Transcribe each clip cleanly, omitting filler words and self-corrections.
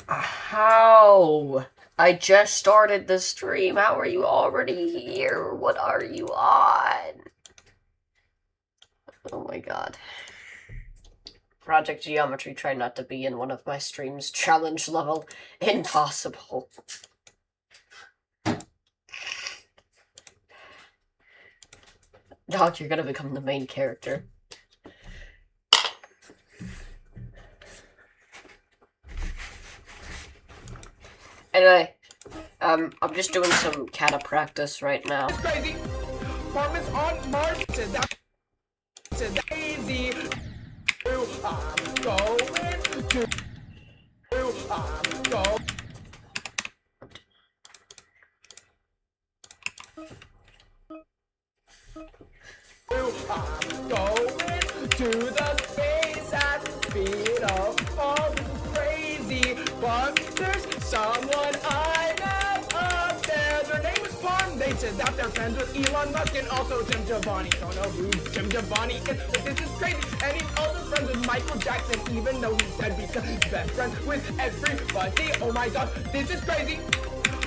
How? I just started the stream. How are you already here? What are you on? Oh my god. Project Geometry, try not to be in one of my streams. Challenge level. Impossible. Dog, you're gonna become the main character. Anyway, I'm just doing some kata practice right now. It's crazy. Performance on Mars. It's crazy. I'm going to. I'm going. I'm going to the space at the speed of all. This is crazy, but there's someone I met up there. Their name is Palm. They said that they're friends with Elon Musk and also Tim Giovanni. Don't know who Tim Giovanni is, but this is crazy. And he's also friends with Michael Jackson, even though he's dead because he's best friends with everybody. Oh my god, this is crazy.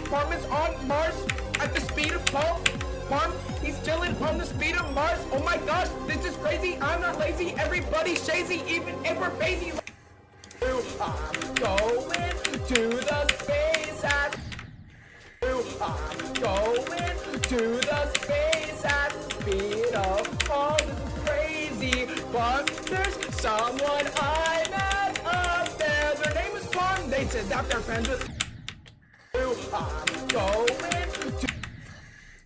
Palm is on Mars at the speed of Paul. Palm, he's chilling on the speed of Mars. Oh my gosh, this is crazy. I'm not lazy. Everybody's shazy, even if we're crazy. I'm going to the space at. I'm going to the space at the speed of all. This is crazy, but there's someone I met up there. Their name is Palm. They said that they're friends with. I'm going to.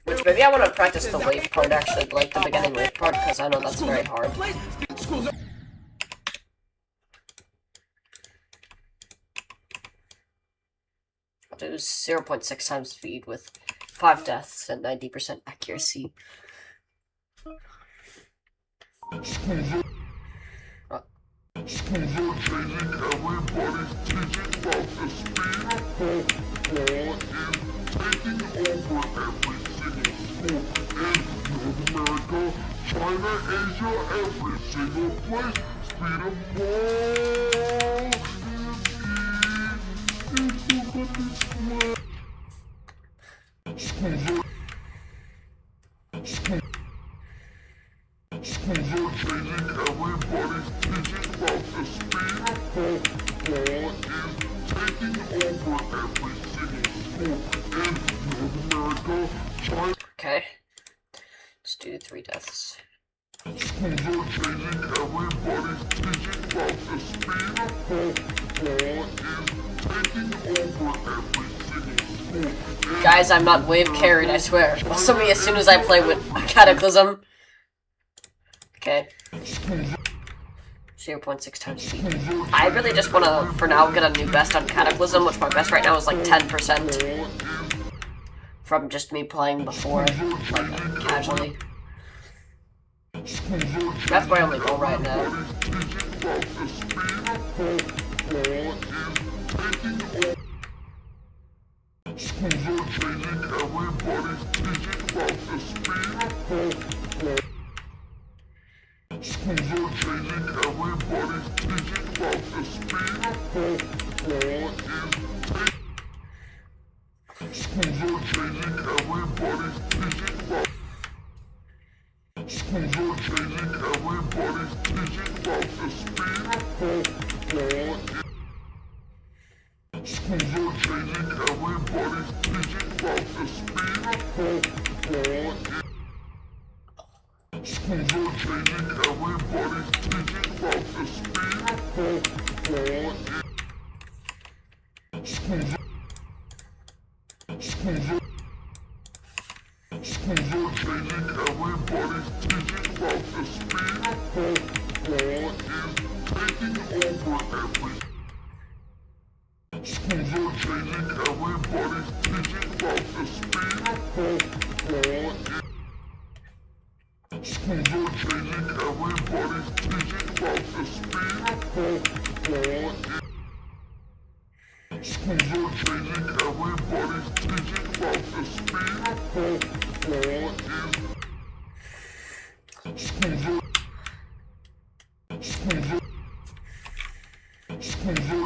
Which maybe I want to practice the wave part actually, like the beginning wave part, because I know that's very hard. I'll do 0.6 times speed with 5 deaths and 90% accuracy. Taking over every single school in North America, China, Asia, every single place. Speed of ball Schools are changing, everybody's teaching about the speed of ball. Ball is taking over every single school in North America, China. Okay. Let's do 3 deaths. Schools are changing, everybody's teaching about the speed of ball. Ball is taking over every single school. Guys, I'm not wave carried, I swear. Also me as soon as I play with Cataclysm. Okay. 0.6 times speed. I really just want to, for now, get a new best on Cataclysm, which my best right now is like 10%. From just me playing before, like, casually. That's my only goal right now. Schools are changing, everybody's teaching about the speed of ball. Schools are changing, everybody's teaching about the speed of ball. Ball is Schools are changing, everybody's teaching about. Schools are changing, everybody's teaching about the speed of ball. Ball is Schools are changing, everybody's teaching about the speed of ball. Ball is Schools are changing, everybody's teaching about the speed of ball. Ball is Schools are changing, everybody's teaching about the speed of ball. Ball is taking over every. Schools are changing, everybody's teaching about the speed of ball. Ball is Schools are changing, everybody's teaching about the speed of ball. Ball is Schools are changing, everybody's teaching about the speed of ball. Ball is Schools are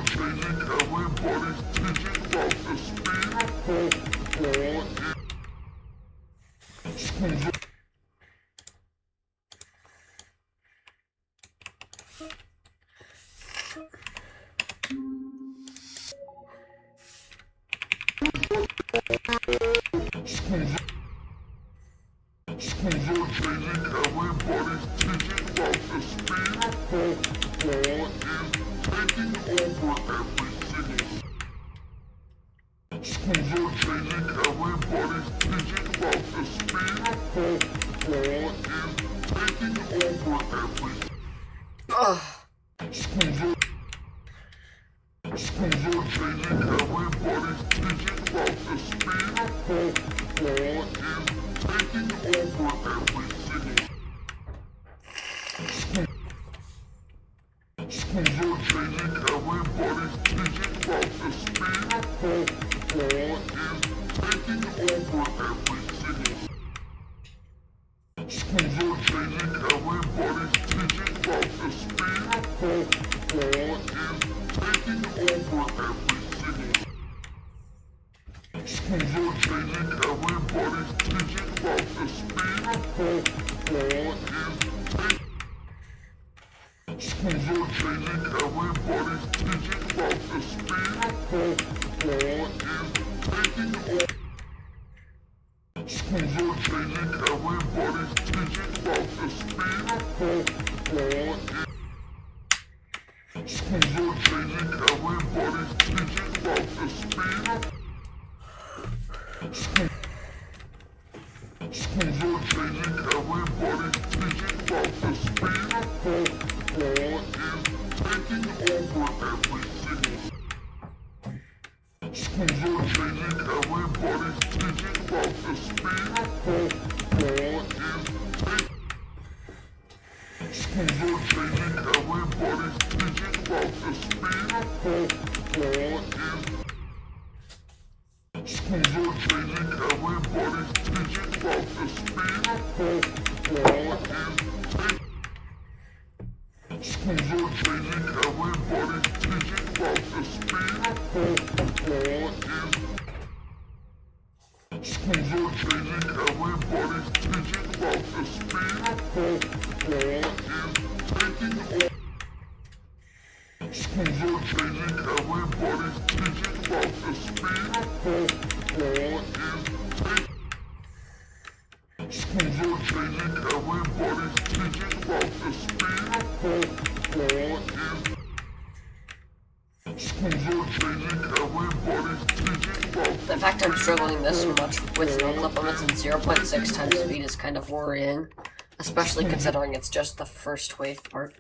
Schools are changing, everybody's teaching about the speed of thought. Thought is taking over every single. Schools are changing, everybody's teaching about the speed of thought. Thought is taking over every. Schools are changing, everybody's teaching about the speed of thought. Thought is taking over every single. Schools are changing, everybody's teaching about the speed of thought. Thought is taking over every single. Schools are changing, everybody's teaching about the speed of thought. Thought is taking over every single. Schools are changing, everybody's teaching about the speed of thought. Thought is taking. Schools are changing, everybody's teaching about the speed of thought. Thought is taking over. Schools are changing, everybody's teaching about the speed of thought. Thought is. Schools are changing, everybody's teaching about the speed of. Schools are changing, everybody's teaching about the speed of thought. Thought is taking over every single. Schools are changing, everybody's teaching about the speed of thought. Thought is taking. Schools are changing, everybody's teaching about the speed of thought. Thought is. Schools are changing, everybody's teaching about the speed of thought. Thought is taking. Schools are changing, everybody's teaching about the speed of thought. Thought is. Schools are changing, everybody's teaching about the speed of thought. Thought is taking over. Schools are changing, everybody's teaching about the speed of thought. Thought is taking. Schools are changing, everybody's teaching about the speed of thought. Thought is. Schools are changing, everybody's teaching about. The fact I'm struggling this much with no clip limits and 0.6 times speed is kind of worrying, especially considering it's just the first wave part.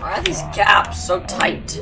Why are these gaps so tight?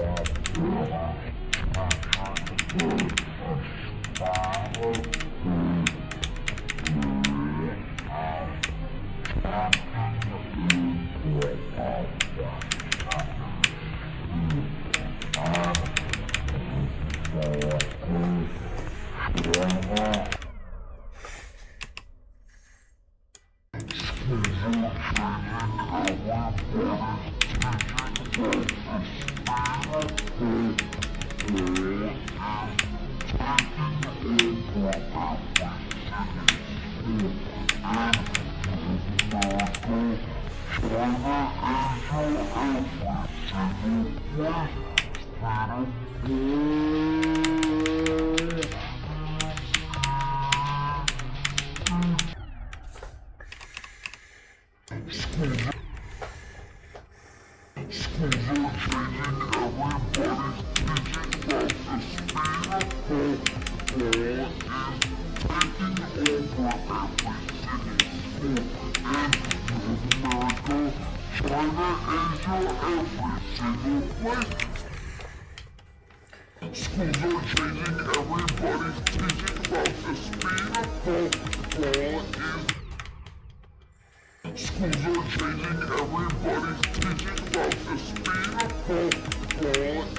Schools are changing everybody's teaching about the speed of thought. Schools are changing everybody's teaching about the speed of thought.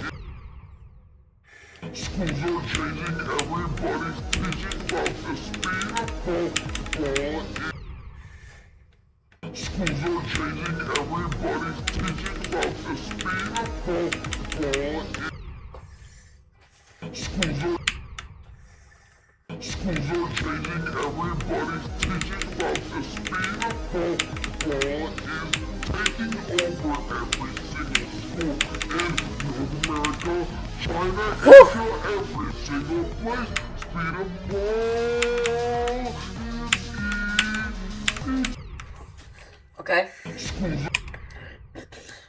Schools are changing everybody's teaching about the speed of thought. Schools are changing everybody's teaching about the speed of thought. Schools are changing everybody's teaching about the speed of thought is taking over every single school in North America, China, Asia, every single place. Speed of thought is Okay. schools.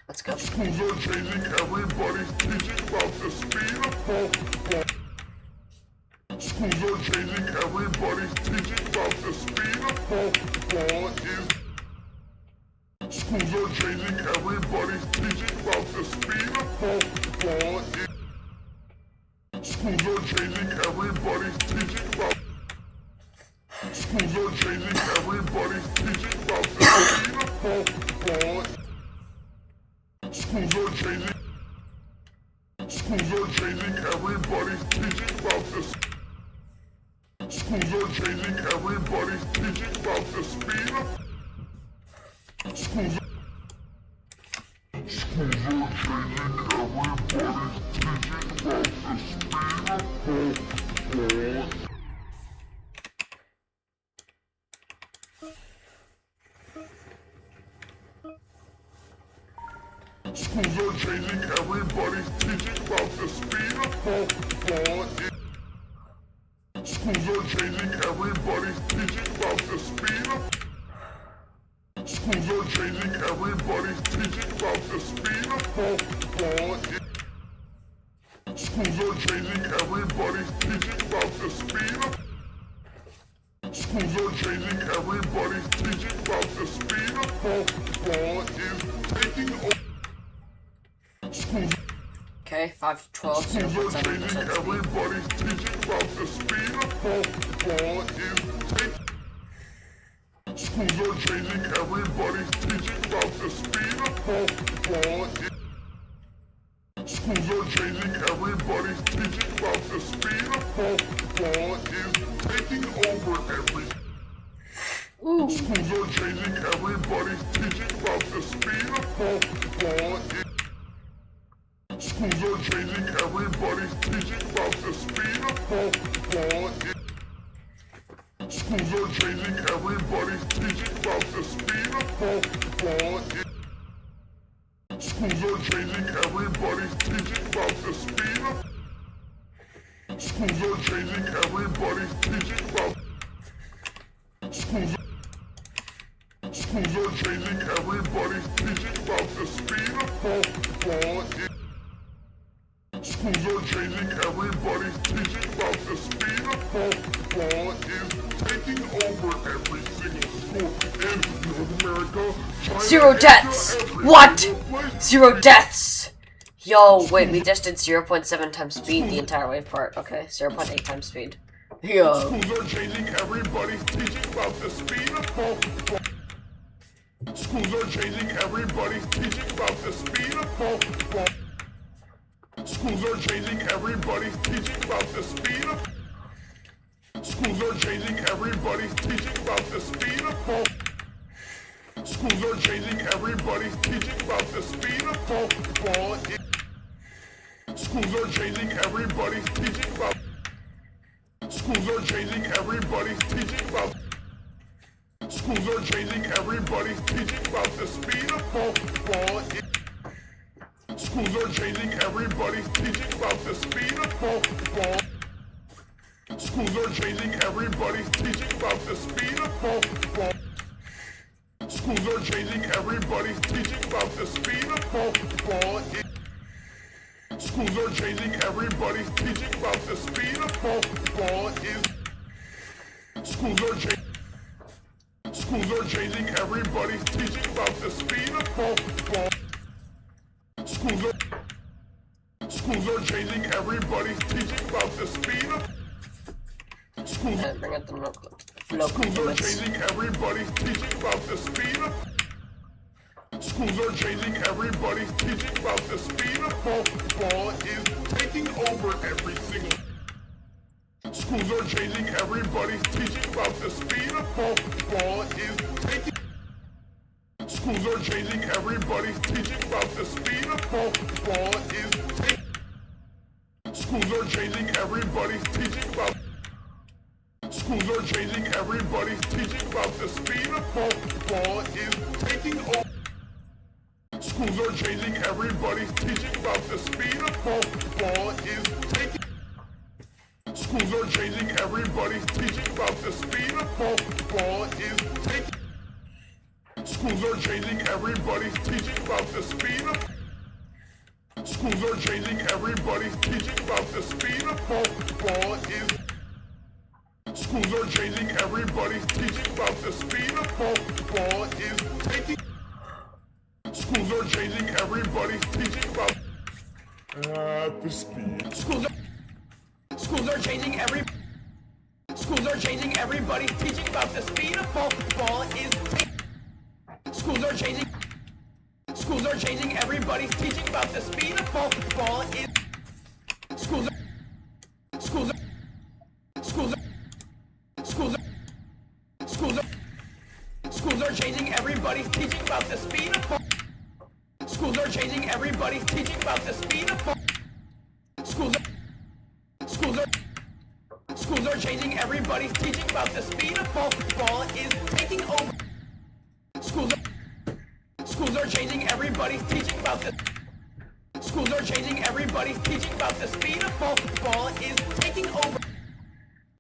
Let's go. Schools are changing everybody's teaching about the speed of thought. Schools are changing everybody's teaching about the speed of thought is. Schools are changing everybody's teaching about the speed of thought is. Schools are changing everybody's teaching about. Schools are changing everybody's teaching about the speed of thought. Schools are changing. Schools are changing everybody's teaching about this. Schools are changing everybody's teaching about the speed of. Schools are changing everybody's teaching about the speed of thought. Schools are changing everybody's teaching about the speed of thought. Schools are changing everybody's teaching about the speed of. Schools are changing everybody's teaching about the speed of thought. Schools are changing everybody's teaching about the speed of. Schools are changing everybody's teaching about the speed of thought is taking over. Schools. Okay, 5 to 12, Schools are 0.7% changing speed. everybody's teaching about the speed of thought is taking. Schools are changing everybody's teaching about the speed of thought is. Schools are changing everybody's teaching about the speed of thought is taking over every. Ooh. Schools are changing everybody's teaching about the speed of thought is. Schools are changing everybody's teaching about the speed of thought is. Schools are changing, everybody's teaching about the speed of ball. Schools are changing, everybody's teaching about the speed of. Schools are changing, everybody's teaching about. Schools are changing, everybody's teaching about the speed of ball. Schools are changing, everybody's teaching about the speed of ball is taking over every single school in North America. China, 0 deaths! Asia, What? 0 deaths! Yo, wait, we just did 0.7 times speed the entire wave part. Okay, 0.8 times speed. Yo. Schools are changing, everybody's teaching about the speed of ball. Schools are changing, everybody's teaching about the speed of ball. Schools are changing, everybody's teaching about the speed of. Schools are changing, everybody's teaching about the speed of ball. Schools are changing, everybody's teaching about the speed of ball. Schools are changing, everybody's teaching about. Schools are changing, everybody's teaching about. Schools are changing, everybody's teaching about the speed of ball. Schools are changing, everybody's teaching about the speed of ball. Schools are changing, everybody's teaching about the speed of ball. Schools are changing, everybody's teaching about the speed of ball. Schools are changing, everybody's teaching about the speed of ball. Schools are changing. Schools are changing, everybody's teaching about the speed of ball. Schools are changing, everybody's teaching about the speed of. Bring up the local Schools are limits. changing, everybody's teaching about the speed of. Schools are changing, everybody's teaching about the speed of ball is taking over every single. Schools are changing, everybody's teaching about the speed of ball is taking. Schools are changing, everybody's teaching about the speed of ball is taking. Schools are changing, everybody's teaching about. Schools are changing, everybody's teaching about the speed of ball is taking over. Schools are changing, everybody's teaching about the speed of ball is taking. Schools are changing, everybody's teaching about the speed of ball is taking. Schools are changing, everybody's teaching about the speed of. Schools are changing, everybody's teaching about the speed of ball is. Schools are changing, everybody's teaching about the speed of ball is taking. Schools are changing, everybody's teaching about. At the speed. Schools are changing Schools are changing, everybody's teaching about the speed of ball is. Schools are changing. Schools are changing, everybody's teaching about the speed of ball is. Schools are. Schools are. Schools are. Schools are. Schools are. Schools are changing, everybody's teaching about the speed of ball. Schools are changing, everybody's teaching about the speed of ball. Schools are. Schools are. Schools are changing, everybody's teaching about the speed of ball is taking over. Schools are changing, everybody's teaching about the. Schools are changing, everybody's teaching about the speed of ball is taking over.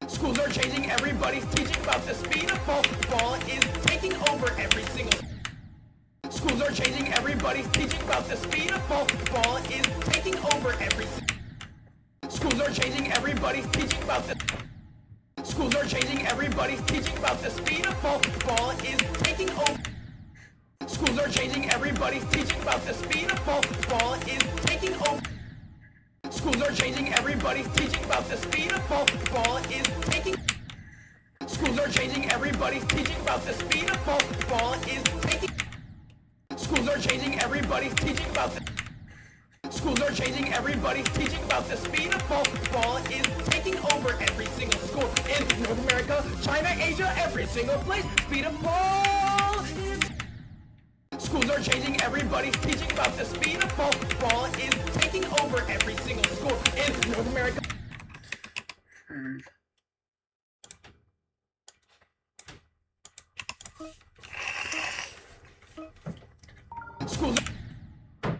Schools are changing, everybody's teaching about the speed of ball is taking over every single. Schools are changing, everybody's teaching about the speed of ball is taking over every. Schools are changing, everybody's teaching about the. Schools are changing, everybody's teaching about the speed of ball is taking over. Schools are changing, everybody's teaching about the speed of ball is taking over. Schools are changing, everybody's teaching about the speed of ball is taking. Schools are changing, everybody's teaching about the speed of ball is taking. Schools are changing, everybody's teaching about the. Schools are changing, everybody's teaching about the speed of ball is taking over every single school in North America, China, Asia, every single place. Speed of ball is. Schools are changing, everybody's teaching about the speed of ball is taking over every single school in North America.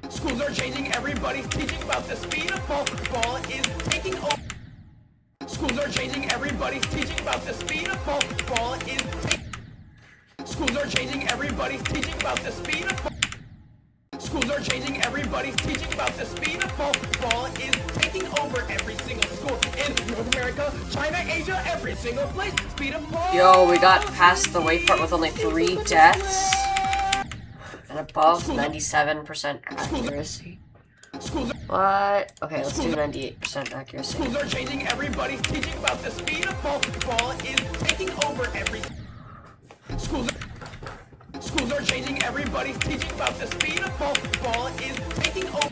Schools are changing, everybody's teaching about the speed of ball. Ball is taking over. Schools are changing, everybody's teaching about the speed of ball. Ball is taking. Schools are changing, everybody's teaching about the speed of ball. Schools are changing, everybody's teaching about the speed of ball. Ball is taking over every single school in North America, China, Asia, every single place. Speed of ball. Yo, we got past the wave part with only 3 deaths. And above 97% accuracy. What? Okay, let's do 98% accuracy. Schools are changing, everybody's teaching about the speed of ball. Ball is taking over every. Schools are changing, everybody's teaching about the speed of ball. Ball is taking over.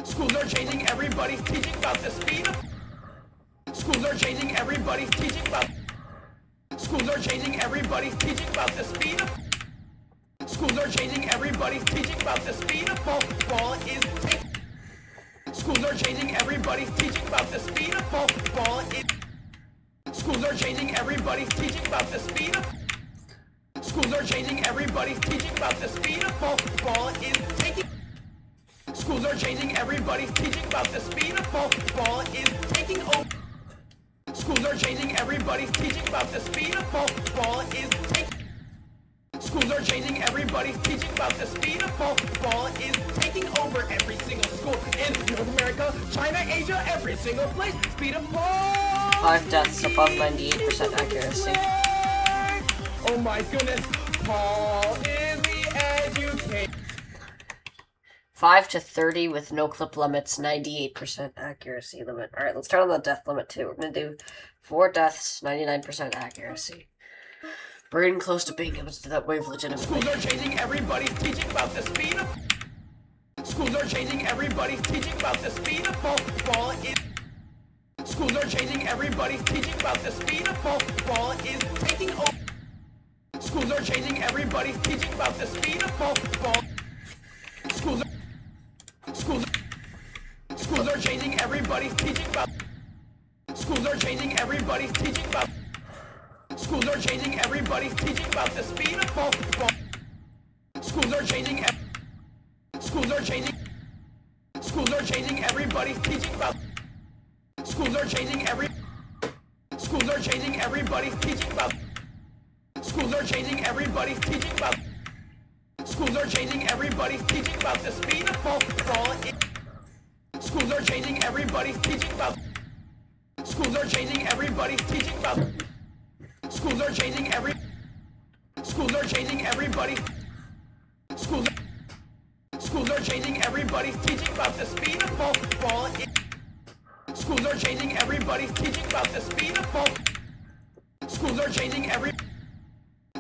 Schools are changing, everybody's teaching about the speed of. Schools are changing, everybody's teaching about. Schools are changing, everybody's teaching about the speed of. Schools are changing, everybody's teaching about the speed of ball. Ball is taking. Schools are changing, everybody's teaching about the speed of ball. Ball is. Schools are changing, everybody's teaching about the speed of. Schools are changing, everybody's teaching about the speed of ball. Ball is taking. Schools are changing, everybody's teaching about the speed of ball. Ball is taking over. Schools are changing, everybody's teaching about the speed of ball. Ball is taking. Schools are changing, everybody's teaching about the speed of ball. Ball is taking over every single school in North America, China, Asia, every single place. Speed of ball. 5 deaths above 98% accuracy. Oh my goodness, Paul is the educator. 5 to 30 with no clip limits, 98% accuracy limit. Alright, let's turn on the death limit too. We're gonna do 4 deaths, 99% accuracy. We're getting close to being able to do that wave legitimately. Schools are changing, everybody's teaching about the speed of. Schools are changing, everybody's teaching about the speed of ball. Ball is. Schools are changing, everybody's teaching about the speed of ball. Ball is taking over. Schools are changing, everybody's teaching about the speed of ball. Ball. Schools are changing, everybody's teaching about. Schools are changing, everybody's teaching about. Schools are changing, everybody's teaching about the speed of ball. Ball. Schools are changing. Schools are changing. Schools are changing, everybody's teaching about. Schools are changing every. Schools are changing, everybody's teaching about. Schools are changing, everybody's teaching about. Schools are changing, everybody's teaching about the speed of ball. Ball is. Schools are changing, everybody's teaching about. Schools are changing, everybody's teaching about. Schools are changing every. Schools are changing, everybody. Schools. Schools are changing, everybody's teaching about the speed of ball. Ball is. Schools are changing, everybody's teaching about the speed of ball. Schools are changing every.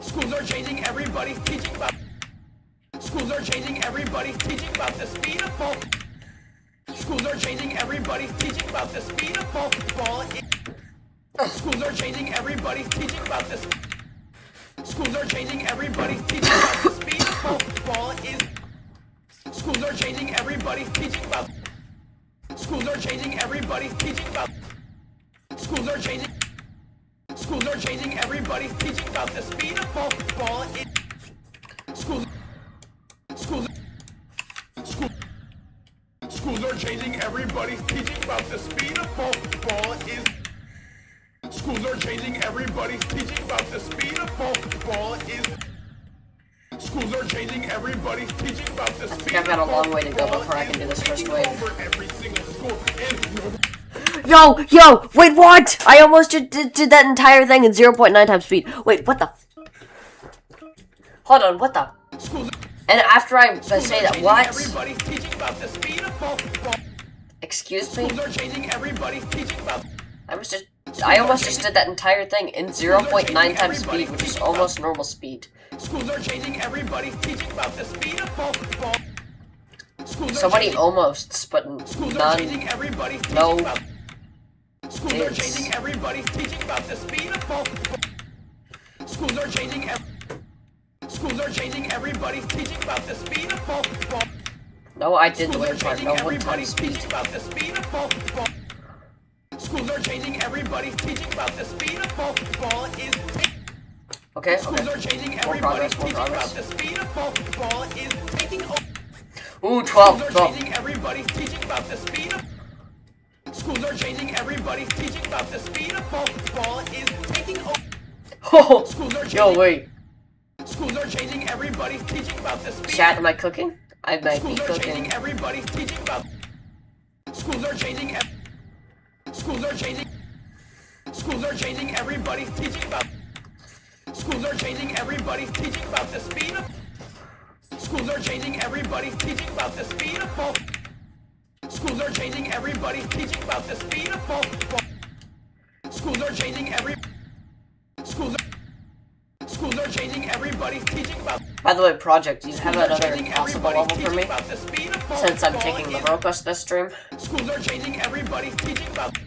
Schools are changing, everybody's teaching about. Schools are changing, everybody's teaching about the speed of ball. Schools are changing, everybody's teaching about the speed of ball. Ball is. Schools are changing, everybody's teaching about this. Schools are changing, everybody's teaching about the speed of ball. Ball is. Schools are changing, everybody's teaching about. Schools are changing, everybody's teaching about. Schools are changing. Schools are changing, everybody's teaching about the speed of ball. Ball is. Schools. Schools. Schools are changing, everybody's teaching about the speed of ball. Ball is. Schools are changing, everybody's teaching about the speed of ball. Ball is. Schools are changing, everybody's teaching about the speed of ball. I've got a long way to go before I can do this first wave. Every single school in. Yo, wait, what? I almost did that entire thing in 0.9 times speed. Wait, what the? Hold on, what the? And after I say that, what? Everybody's teaching about the speed of ball. Excuse me? Schools are changing, everybody's teaching about. I almost just did that entire thing in 0.9 times speed, which is almost normal speed. Schools are changing, everybody's teaching about the speed of ball. So many almosts, but none. No. Schools are changing, everybody's teaching about the speed of ball. Schools are changing. Schools are changing, everybody's teaching about the speed of ball. No, I did the wave part. No, 1 time speed. About the speed of ball. Schools are changing, everybody's teaching about the speed of ball. Ball is. Okay, Schools okay. are changing, More everybody's progress, more teaching about progress. the speed of ball. Ball is taking over. Ooh, 12, Schools are 12. changing, everybody's teaching about the speed of. Schools are changing, everybody's teaching about the speed of ball. Ball is taking over. Oh, Schools are yo, changing. wait. Schools are changing, everybody's teaching about the speed. Chat, am I cooking? I might be Schools are cooking. changing, everybody's teaching about. Schools are changing. Schools are changing. Schools are changing, everybody's teaching about. Schools are changing, everybody's teaching about the speed of. Schools are changing, everybody's teaching about the speed of ball. Schools are changing, everybody's teaching about the speed of ball. Schools are changing, Schools are changing, everybody's teaching about. By the way, Project, do you have Schools are another changing, impossible everybody's level for me? teaching about the speed of ball. Since I'm Ball taking the is- Roquest this stream. Schools are changing, everybody's teaching about.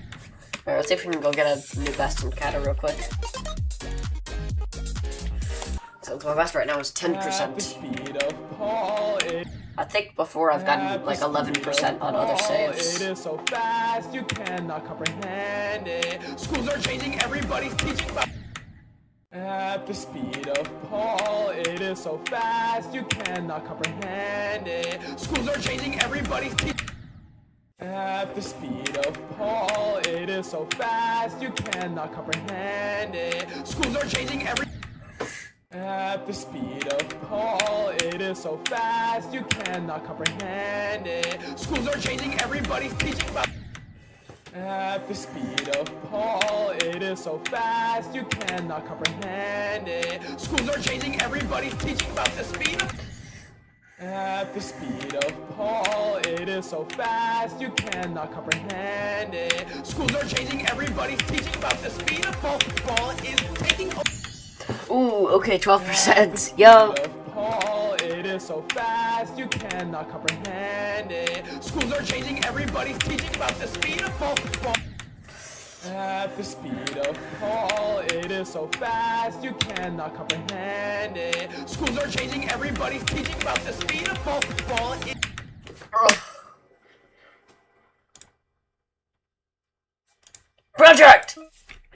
Alright, let's see if we can go get a new best in Kata real quick. So my best right now is 10%. Speed of Paul, I think before I've gotten like 11% on other saves. It is so fast, you cannot comprehend it. Schools are changing, everybody's teaching about. At the speed of Paul, it is so fast, you cannot comprehend it. Schools are changing, everybody's teaching. At the speed of Paul, it is so fast, you cannot comprehend it. Schools are changing, At the speed of Paul, it is so fast, you cannot comprehend it. Schools are changing, everybody's teaching about. At the speed of Paul, it is so fast, you cannot comprehend it. Schools are changing, everybody's teaching about the speed of. At the speed of Paul, it is so fast, you cannot comprehend it. Schools are changing, everybody's teaching about the speed of ball. Ball is taking over. Ooh, okay, 12%. Yo. Paul, it is so fast, you cannot comprehend it. Schools are changing, everybody's teaching about the speed of ball. At the speed of Paul, it is so fast, you cannot comprehend it. Schools are changing, everybody's teaching about the speed of ball. Ball is. Project!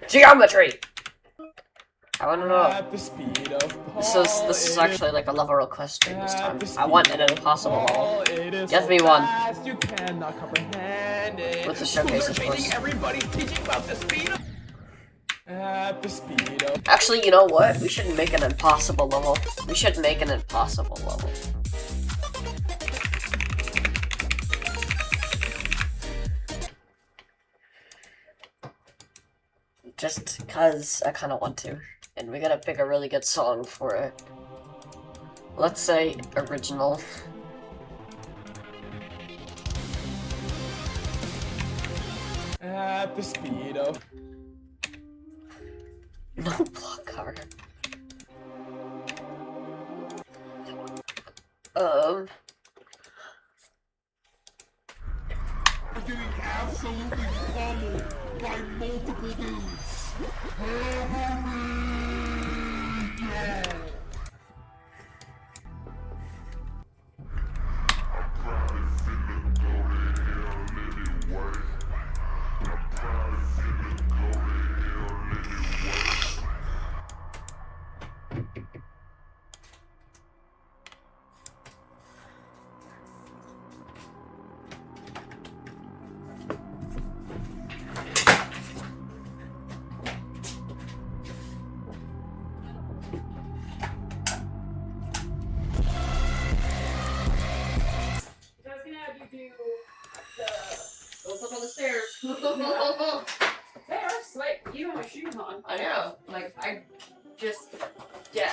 Geometry! I wanna know. At the speed of Paul, This is actually like a level request stream this time. I want an impossible level. Give me one. You cannot comprehend it. With the showcase, Schools of are changing, course. everybody's teaching about the speed of. At the speed of. Actually, you know what? We should make an impossible level. We should make an impossible level. Just because I kind of want to. And we gotta pick a really good song for it. Let's say original. At the speed of. No block card. We're getting absolutely pummeled by multiple dudes. What's up on the stairs? There's like you have my shoes on. I know. Like, I just. Yeah.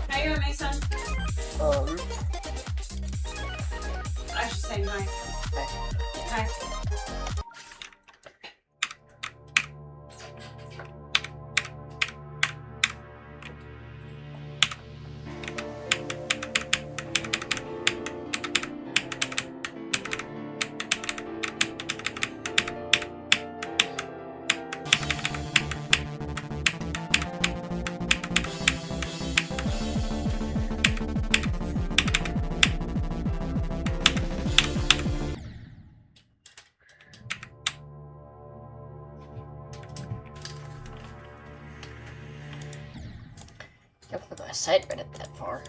How you doing, Mason? I should say hi. Hi. Can't believe my site read it that far.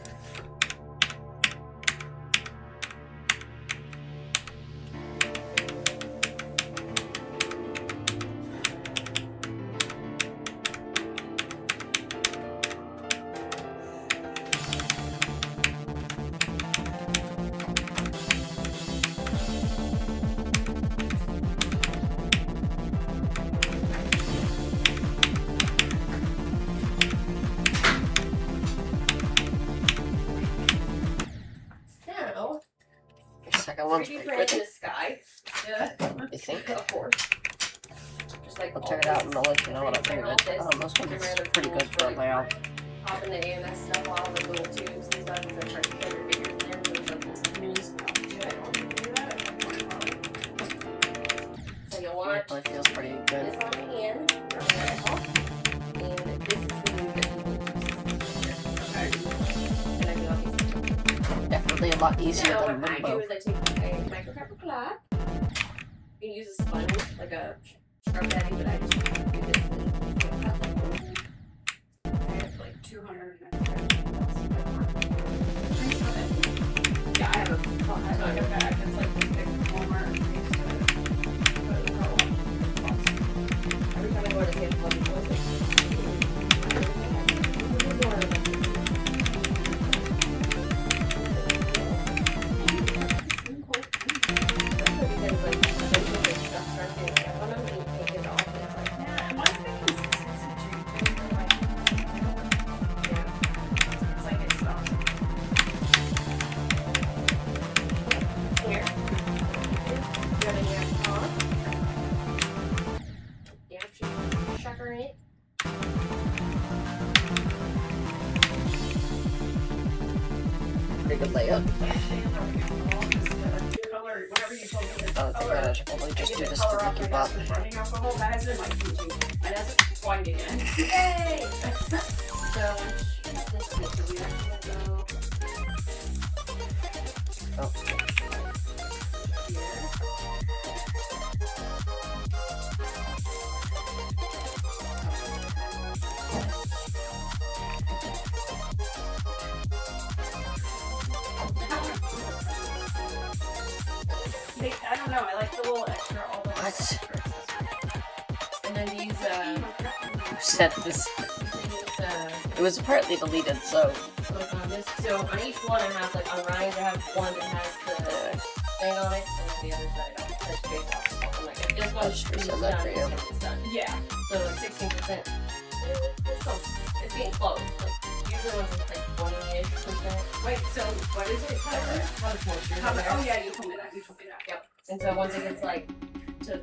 Now, Second one's 3D pretty print quick. this guy. Yeah. You think? Of course. Just like I'll check it out and I'll let you know what I think of it. This one's pretty good for a layout. Pop in the AMS stuff, all the little tubes and stuff, and then try to put your figures in there. There's like this mini stuff. Should I also do that? So you'll want It feels pretty good. this on the hand, from the rifle, and this is the move that you will okay. And I do obviously. Definitely a lot easier Now than what I do Limbo. is I take a microfiber cloth. You can use a sponge, like a scrub daddy, but I just do this and cut that. I have like 200 yeah, I have a bag that's like this big Walmart. Every time I go to the table, I'm always like, Pretty good layout. Color, whatever you told me to I don't think I should probably just do this to color off keep my up. desk with running alcohol. That has been my teaching. And that's quite again. Yay! So, this week we are gonna go Oh, here. I don't know, I like the little extra all the what? And then these, Who said this? these, It was apparently deleted, so like on this, so on each one I have, like on Ryan's I have one that has the thing on it, and the other side I don't. That's based off something like it. This I'll one's just done, resend that for this you. one's done. Yeah. So like 16%. It's getting close. Like usually when it's like 20-ish%. Wait, so what is it? How much moisture? Oh yeah, you told me that. Yep. And so once it gets like to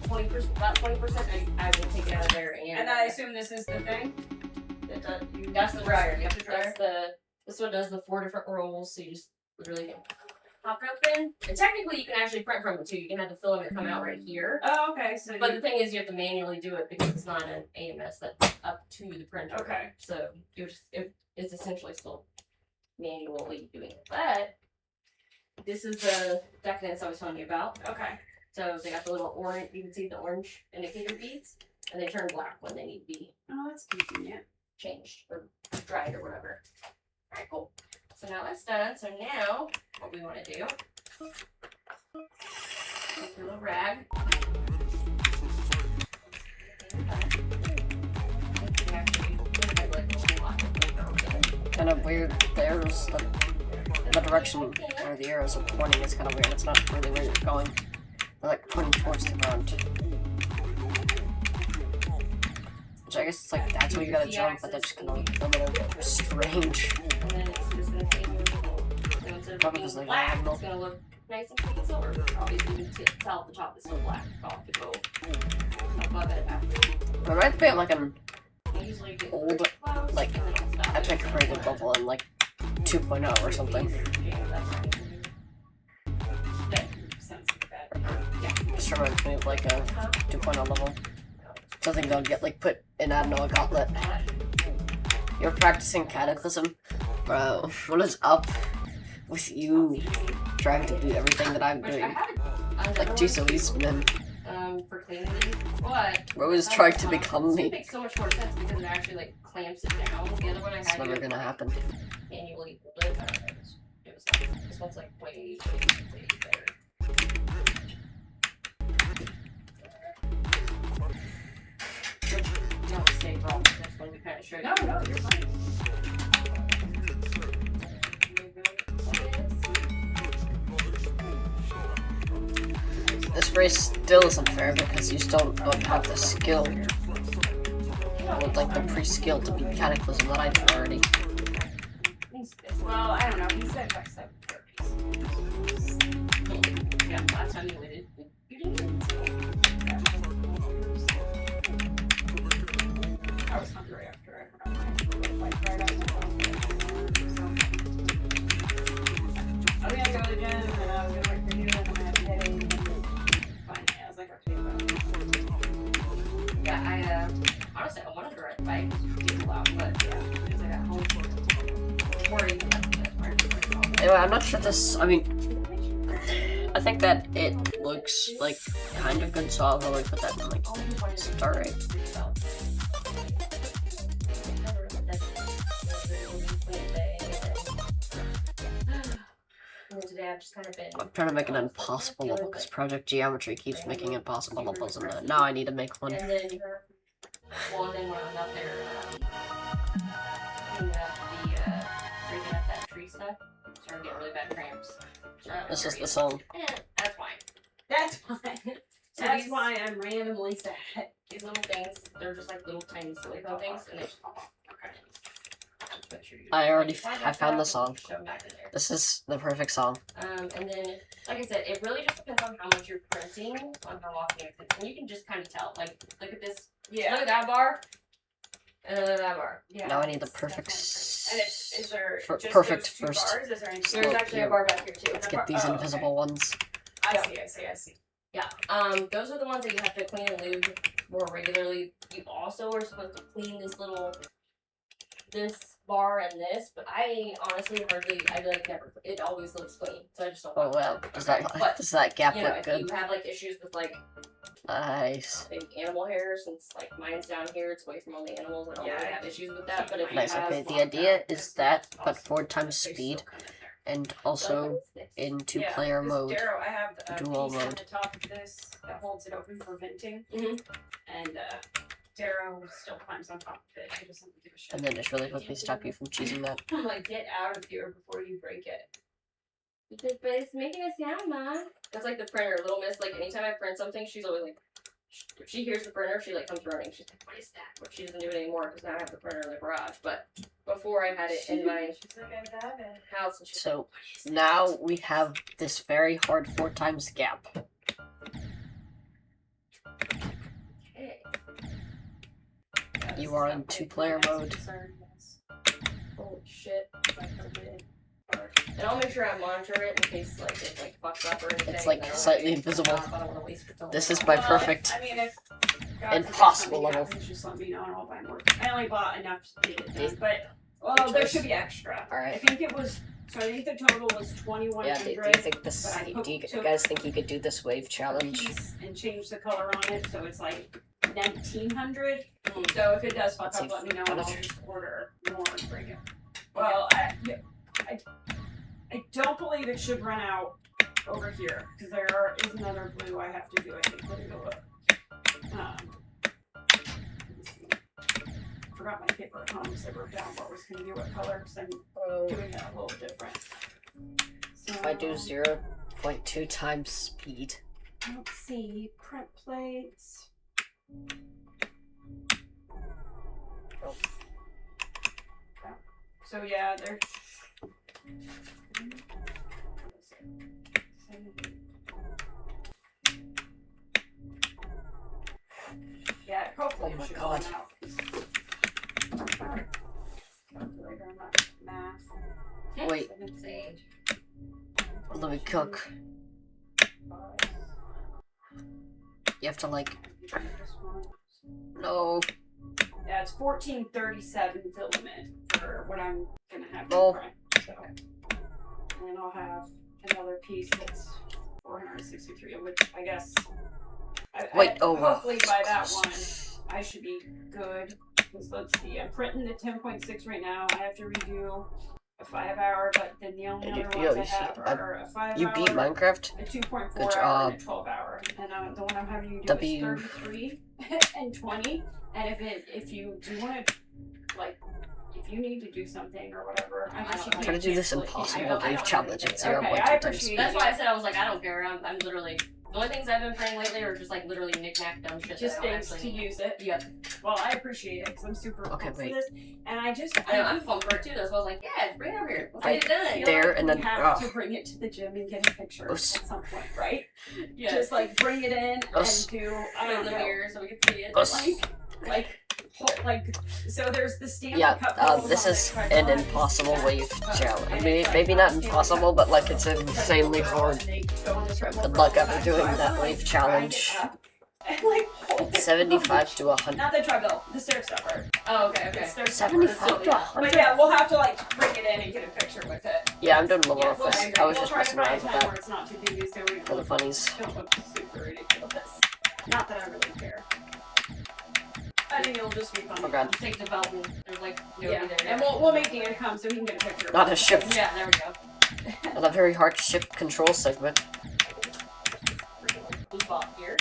20%, about 20%, I will take it out of there and I assume this is the thing? That's the dryer. Yep, that's this one does the 4 different rolls, so you just literally can pop it open. And technically you can actually print from it too. You can have the filament come out right here. Oh, okay. So But the thing is you have to manually do it because it's not an AMS that's up to the printer. Okay. So it's essentially still manually doing it. But this is the decadence I was telling you about. okay. So they got the little orange, you can see the orange indicator beads, and they turn black when they need to be Oh, that's convenient. changed or dried or whatever. Alright, cool. So now that's done. So now what we want to do, take your little rag. kind of weird. There's the direction or where the arrows are pointing is kind of weird. It's not really where you're going. They're like pointing towards the ground. Which I guess it's like that's where you gotta jump, but that's kind of like a little strange. And then it's just gonna take you. So instead of Probably being just like black, diagonal. it's gonna look nice and clean silver. Obviously, you can tell at the top it's still black. I'll have to go above it after. It reminds me of like an Usually you get old, clouds, like, and then I'll stop it. epic creative level in like 2.0 or something. Just reminds me of like a 2.0 level. Something they'll get like put in, I don't know, a gauntlet. You're practicing Cataclysm? Bro, what is up with you trying to do everything that I'm doing? Like, geez Louise, man. For cleaning these, but Bro is trying to become this me. makes so much more sense because it actually like clamps it down. The other one I It's had never to gonna happen. manually hold it. It was not. This one's like way better. Don't stay wrong. That's when we kind of showed you. No, you're fine. This race still isn't fair because you still don't have the skill. With like the pre-skill to beat Cataclysm that I did already. Well, I don't know. He said by 7:30. Yeah, last time you waited. You didn't. I was hungry after I forgot like right after. I was gonna go to the gym and I was gonna wait for you and then I had a headache. Finally, I was like, okay, well. Yeah, I honestly I wanted to ride the bike because it's loud, but yeah, because I got home before I even left that part. Anyway, I'm not sure this. I mean, I think that it looks like kind of good, so I'll probably put that in like star rate. Today I've just kind of been. I'm trying to make an impossible level because Project Geometry keeps making impossible levels, and now I need to make one. And then, well, and then when I was out there, cleaning up breaking up that tree stuff, started getting really bad cramps. This is the song. That's fine. That's fine. So That's these- why I'm randomly sad. These little things, they're just like little tiny silicone things, and they just pop off. Okay. Just make sure you- I found the song. Shove them back in there. This is the perfect song. And then, like I said, it really just depends on how much you're printing on how often you're printing. And you can just kind of tell. Like, look at this. Look Yeah. at that bar. And then that bar. Yeah. Now I need the perfect. And is there just perfect those two first. bars? Is there any There's Slope actually here. a bar back here too. Let's get these Oh, invisible ones. I see. Yeah. Those are the ones that you have to clean and lube more regularly. You also are supposed to clean this bar and this, but I honestly I like never. It always looks clean, so I just don't. Oh want well, to. does Okay, that but, does that gap you know, look if good? you have like issues with like Nice. big animal hair, since like mine's down here, it's away from all the animals. I don't really have issues with that. But if you Nice. have, Okay, the idea is that, but 4 times speed, and also in two-player mode. Darrow, I have a dual piece on mode. the top of this that holds it open for venting. Mhm. And Darrow still climbs on top of it. He doesn't give a shit. And then just really quickly stop you from choosing that. I'm like, get out of here before you break it. But it's making a sound, Mom. It's like the printer, Little Miss. Like anytime I print something, she's always like, if she hears the printer, she like comes running. She's like, what is that? But she doesn't do it anymore because now I have the printer in the garage. But before I had it in my She's like, I have it. house, and she's So like, what is that? now we have this very hard 4 times gap. Okay. You are in two-player mode. Holy shit. And I'll make sure I monitor it in case like it like fucks up or anything. It's like I don't slightly wanna- invisible. I don't wanna waste it till- This is my perfect. I mean, if God Impossible forbid something level. happens, just let me know and I'll buy more. I only bought enough to get it done, but Good well, there choice. should be extra. Alright. I think it was. So I think the total was 2,100. Yeah, do you think this? but I Do you took guys think you could do this wave challenge? piece and change the color on it, so it's like 1,900. Mm. So if it does fuck Let's up, see let me know how and I'll much- just order more and bring it. Well, I don't believe it should run out over here because there is another blue I have to do. I think. Let me go look. Let me see. Forgot my paper at home, so I wrote down what was going to be what color because I'm doing it a little different. If I do 0.2 times speed. Let's see, print plates. Oh. So yeah, they're. Yeah, hopefully Oh my it should God. come out. Calculator, not math. Wait, 7, let me cook. You have to like. No. Yeah, it's 1437 is the limit for what I'm gonna have to Oh. print. So, and then I'll have another piece that's 463, which I guess. Wait, oh wow. Hopefully by that one, I should be good. Because let's see, I'm printing the 10.6 right now. I have to redo a 5-hour, but then the only other ones I have are a 5-hour. You beat Minecraft? A 2.4 Good hour job. and a 12-hour, and the one I'm having you do W. is 33 and 20. And if you do want to, like, if you need to do something or whatever, I guess you I'm can. trying to do this cancel it. impossible I don't wave challenge at have 0.2 Okay, I times appreciate speed. That's why I said I was like, I don't care. I'm literally the only things I've been playing lately are just like literally knick-knack dumb shit. Just that I don't things to actually need. use it. Yep. Well, I appreciate it because I'm super Okay, pumped for wait. this, and I just I know, I'm pumped for it too. That's why I was like, yeah, bring it over here. Let's Right get it done. feel there, like and we then- have to oh. bring it to the gym and get a picture Oh, at some point, right? Yeah. Just like bring it in Oh, and do I put it don't in the know, mirror so we can see it. Oh, like so there's the Stanley Yeah, Cup goals this on is the an treadmill. impossible wave challenge. And Maybe, it's like maybe not Stanley impossible, Cup but like it's goals, insanely hard. and they go on the treadmill Good for luck all ever time. doing So I have that to, like, wave grind it challenge. up and like hold it 75 to 100. Not the treadmill, the stair stepper. Oh, okay, okay. The stair stepper. 75 to Yeah. 100? But yeah, we'll have to like bring it in and get a picture with it. Yeah, I'm doing the Yeah, Lord. we'll, I was we'll just try to messing find around a with time where that it's not too busy so we for the funnies. don't look super ridiculous. Not that I really care. I think it'll just be fun. Oh god. Just take the belt and there's like nobody Yeah, there. and we'll make Dan come so he can get a picture. Not a ship. Yeah, there we go. And a very hard ship control segment. Blue ball here.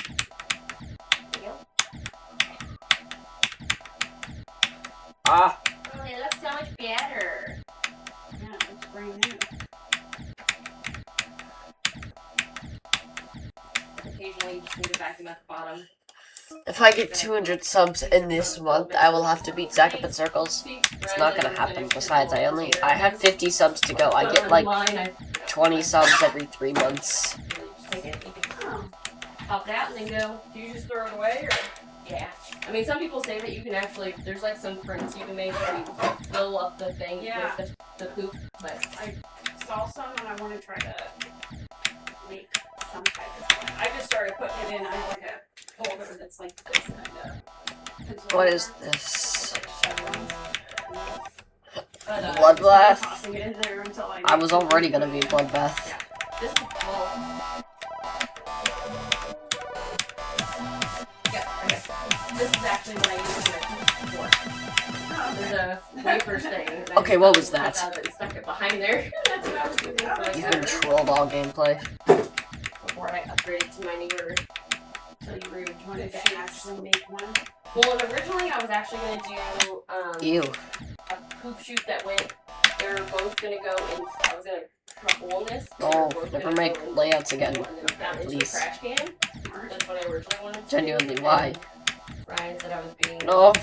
Ah! Oh, it looks so much better. Yeah, it's brand new. Occasionally you just need to vacuum at the bottom. If I get 200 subs in this month, I will have to beat Zack Up in Circles. It's not gonna happen. Besides, I have 50 subs to go. I get like 20 subs every 3 months. Take it. You can Oh. pop it out and then go. Do you just throw it away or? Yeah. I mean, some people say that you can actually, there's like some prints you can make where you fill up the thing Yeah. with the poop, but I saw some and I want to try to make some type of one. I just started putting it in. I have like a holder that's like this and What is this? but, Bloodbath? Tossing it in there until I was already gonna be Bloodbath. this is well. Yeah, okay. This is actually what I used it for. There's a wafers thing. and I Okay, what was cut that? out of it and stuck it behind there. That's what I was using for like You've been trolled all gameplay. before I upgraded to my newer. So you really wanted to actually make one. Well, and originally I was actually gonna do Ew. a poop chute that went. They were both gonna go in. I was gonna cut a hole in this. They Oh, were both never gonna make go in layouts the again. pool and then down into the Please. trash can. That's what I originally wanted to do. Genuinely, why? Ryan said I was being No.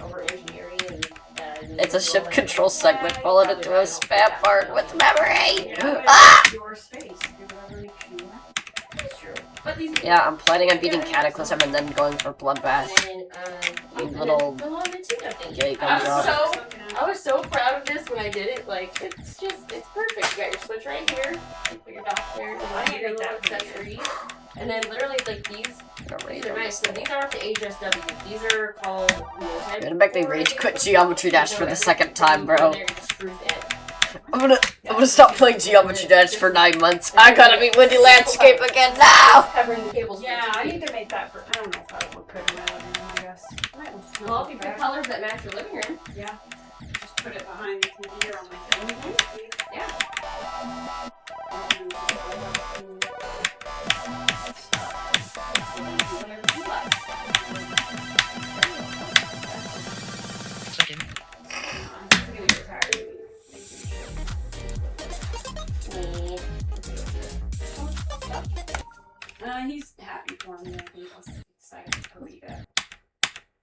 over engineering and that I didn't It's a do ship all that. control segment followed into a spam part with memory! Yeah, Ah! it's your space. Do whatever makes you happy. That's true. But these. Yeah, I'm planning on beating Cataclysm and then going for Bloodbath. And You and little then the little Nintendo thing. gay I gum was job. so I was so proud of this when I did it. Like, it's perfect. You got your switch right here. You put your dock there. And I then need your little that. accessories. And then literally, like, these Rage are on nice. this So these aren't the HSW. These are called... You're gonna make me rage quit Geometry Dash for the second time, bro. I'm gonna stop playing Geometry Dash for 9 months. I gotta beat Windy Landscape again now! Covering the cables. Yeah, I need to make that for. I don't know if I would put it in my living room, I guess. Well, if you pick colors that match your living room. Yeah. Just put it behind the TV or on my thing. Yeah. Whatever you like. I'm gonna get tired of making shit. Me. He's happy for me. I think I was excited to read it.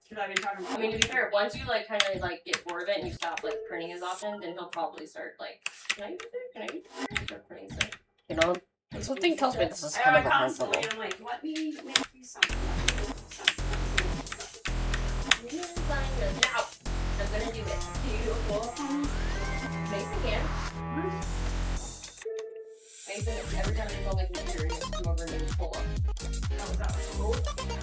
Because I've been talking about I mean, to be fair, once you like kind of like get bored of it and you stop like printing as often, then he'll probably start like, can I use it? Can I use it? Start printing stuff. You know, something tells me this is I kind of a constantly, handful. I'm like, let me make you something. Now, I'm gonna do this. Beautiful. Mason can. Mason, every time he's on the computer, he has to come over and do a pull-up. Oh, is that what cool?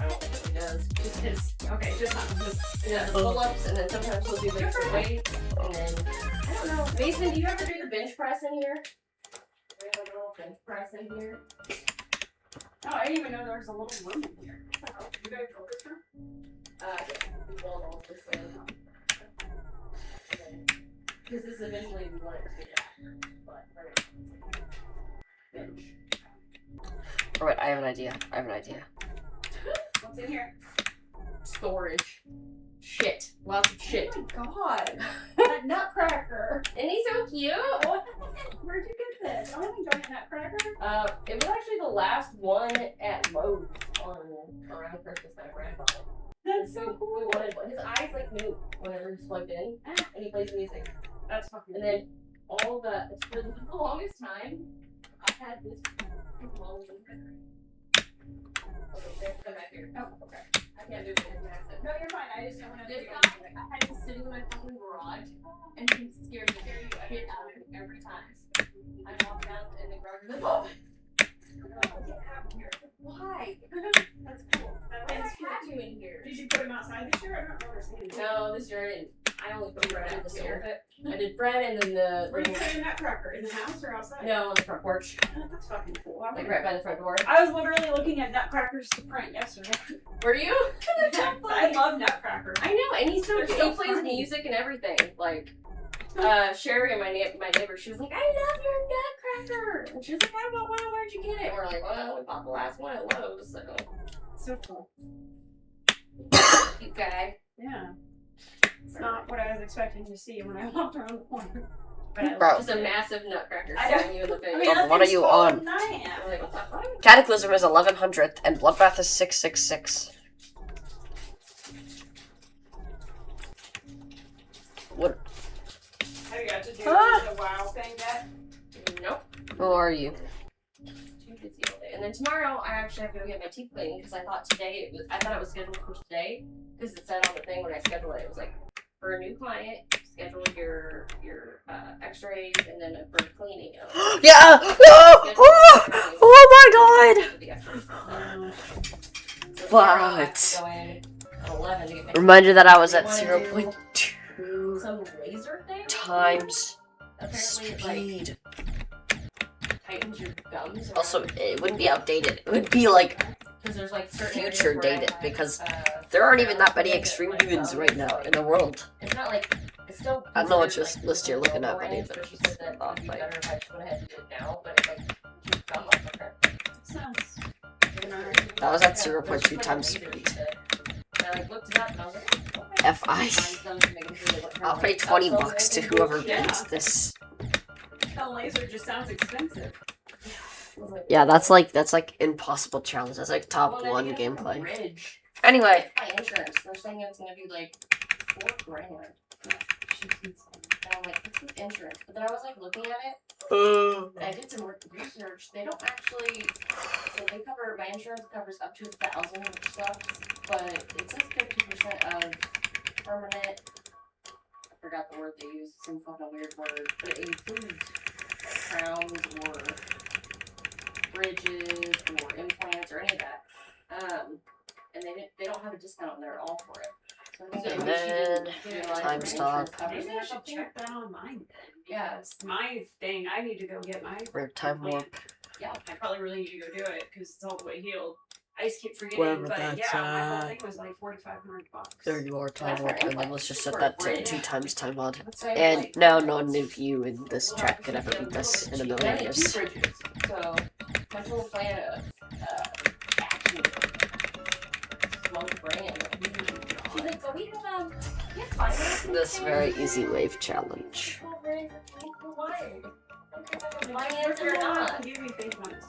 I don't think he does. Just his, okay, just not just, Yeah, the pull-ups, and then sometimes he'll do like some weights, and then, I don't know. Mason, do you ever do the bench press in here? We have like a little bench press in here. oh, I didn't even know there was a little room in here. You guys go this room? Yeah, well, this way. Because this eventually we want it to be that. But, alright. Bench. Alright, I have an idea. What's in here? Storage. Shit. Lots of shit. Oh my god. That nutcracker. And he's so cute. Where'd you get this? I want to enjoy a nutcracker. It was actually the last one at Lowe's on around Christmas time. Brad bought it. That's so We cool. wanted one. His eyes like move whenever he's plugged in, and he plays music. That's fucking And then all the for the longest time, I had this. Okay, come back here. Oh, okay. I can't do it. It's massive. No, you're fine. I just don't want to. This guy, I had him sitting in my fucking garage, and he scared the shit out of me every time. I walked down in the garage and oh, Get out of here. why? That's cool. I That's had cute. you in here. Did you put him outside this year? I don't remember seeing him. No, this year I didn't. I only put Fred out this year. I did Fred and then the. Where you putting that nutcracker? In the house or outside? No, on the front porch, That's fucking cool. like right by the front door. I was literally looking at nutcrackers to print yesterday. Were you? I love nutcrackers. I know, and he's so They're cute. so He plays funny. music and everything. Like, Sherry, my neighbor, she was like, I love your nutcracker. And she was like, I want one. Where'd you get it? And we're like, well, we bought the last one at Lowe's. So, So cool. cute guy. Yeah. It's not what I was expecting to see when I walked around the corner. But I Bro. love Just a massive nutcracker I staring you in the face. I mean, that What are thing's you taller on? than I am. I'm like, what the fuck? Cataclysm is 1100th, and Bloodbath is 666. What? Have you got to do Ah. the WoW thing yet? Nope. Who are you? Too busy all day. And then tomorrow, I actually have to go get my teeth cleaned because I thought it was scheduled for today because it said on the thing when I scheduled it, it was like for a new client, schedule your X-rays and then for cleaning. Yeah! Oh my god! What? 11 to get my Reminder that I was at Wanna 0.2 some laser thing times apparently speed. tightens your gums. or Also, whatever. it wouldn't be outdated. It would be like Because there's like certain future areas where I dated, have, because there aren't even that many like, extreme like, humans right now like- in the world. It's not like it's still. I don't know what considered, just list you're looking at, buddy, range, but she said that it'd be like- better if I just went ahead and did it now, but it's like keep gum off of her. Sounds. That was at Yeah, 0.2 there's, like, times a laser speed. you said. And I like looked it up and I was like, okay. FI. Find some to make it feel like her, I'll pay like, 20 upsells bucks to and everything. whoever Yeah. picks this. The laser just sounds expensive. I was like, Yeah, that's like impossible challenge. That's like top well, then 1 you get a gameplay. bridge. Anyway, My insurance, they're saying it's gonna be like $4,000. And I'm like, what's with insurance? But then I was like looking at it, and I did some research. They don't actually, so they cover, my insurance covers up to 1,000 stuff, but it says 50% of permanent, I forgot the word they used, some fucking weird word, but it includes crowns or bridges or implants or any of that. And they don't have a discount on there at all for it. So I think And that then we should utilize time our stop. insurance coverage Maybe I or should something. check that online then. Yeah. Because my thing, I need to go get my. we're time warp. Yeah. I probably really need to go do it because it's all the way healed. I just keep forgetting, Wherever but that's yeah, my whole at. thing was like $4,500. There you are, time That's warp, for and then let's just set implant. that to For 2 bridge. times time mod. That's why I And like- no one of you in this chat could ever beat this in a And million I did years. 2 bridges. So my total plan of action. Smoke brand. She's like, but we have finance. This very easy wave challenge. Finance or not. Give me big ones.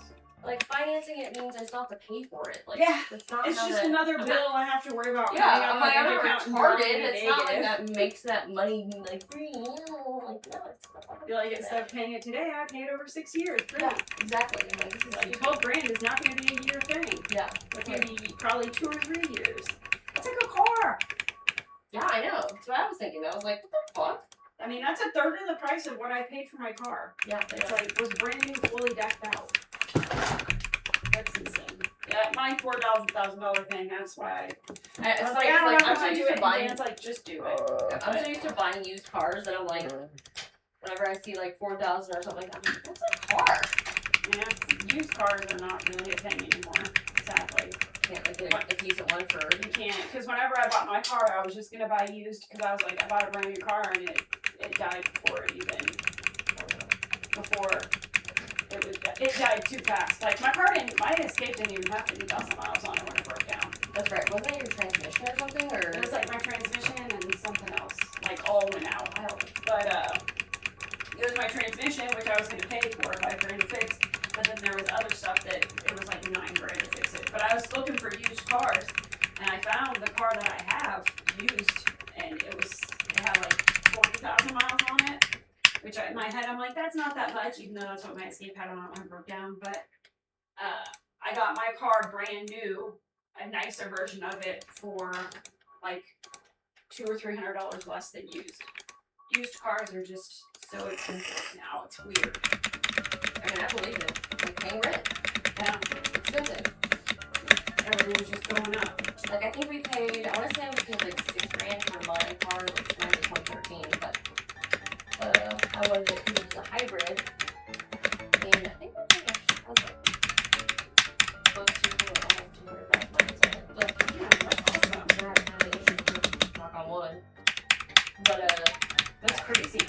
Like finance financing it means I still have to pay for it. Like, Yeah, it's not it's how just that, another I'm bill not- I have to worry about. Yeah, I'm like, I'm bank not account and retarded. dropping It's not like negative. that makes that money like free. Like, no, it's not. You're like, instead of paying it today, I pay it over 6 years. Yeah, exactly. I'm like, this is Like, 12 grand is not going to be a year thing. Yeah. It's going to be probably 2 or 3 years. That's like a car. Yeah, I know. That's what I was thinking. I was like, what the fuck? I mean, that's a third of the price of what I paid for my car. Yeah, It's like, was brand new, fully decked out. That's insane. Yeah, my $4,000 thing, that's why it's I was like, like, I don't know I'm if so I used do to it. buying. Dan's like, just do it. I'm so used to buying used cars that I'm like, whenever I see like 4,000 or something like that, I'm like, what's a car? Yeah, used cars are not really a thing anymore, sadly. Can't like get a decent one for. You can't, because whenever I bought my car, I was just gonna buy used, because I was like, I bought a brand new car and it died before it died too fast. Like my Escape didn't even have 50,000 miles on it when it broke down. That's right. Wasn't it your transmission or something? Or It was like my transmission and something else, like all went out. But it was my transmission, which I was gonna pay for $5 grand to fix. But then there was other stuff that it was like $9 grand to fix it. But I was looking for used cars, and I found the car that I have used, and it had like 40,000 miles on it. Which in my head I'm like, that's not that much, even though that's what my Escape had on it when it broke down. But I got my car brand new, a nicer version of it for like $200 or $300 less than used. Used cars are just so expensive now. It's weird. I mean, I believe it. Like paying rent. Yeah, It's expensive. everything's just going up. Like I think we paid. I want to say we paid like $6 grand for my car, which was in 2013, but I wanted it because it was a hybrid, and I think that thing actually has like close to almost 200,000 miles on it. But Yeah, that's awesome. I haven't had any issues with it, knock on wood. But That's crazy.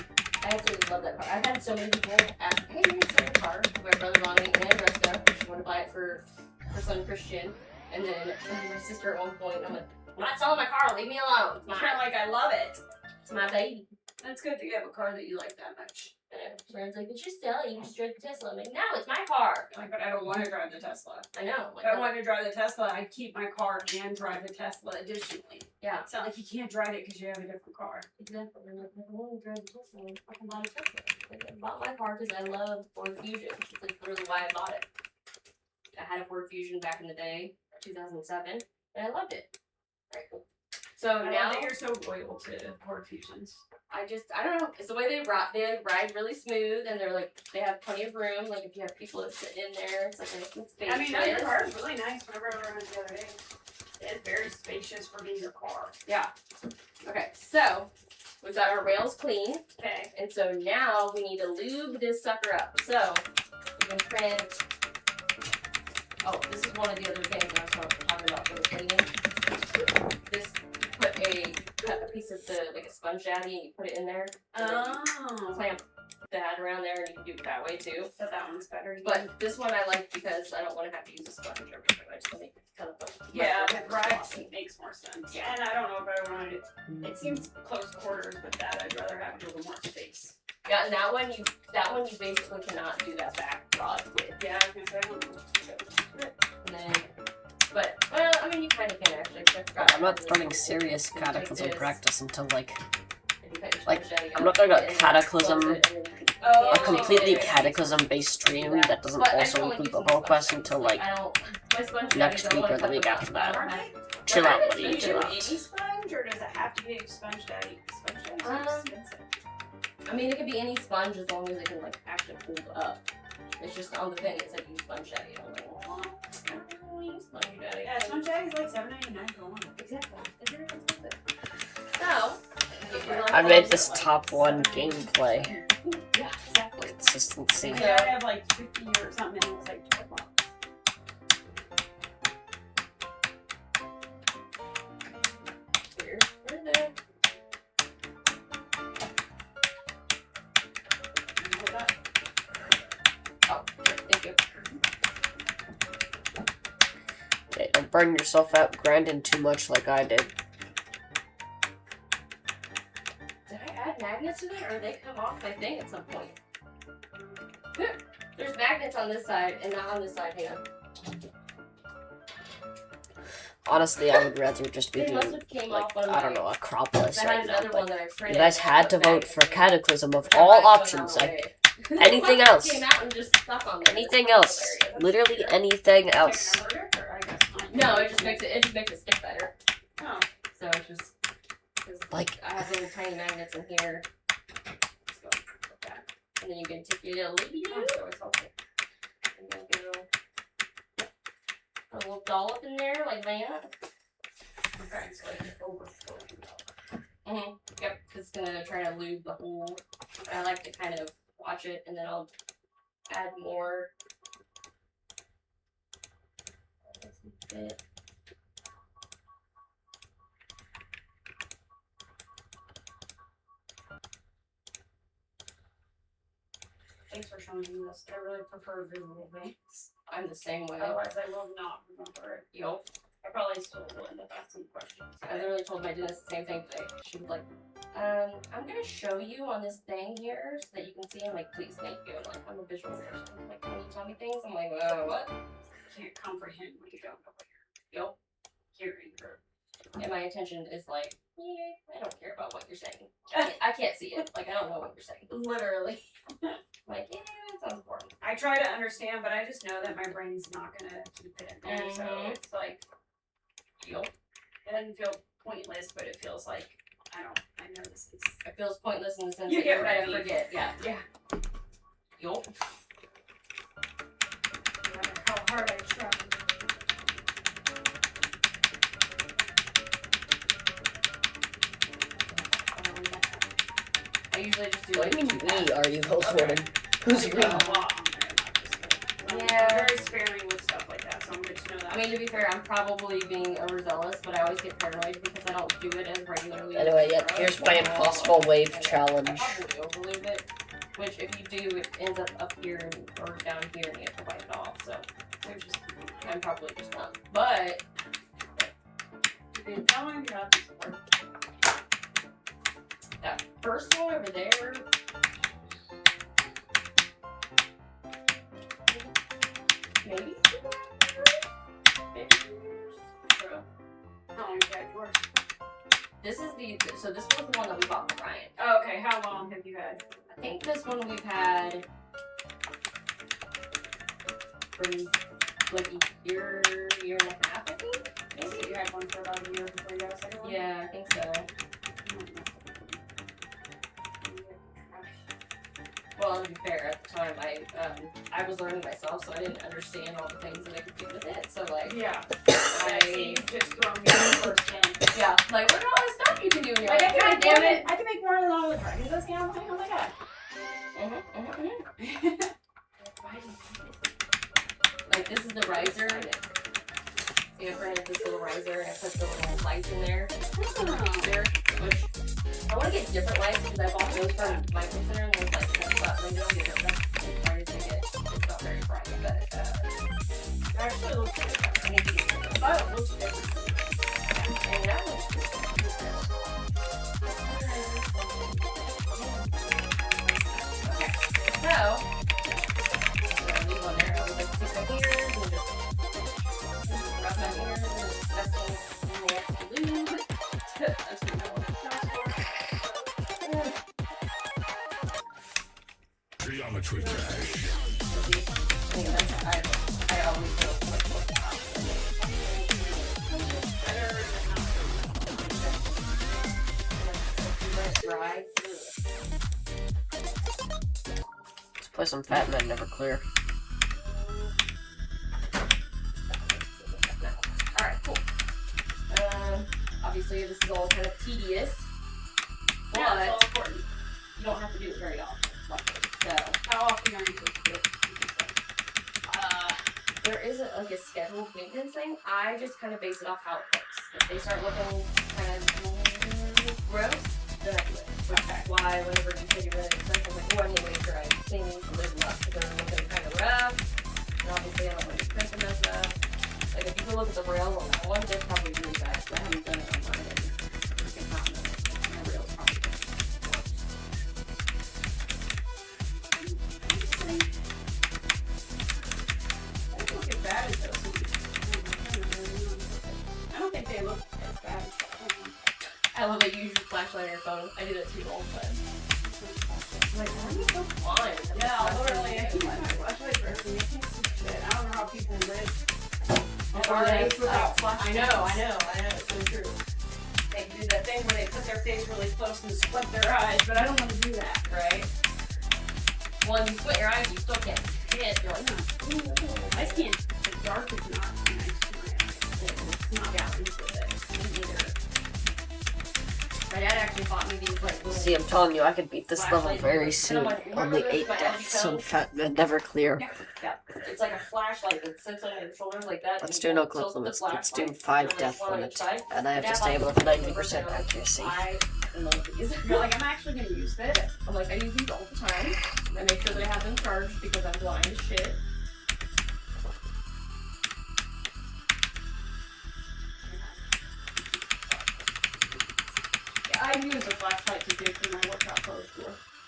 I absolutely love that car. I've had so many people ask, hey, you can sell your car. My brother Ronnie and Jessica, she wanted to buy it for her son Christian. And then my sister at one point, I'm like, I'm not selling my car, leave me alone. It's You're mine. like, I love it. It's my baby. That's good that you have a car that you like that much. And friends like, but you're selling, you just drive the Tesla. I'm like, no, it's my car. Like, but I don't want to drive the Tesla. I know. Like, If I wanted to drive the Tesla, I'd keep my car and drive the Tesla additionally. yeah, It's not like you can't drive it because you have a different car. exactly. I'm like, if I want to drive the Tesla, I can buy a Tesla. Like, I bought my car because I love Ford Fusion. It's like literally why I bought it. I had a Ford Fusion back in the day, 2007, and I loved it. Right. So I now love that you're so loyal to Ford Fusions. I don't know. It's the way they ride really smooth, and they're like they have plenty of room. Like if you have people that sit in there, it's like a space. I mean, no, your car is really nice. Whenever I rode it the other day, it's very spacious for being your car. Yeah. Okay, so we've got our rails clean, Okay. and so now we need to lube this sucker up. So we can print. Oh, this is one of the other things that I was talking about for the cleaning. This cut a piece of like a sponge daddy, and you put it in there. Oh. Clamp that around there, and you can do it that way too. So that one's better. But this one I like because I don't want to have to use a sponge every time. I just want to make it kind of fun. Yeah, right. Makes more sense. Yeah, and I don't know if I want it. It seems close quarters, but that I'd rather have a little more space. Yeah, and that one you basically cannot do that back rod with. Yeah, I was gonna say I don't know. And then, but well, I mean you kind of can actually. I'm not starting serious Cataclysm practice until like Like, I'm not doing a Cataclysm, Oh, a completely okay. Cataclysm based stream that doesn't also include the whole quest until like next week or the week after that. Chill out, buddy, Do you chill do out. any sponge, or does it have to be sponge daddy? Sponge daddy's expensive. I mean, it could be any sponge as long as it can like actually hold up. It's just on the thing. It's like use sponge daddy. I'm like, well, I don't really use sponge daddy. Yeah, sponge daddy's like $7.99 for one. Exactly. It's very expensive. So. I made this top one gameplay Yeah, exactly. consistency. My dad had like 50 or something, and it was like $12. Where's it? Oh, thank you. Okay, don't burn yourself out grinding too much like I did. Did I add magnets to that, or they come off my thing at some point? There's magnets magnets on this side and not on this side. Hang on. Honestly, I would rather just be They doing, must have came like, off one of I don't my- know, Acropolis I had right now, another one but that I you printed. guys had to with vote for magnets. Cataclysm of But all I went options. the wrong Like, way. anything It else. Came out and just stuck on there. anything That's else. hilarious. Literally anything else. Taking a burger, or I guess not. No, it just makes it stick better. Oh. So it's just 'cause Like, I have little tiny magnets in here. Just go like that. And then you can take your little Oh, it's okay. and then get a little dollop in there like that. Okay, so like overflow. Yep, 'cause it's gonna try to lube the whole. I like to kind of watch it and then I'll add more. Bit. Thanks for showing me this. I really prefer visual things. I'm the same way. Otherwise, I will not remember it. Yup. I probably still will end up asking questions. I literally told my dentist the same thing today. She was like, I'm gonna show you on this thing here so that you can see. I'm like, please, thank you. I'm like, I'm a visual person. I'm like, can you tell me things? I'm like, what? Can't comprehend when you don't know what Yup. you're hearing. Or... And my attention is like, I don't care about what you're saying. I can't see it. Like, I don't know what you're saying. Literally. Like, yeah, that sounds boring. I try to understand, but I just know that my brain's not gonna keep it in there. So Mhm. it's like, Yup. it doesn't feel pointless, but it feels like I know this is. It feels pointless in the sense You that get you're what I gonna mean. forget. Yeah. Yeah. Yup. No matter how hard I try. I usually just do what like do you two mean passes. we? Are you householding? I Who's got we? a lot on there, not just like, Yeah. I'm very sparing with stuff like that, so I'm good to know that. I mean, to be fair, I'm probably being overzealous, but I always get paranoid because I don't do it as regularly. as Anyway, I yeah, should. here's my impossible wave I challenge. probably overlube it, which if you do, it ends up here or down here, and you have to wipe it off. So I'm probably just not. But Tell me you have to support. that first one over there. Maybe 2 years? Maybe 2 years? So, How long have you had yours? this is so this was the one that we bought for Ryan. Oh, okay, how long have you had? I think this one we've had for like a year and a half, I think. So you had one for about a year before you got a second one? Yeah, I think so. Well, to be fair, at the time I was learning myself, so I didn't understand all the things that I could do with it. So like, Yeah. You just throw me first in. yeah, like look at all this stuff you can do. And you're Like, like, I God damn it! can make more than all the dragons this game. Oh my god. Like this is the riser. See, I printed this little riser and I put the little lights in there. There, which I want to get different lights because I bought those from my center and there's like kind of flat window. You know, that's as bright as they get. It's not very bright, but It actually looks like I need to get different. Oh, it looks different. And that looks okay. So, I'm gonna leave on there. I would like to take my ears and just rub my ears and that's all nasty lube. That's what I want to ask for. Geometry dash. I always feel dry. Let's play some Fat Men Never Clear. Alright, cool. Obviously this is all kind of tedious, but Yeah, it's all important. you don't have to do it very often. Luckily. So How often are you supposed to do it? there isn't like a scheduled maintenance thing. I just kind of base it off how it looks. If they start looking kind of gross, then I do it. Which is why whenever you say you're ready to start, I'm like, oh, I need to make sure I clean these and lube them up because they're looking kind of rough. And obviously I don't want to print them mess up. Like if you go look at the rails on that one, they're probably really bad. So I haven't done it on mine. And freaking hot. My rails probably I love that you use your flashlight on your phone. I do that too all the time. Like, why are you so blind? Yeah, literally, I keep my flashlight for everything. I can't see shit. I don't know how people live at our age without flashlights. I know, it's so true. They do that thing where they put their face really close and squint their eyes, but I don't want to do that. Right? Well, when you squint your eyes, you still can't see it. You're like, I can't. The dark is not nice to my eyes. It's not balanced with it. me neither. My dad actually bought me these like little See, I'm telling you, I could beat this level flashlights. very And soon. I'm like, Only remember 8 those deaths Magic and fat and never clear. Yeah, it's like a flashlight that sits on your shoulders like that. Let's and do you no tilt clip the limits. Let's do flashlight, 5 like, death one on each limits. side. And I have My to dad stay bought with these 90% accuracy. I love these. You're like, I'm actually going to use this. I'm like, I use these all the time. I make sure that I have them charged because I'm blind as shit. Yeah, I use a flashlight to dig through my workout clothes for.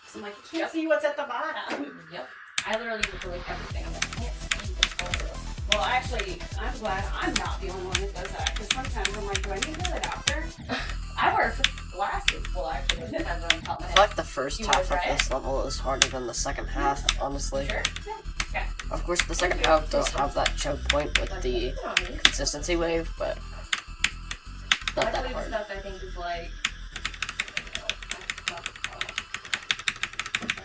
So I'm like, you can't see what's at the bottom. Yep. I literally use it for like everything. I'm like, I can't see the color. Well, actually, I'm glad I'm not the only one that does that. Because sometimes I'm like, do I need to go to the doctor? I wear glasses. Well, actually, it depends on top of my I head. feel like the first You half wanna of try it? this level is harder than the second half, honestly. Sure. Yeah. Of course, the second half does have that choke point with the Put it on me. consistency wave, but not that Luckily, the hard. stuff I think is like.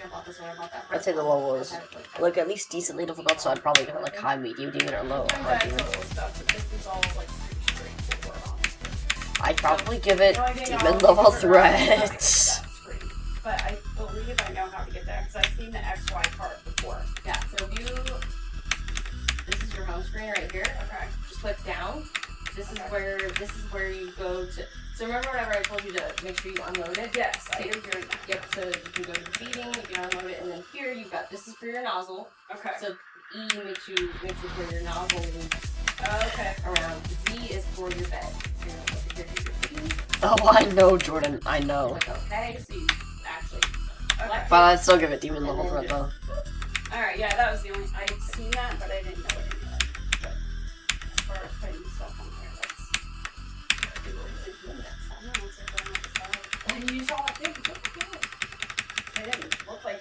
I bought this one, I bought that. I'd say the level is I had, like at least decently difficult, so I'd probably give it like high, medium, demon, or low Sometimes I hard have demon. little stuff, but this is all like pretty straightforward, honestly. I'd probably give it The only thing demon I'll level figure out is how to get threats. that screen. But I believe I know how to get that because I've seen the XY part before. Yeah, so if you. This is your home screen right here. Okay. Just click down. This is where you go to. So remember whenever I told you to make sure you unload it? Yes, I Okay. am doing that. Yep, so you can go to the feeding, you can unload it, and then here you've got, this is for your nozzle. Okay. So E makes it where your nozzle moves Okay. around. Z is for your bed. So you're gonna go here to your feeding. Oh, I know, Jordan. I know. Click OK, so you actually Okay. But I'd still give it demon level threat though. Alright, yeah, that was the only. I'd seen that, but I didn't know what any of that. But as far as putting stuff on there, that's. I don't know, it's like going outside. And you saw it, too. It didn't look like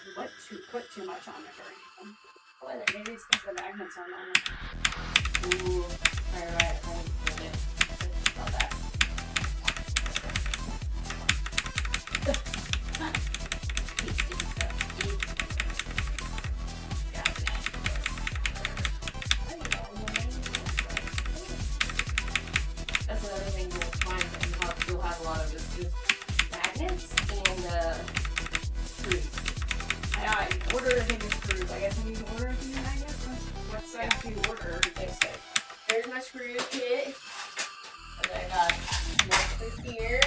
you put too much on it or anything. Well, maybe it's because the magnets aren't on it. Ooh, right. I didn't it. About that. That's another thing you'll find that you'll have a lot of is magnets and screws. I ordered a thing of screws. I guess I need to order a thing of magnets. What size do you order? There's my screw kit. And then I got more here.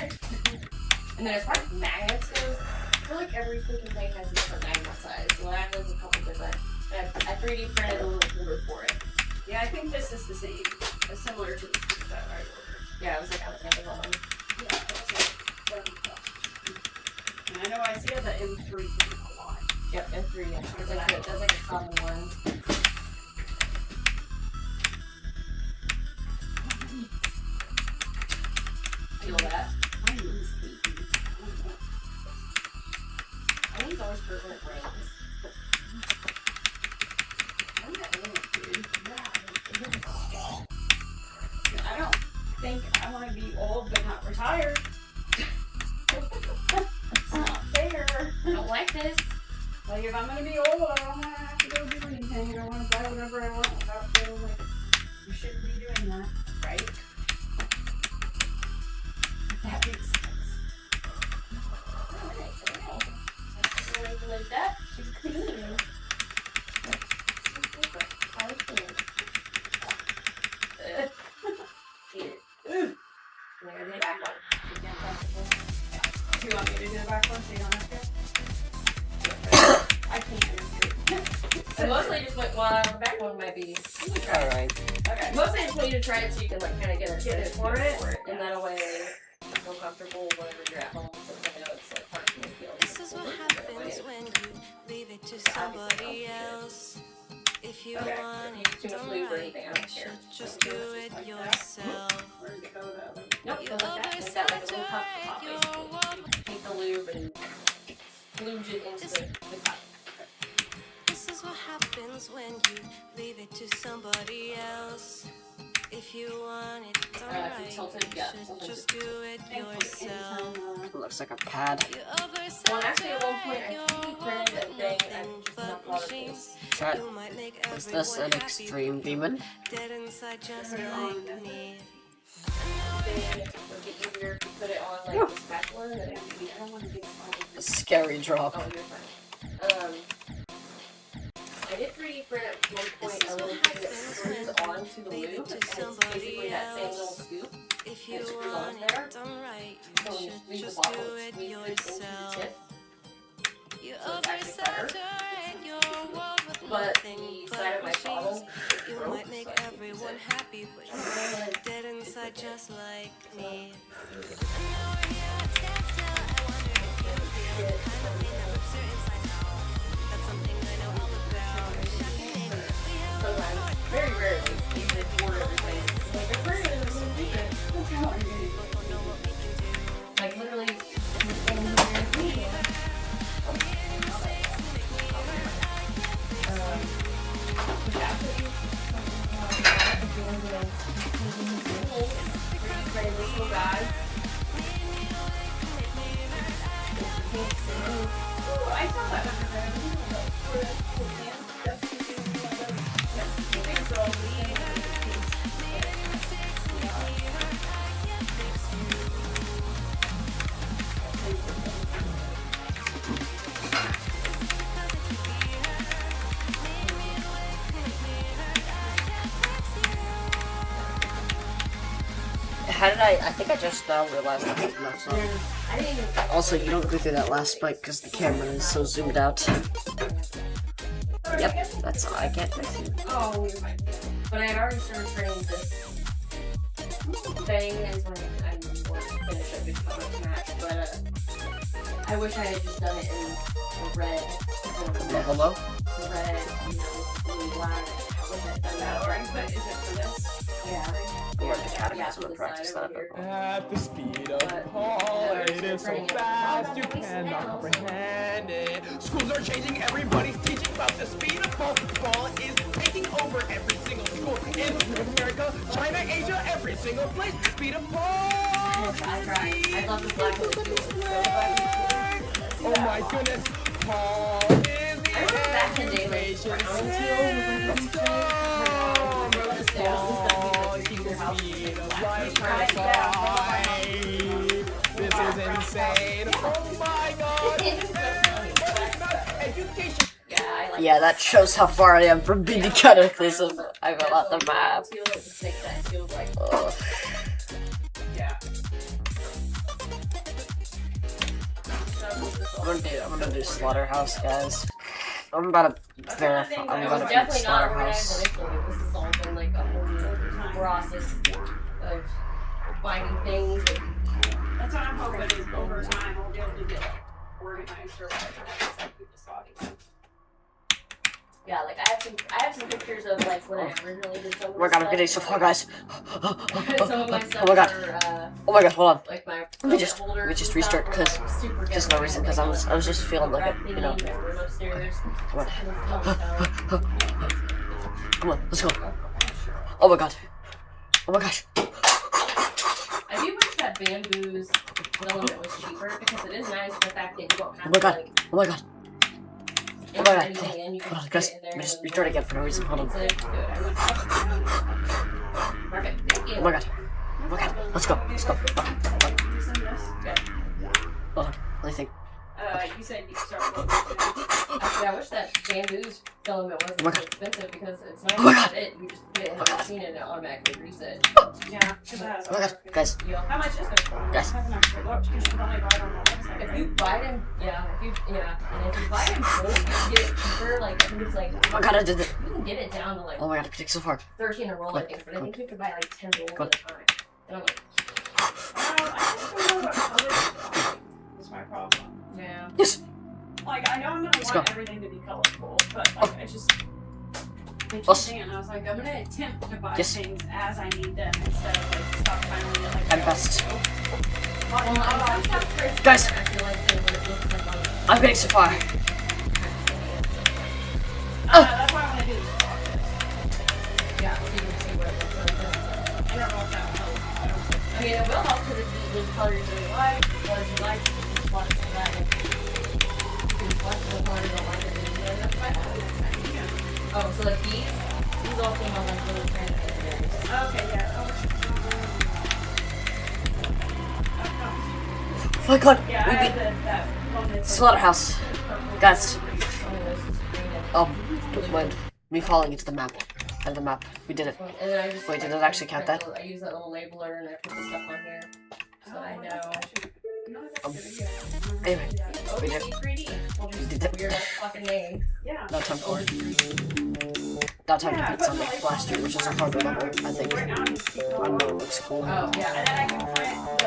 And then as far as magnets goes, I feel like every freaking thing has a different magnet size. So I have a couple different. I 3D printed a little holder for it. Yeah, I think this is the same. Similar to the screws that I ordered. Yeah, it was like on Amazon. Yeah, that's it. And I know I see the M3 a lot. Yep, M3. Yeah. That's like a common one. Feel that? My knees hate me. My knees always hurt when it rains. I'm not in it, dude. I don't think I want to be old but not retired. It's not fair. I don't like this. Like, if I'm going to be old, I don't want to have to go do anything. I want to buy whatever I want without feeling like you shouldn't be doing that. Right? That makes sense. Alright. Like that. She's clean. I was clean. Eat it. Ooh. And I gotta do the back one. Again, possible. Do you want me to do the back one so you don't have to? I can't. So mostly just like, well, the back one might be. Alright. Okay. Mostly I just want you to try it so you can like kind of get a Get it sense for it. and that way you feel comfortable whenever you're at home. Since I know it's like hard to feel. This is what happens when you leave it to somebody else. If you Okay. want Too it much done lube or right, anything, I don't you care. should just do it yourself. Where did it go then? Nope, go like that. Like that, like a little top basically. Take the lube and luge it into the cup. This is what happens when you leave it to somebody else. If you want it done If you right, tilt it, yeah, you should something just do it yourself. It looks like a pad. You Well, actually, at one point, I think he printed a thing and just enough water this. Chat. You might make Is this an everyone extreme happy, demon? dead inside just like me. It would get easier if you put it on like the spatula. And it would be, I don't want to get A scary drop. Oh, you're fine. I did 3D print at one point a little thing that screws onto the lube, and it's basically that same little scoop. If And it you screws on want there. it done right, So you when you should squeeze the just bottle, do it it squeezes into the yourself. tip. You So it's actually better. oversaturate your world with But nothing the but side of my machines. bottle You broke, might make so I can't use everyone it. happy, but I'm gonna you're like dead inside just like me. sometimes, very rarely, even if you order everything, it's like, I'm bringing it, I'm bringing it. That's how I'm gonna do. Like literally, I saw that under there. For the cool can. That's so How did I think I just now realized that was enough song. I didn't even. Also, you don't go through that last spike because the camera is so zoomed out. Yep, that's all I get. Oh, you're fine. But I had already started training this thing, and so I want to finish a big comic match. But I wish I had just done it in the red. Level low? The red, you know, really black. I wish I had done that. Or but is it for this? Yeah. Or the academy Yeah, is for gonna the practice side that. over here. At the speed of But- Paul, Yeah, it is so training. fast you cannot comprehend it. Schools are changing, everybody's teaching about the speed of Paul. Paul is taking over every single school in North America, China, Asia, every single place. Speed of Paul. I tried. I love the black one too. It's really black. Oh my goodness, Paul is the I remember back in the day, like, information Brown Teal was like system. wrote us down and stuff. We could see your house. Speed of Like, light, try to get out of my house. this is insane. Oh my god. Education. Yeah, I like Yeah, that shows how far I am from being cataclysm. I'm at the map. Teal, it's a snake that feels like. Ugh. Yeah. I'm gonna do slaughterhouse, guys. I'm about to verify. I'm It about was to do definitely not organized slaughterhouse. initially. This has all been like a whole new process of finding things. And That's what I'm hoping is over time we'll be able to get like organized or whatever. That's like we just talking. yeah, like I have some pictures of like when I originally did some of Oh my this god, I'm getting so stuff. far, guys. Some of my stuff Oh my god. were, Oh my god, hold on. like my Let me just holders restart, and stuff 'cause were, like, super just no good. reason, 'cause I was just feeling like it, you know. My room upstairs. Come on. Come Come on, let's go. Oh my god. Oh my gosh. I do wish that bamboo's filament was cheaper because it is nice the fact that you don't have Oh my to god. like Oh my god. Oh enter my god. anything in. You can Hold on, just guys. put it in Let there me just and restart again for no reason. Hold on. it's good. I would perfect. Thank you. Oh my god. Oh my god. Let's go. Let's go. You send this? Hold on. Let me think. You said you start with Actually, I wish that bamboo's filament wasn't Oh my so god. expensive because it's nice Oh my to god. have it. You just put it in the machine and it automatically resets. Yeah, because it has Oh my god. Guys. How much is it? Guys. I haven't actually looked. You should probably buy it on the website. If right? you buy them, and if you buy them bulk, you can get it cheaper. Like I think it's like Oh my god, I did it. you can get it down to like Oh my god, I'm getting so far. 13 a roll, I Good, think. But I think you could buy like 10 rolls Good. at a time. And I'm like, I just don't know what color is my problem. yeah. Yes. Like, I know I'm gonna Let's want go. everything to be colorful, but like, I just. bitchy Us. thing, and I was like, I'm gonna attempt to buy Yes. things as I need them instead of like stockpiling it like I'm best. Well, Guys. I feel like they would look like on I'm getting so far. That's why I want to do this vlog. yeah, so you can see what it looks like. I don't know if that will help. I don't think. I mean, it will help because if you the colors that you like, colors you like, you can swatch to that. And you can swatch to the color you don't like, and then you end up by that. Oh, so like these all came out like little transparent. Okay, yeah. Oh my god. Yeah, I We had beat that one that's Slaughterhouse. Guys. Oh, Don't mind me falling into the map. Out of the map. We did it. and then I just, Wait, did it actually count that? I use that little labeler and I put the stuff on here. So I know. Anyway, Oh, we did. 3D. Well, We just did it. weird ass fucking name. Yeah. Now time for it. Now time to beat Sunday last year, which is a harder level, I think. Right now, just keep I going. know it looks cool. Oh, yeah. And then I can print the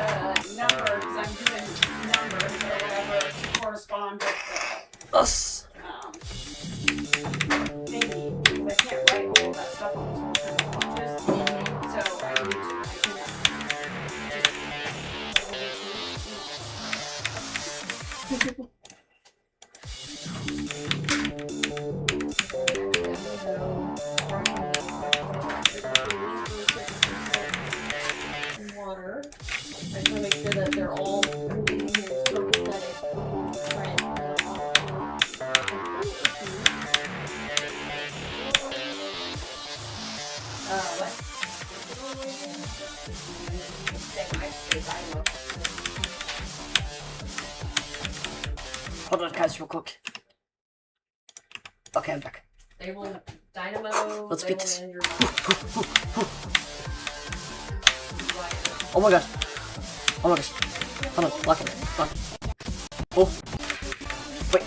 number because I'm doing numbers or whatever to correspond with Us. the thingy. Because I can't write all that stuff on this one. Just so I need to. Water. I just want to make sure that they're all everything in here is copacetic. Print. What? Hold on, guys, real quick. Okay, I'm back. They will dynamo. Let's they beat will this. manage your- Oh my god. Oh my gosh. Hold on, lock it. Lock it. Oh. Wait.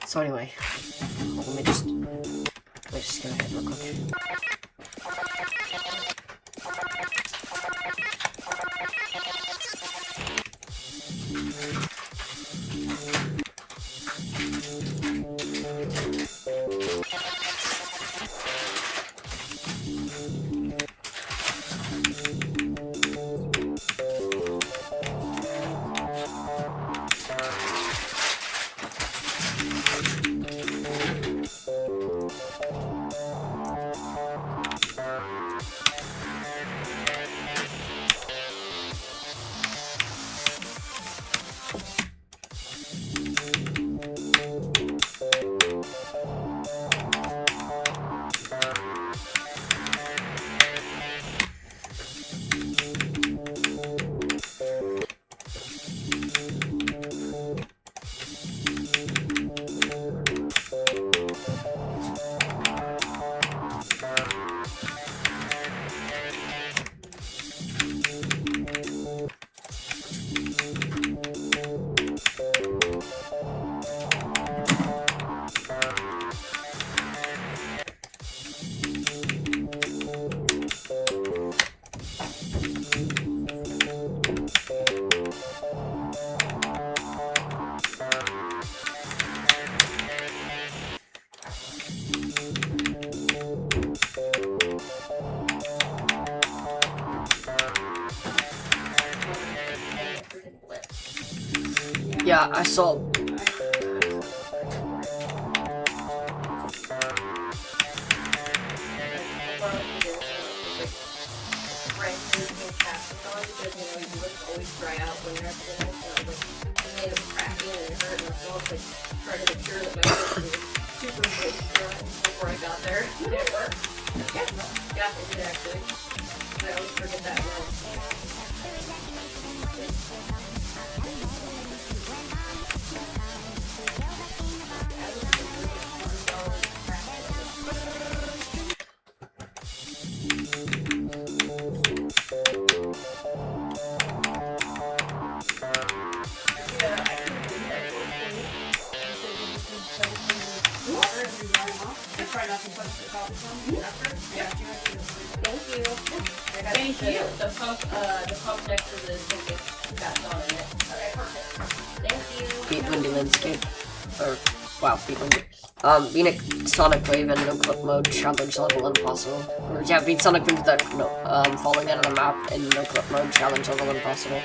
So anyway, let me just go ahead real quick. Yeah, I saw. Before I got there, did it work? Yeah, it did actually. I always forget that one. Try not to touch the top of them after. Yeah. Thank you. Thank you. The pump next to the sink is Got Dawn in it. Okay, perfect. Thank you. Beat Windy Landscape. Or, wow, beat Windy. Beat Sonic Wave in no clip mode, challenge level impossible. Or, yeah, beat Sonic Wave that, no, falling out of the map in no clip mode, challenge level impossible.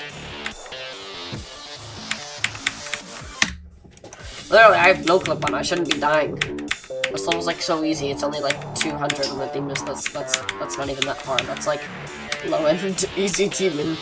Literally, I have no clip on, I shouldn't be dying. This level's like so easy, it's only like 200 and the theme is, that's not even that hard, that's like low end, easy teaming.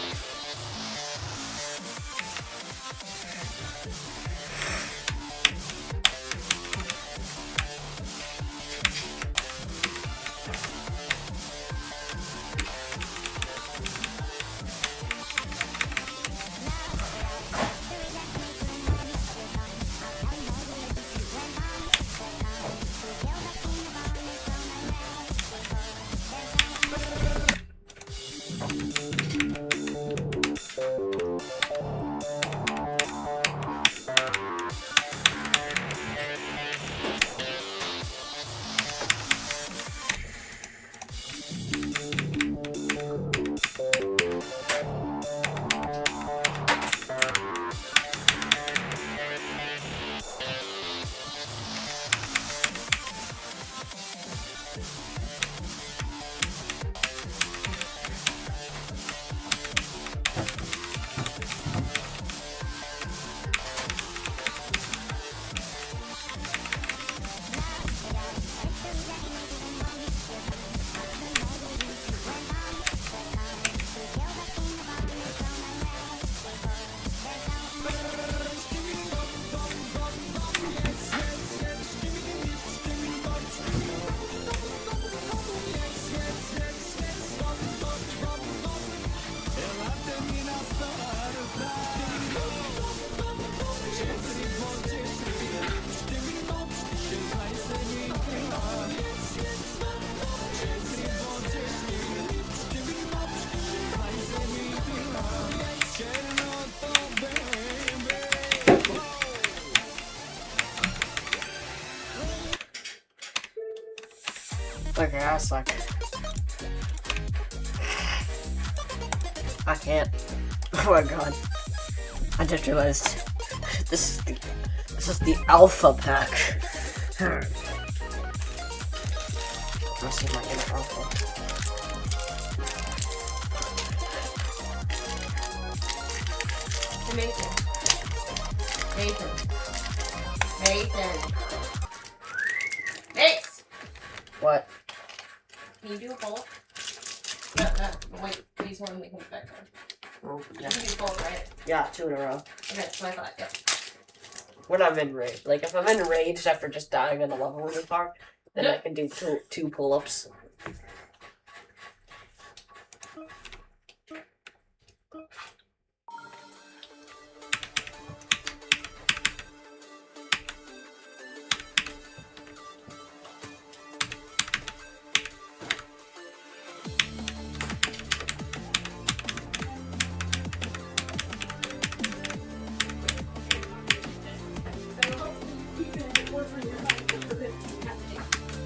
Okay, I suck. I can't. Oh my god. I just realized this is the alpha pack. Let's see if I get an alpha. Nathan. Mace! What? Can you do a pull? No, wait, please hold me back down. Oh, yeah. You can do pull, right? Yeah, 2 in a row. Okay, that's what I thought, yep. When I'm in rage. Like, if I'm in rage after just dying on the level really far, then I can do two pull-ups.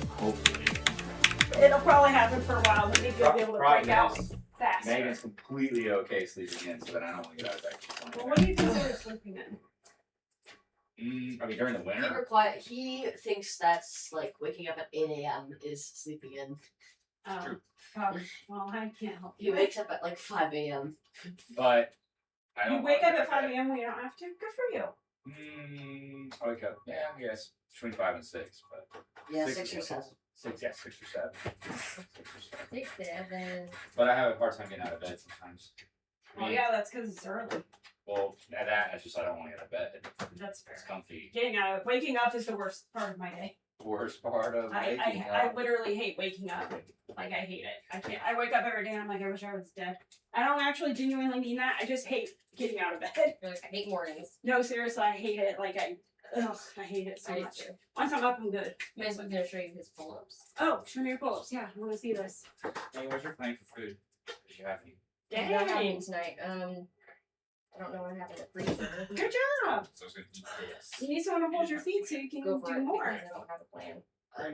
Hopefully. It'll probably happen for a while, but maybe you'll be able to break out Problem is, fast. Megan's completely okay sleeping in, so then I don't want to get out of bed. Well, what do you consider sleeping in? I mean, during the winter, He thinks that's like waking up at 8 a.m. is sleeping in. Oh, True. fuck. Well, I can't help He you. wakes up at like 5 a.m. but I don't You wake wanna up at get 5 a.m. when you don't have to? Good for you. I wake up, yeah, I guess between 5 and 6, but Yeah, Six 6 or or 7. 6, yeah, 6 or 7. 6 or 7. 6, 7. But I have a hard time getting out of bed sometimes. Oh, yeah, that's because it's early. Well, that's just I don't want to get out of bed. That's fair. It's comfy. Waking up is the worst part of my day. Worst part of waking I up. literally hate waking up. Like, I hate it. I can't. I wake up every day and I'm like, I wish I was dead. I don't actually genuinely mean that. I just hate getting out of bed. You're like, I hate mornings. No, seriously, I hate it. Like, I hate it so I do much. too. Once I'm up, I'm good. Mace was gonna show you his pull-ups. Oh, show me your pull-ups. Yeah, I want to see this. Hey, what's your plan for food? Did you have any? What do I have in tonight? I don't know what happened at freezer. Good job. So I was gonna eat this. You need someone to hold your feet so you can Go for do it more. because I don't have a plan. Or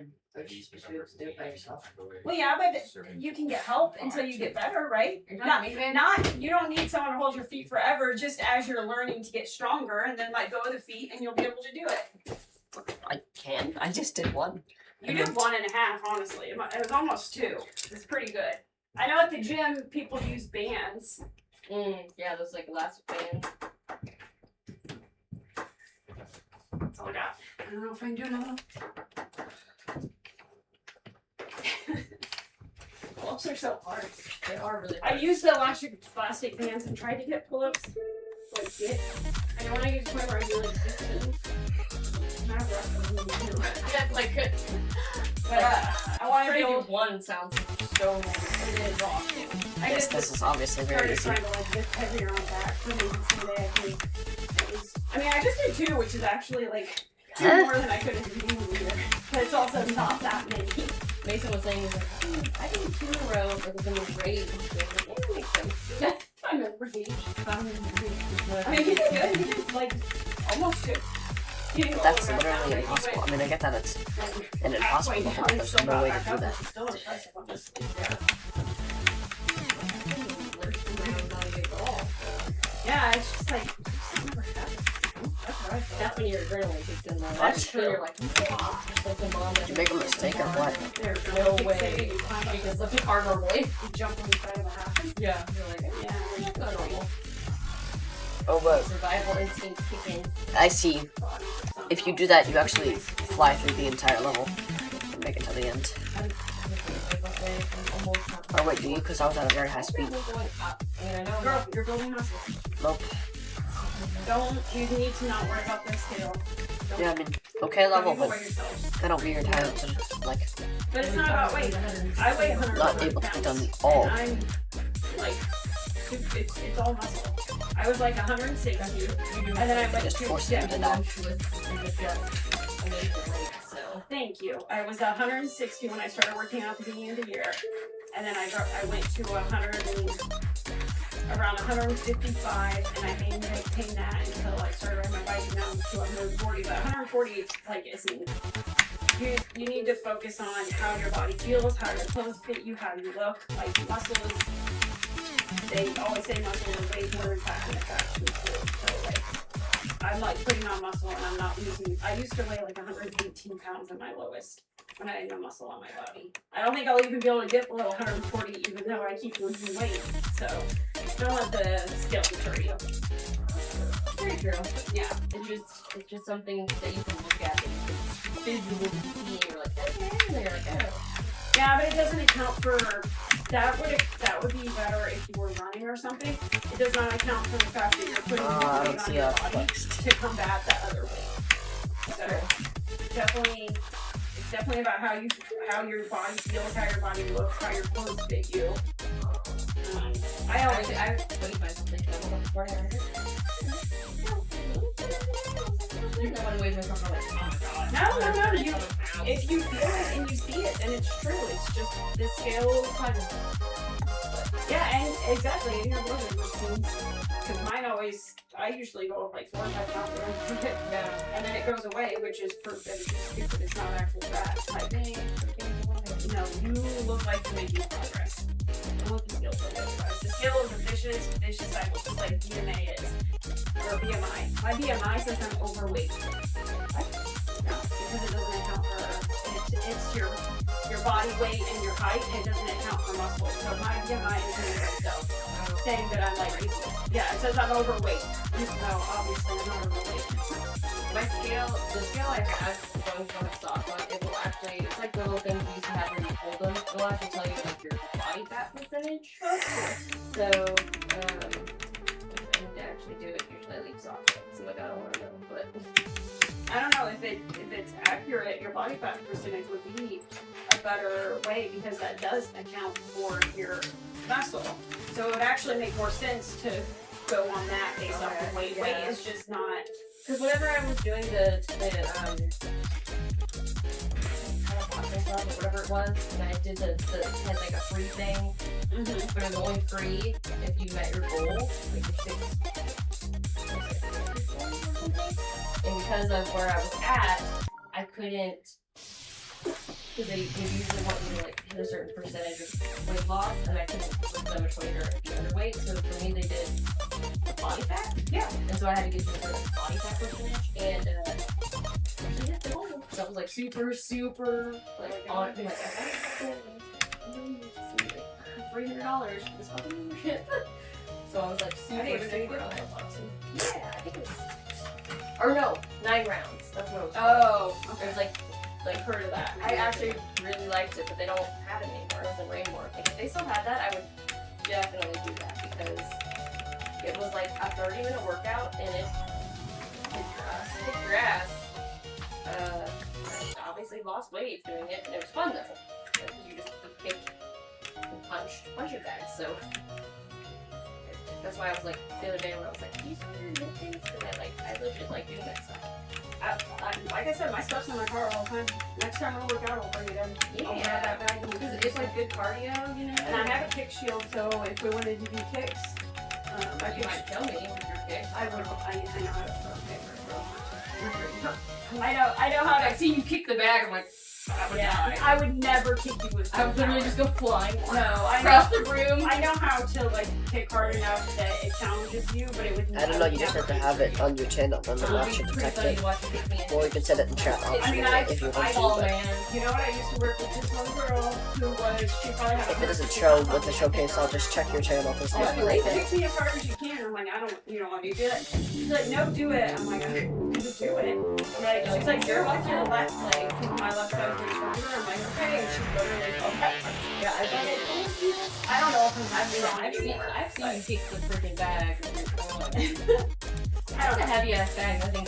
you just be able to do it by yourself. Well, yeah, but you can get help until you get better, right? You don't need someone to hold your feet forever, just as you're learning to get stronger, and then let go of the feet, and you'll be able to do it. I can. I just did one. You did 1.5, honestly. It was almost 2. It's pretty good. I know at the gym, people use bands. Yeah, those like elastic bands. That's all I got. I don't know if I can do another one. Pull-ups are so hard. They are really I hard. used the elastic bands and tried to get pull-ups. Like, I don't want to get to the point where I do like 15. Not rough, like, but I want to be able. one sounds so It is raw. I Yes, just this is obviously very started easy. trying to like lift heavier on back for maybe someday. I think it was. I mean, I just did 2, which is actually like 2 Huh? more than I could have been doing here. But it's also not that many. Mason was saying, he's like, I did 2 in a row for the rage. Yeah, it makes sense. I'm in rage. I mean, he did good. He did like almost 2. He didn't go That's all the way back literally down, impossible. but I mean, I get that it's like, an halfway impossible down, goal, but he there's still no got way to back do up, that. which is still impressive, honestly. Yeah, it's just like, it never happened. That's what I felt. That's when your adrenaline kicks in, though. What? That's when you're like, wow. Like the mom Did you make a mistake or what? There's No big way. thing, you climb up Because the car normally. you jump on the side of a house. Yeah. You're like, Yeah, that's not normal. Oh, but Survival instincts kick in. I see. If you do that, you actually fly through the entire level and make it to the end. Or wait, do you? Because I was at a very high speed. Girl, you're building muscle. Nope. You need to not worry about this scale. Don't- Yeah, I mean, okay level, don't but overweigh yourself. kind of weird how to, like, But it's not about weight. I weigh 100 not able to be done pounds, all. and I'm like, it's all muscle. I was like 160, and then I went Just to forced me to do that. Thank you. I was 160 when I started working out at the beginning of the year, and then I went to around 155, and I maintained that until I started riding my bike down to 140. But 140, like, isn't. You need to focus on how your body feels, how your clothes fit you, how you look. Like, muscle is. They always say muscle is way more impactful than fat too. So like, I'm like putting on muscle and I'm not losing. I used to weigh like 118 pounds at my lowest when I had no muscle on my body. I don't think I'll even be able to get below 140 even though I keep losing weight. So don't let the scale deter you. Very true. Yeah. It's just something that you can look at and you can visually see and you're like, okay, and you're like, oh. Yeah, but it doesn't account for that would be better if you were running or something. It does not account for the fact that you're putting more I weight don't on see your that body flexed. to combat that other weight. So it's definitely about how your body feels, how your body looks, how your clothes fit you. I weighed myself like that one before I think I want to weigh myself and I'm like, oh my god. No. If you feel it and you see it, then it's true. It's just the scale kind of. Yeah, and exactly, in your blood, which means because I usually go up like 4 or 5 pounds. Yeah. And then it goes away, which is stupid. It's not actual fat. Like, no, you look like you're making progress. Don't look the scale for it. The scale is a vicious cycle, just like DNA is. Or BMI. My BMI says I'm overweight. No, because it doesn't account for it's your body weight and your height. It doesn't account for muscle. So my BMI isn't itself saying that I'm like, yeah, it says I'm overweight. No, obviously I'm not overweight. The scale I have going from a stock on, it will actually, it's like the little things you used to have when you hold them. It will actually tell you like your body fat percentage. So, if I need to actually do it, usually I leave socks. So like I don't want to know, but I don't know if it's accurate. Your body fat percentage would be a better way because that does account for your muscle. So it would actually make more sense to go on that based off of weight. Yeah. Weight is just not. because whenever I was doing the myself or whatever it was, and I did the had like a free thing, but it was only free if you met your goal, like your 6 or something. And because of where I was at, I couldn't because they usually want you to like hit a certain percentage of weight loss, and I couldn't lift that much weight or be underweight. So for me, they did body fat. Yeah. And so I had to get to a certain body fat percentage, and actually hit the goal. So I was like super like on like $300 for this fucking membership. So I was like super on that. Yeah, I think it was. Or no, 9 rounds. That's what it was. Oh, It was like heard of that. I actually really liked it, but they don't have it anymore. It was in Rainbow. Like, if they still had that, I would definitely do that because it was like a 30-minute workout and it kicked your ass. I obviously lost weight doing it, and it was fun though. Because you just kicked and punched punching bags. So that's why I was like the other day when I was like, "Can you start your lifting?" Because I legit like doing that stuff. Like I said, my stuff's in my car all the time. Next time I work out, I'll bring it in. I'll grab that bag Because it's like good cardio, you know. And I have a kick shield, so if we wanted to do kicks, You might kill me with your kicks. I know how to throw a kick. I know how to. I see you kick the bag. I'm like, I would die. I would never kick you with. I would literally just go flying. No, I across know. the room. I know how to like kick hard enough that it challenges you, but it would. I don't know, you just have to have it on your channel and then watch it detect it. Or you can set it in chat option if you want to. But You know what? I used to work with this one girl who was. She probably had. if it doesn't show with the showcase, I'll just check your channel to see if you like it. Kick me as hard as you can. I'm like, I don't. You don't want me to do it. She's like, no, do it. I'm like, I'm just do it. Like, she's like, you're like your left leg. My left side is stronger. I'm like, okay. And she literally felt that. Yeah, I don't know if I've seen you kick the freaking bag. I don't know. Heavy ass bag. I think.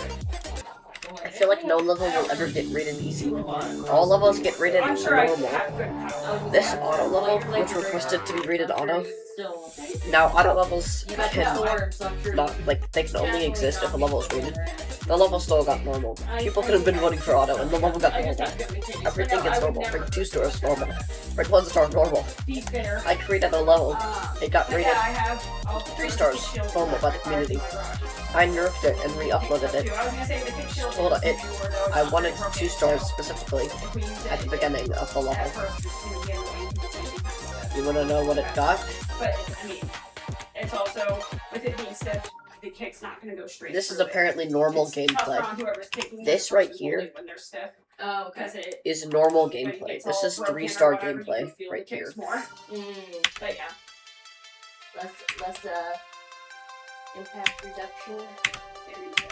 I feel like no level will ever get rated easy. All levels get rated I'm sure I normal. have good power. This auto level, which requested to be rated auto, Still, now auto levels you got can that so I'm sure. not, like, they can only exist if a level is rated. The level still got normal. People could have been voting for auto, and the level got normal. Everything gets normal. Rank 2 stars normal. Rank 1 star normal. I created a level. It got rated 3 stars normal by the community. I nerfed it and re-uploaded it. Hold on, I wanted 2 stars specifically at the beginning of the level. You wanna know what it got? But I mean, it's also with it being stiff, the kick's not gonna go straight. This is through it. apparently normal It's tougher gameplay. on whoever's kicking This the right person here when they're stiff. Oh, okay. Because it Is normal when it gameplay. gets This all is broken or 3-star whatever, you gameplay can feel right the kicks here. more. But yeah. Less impact reduction. There you go.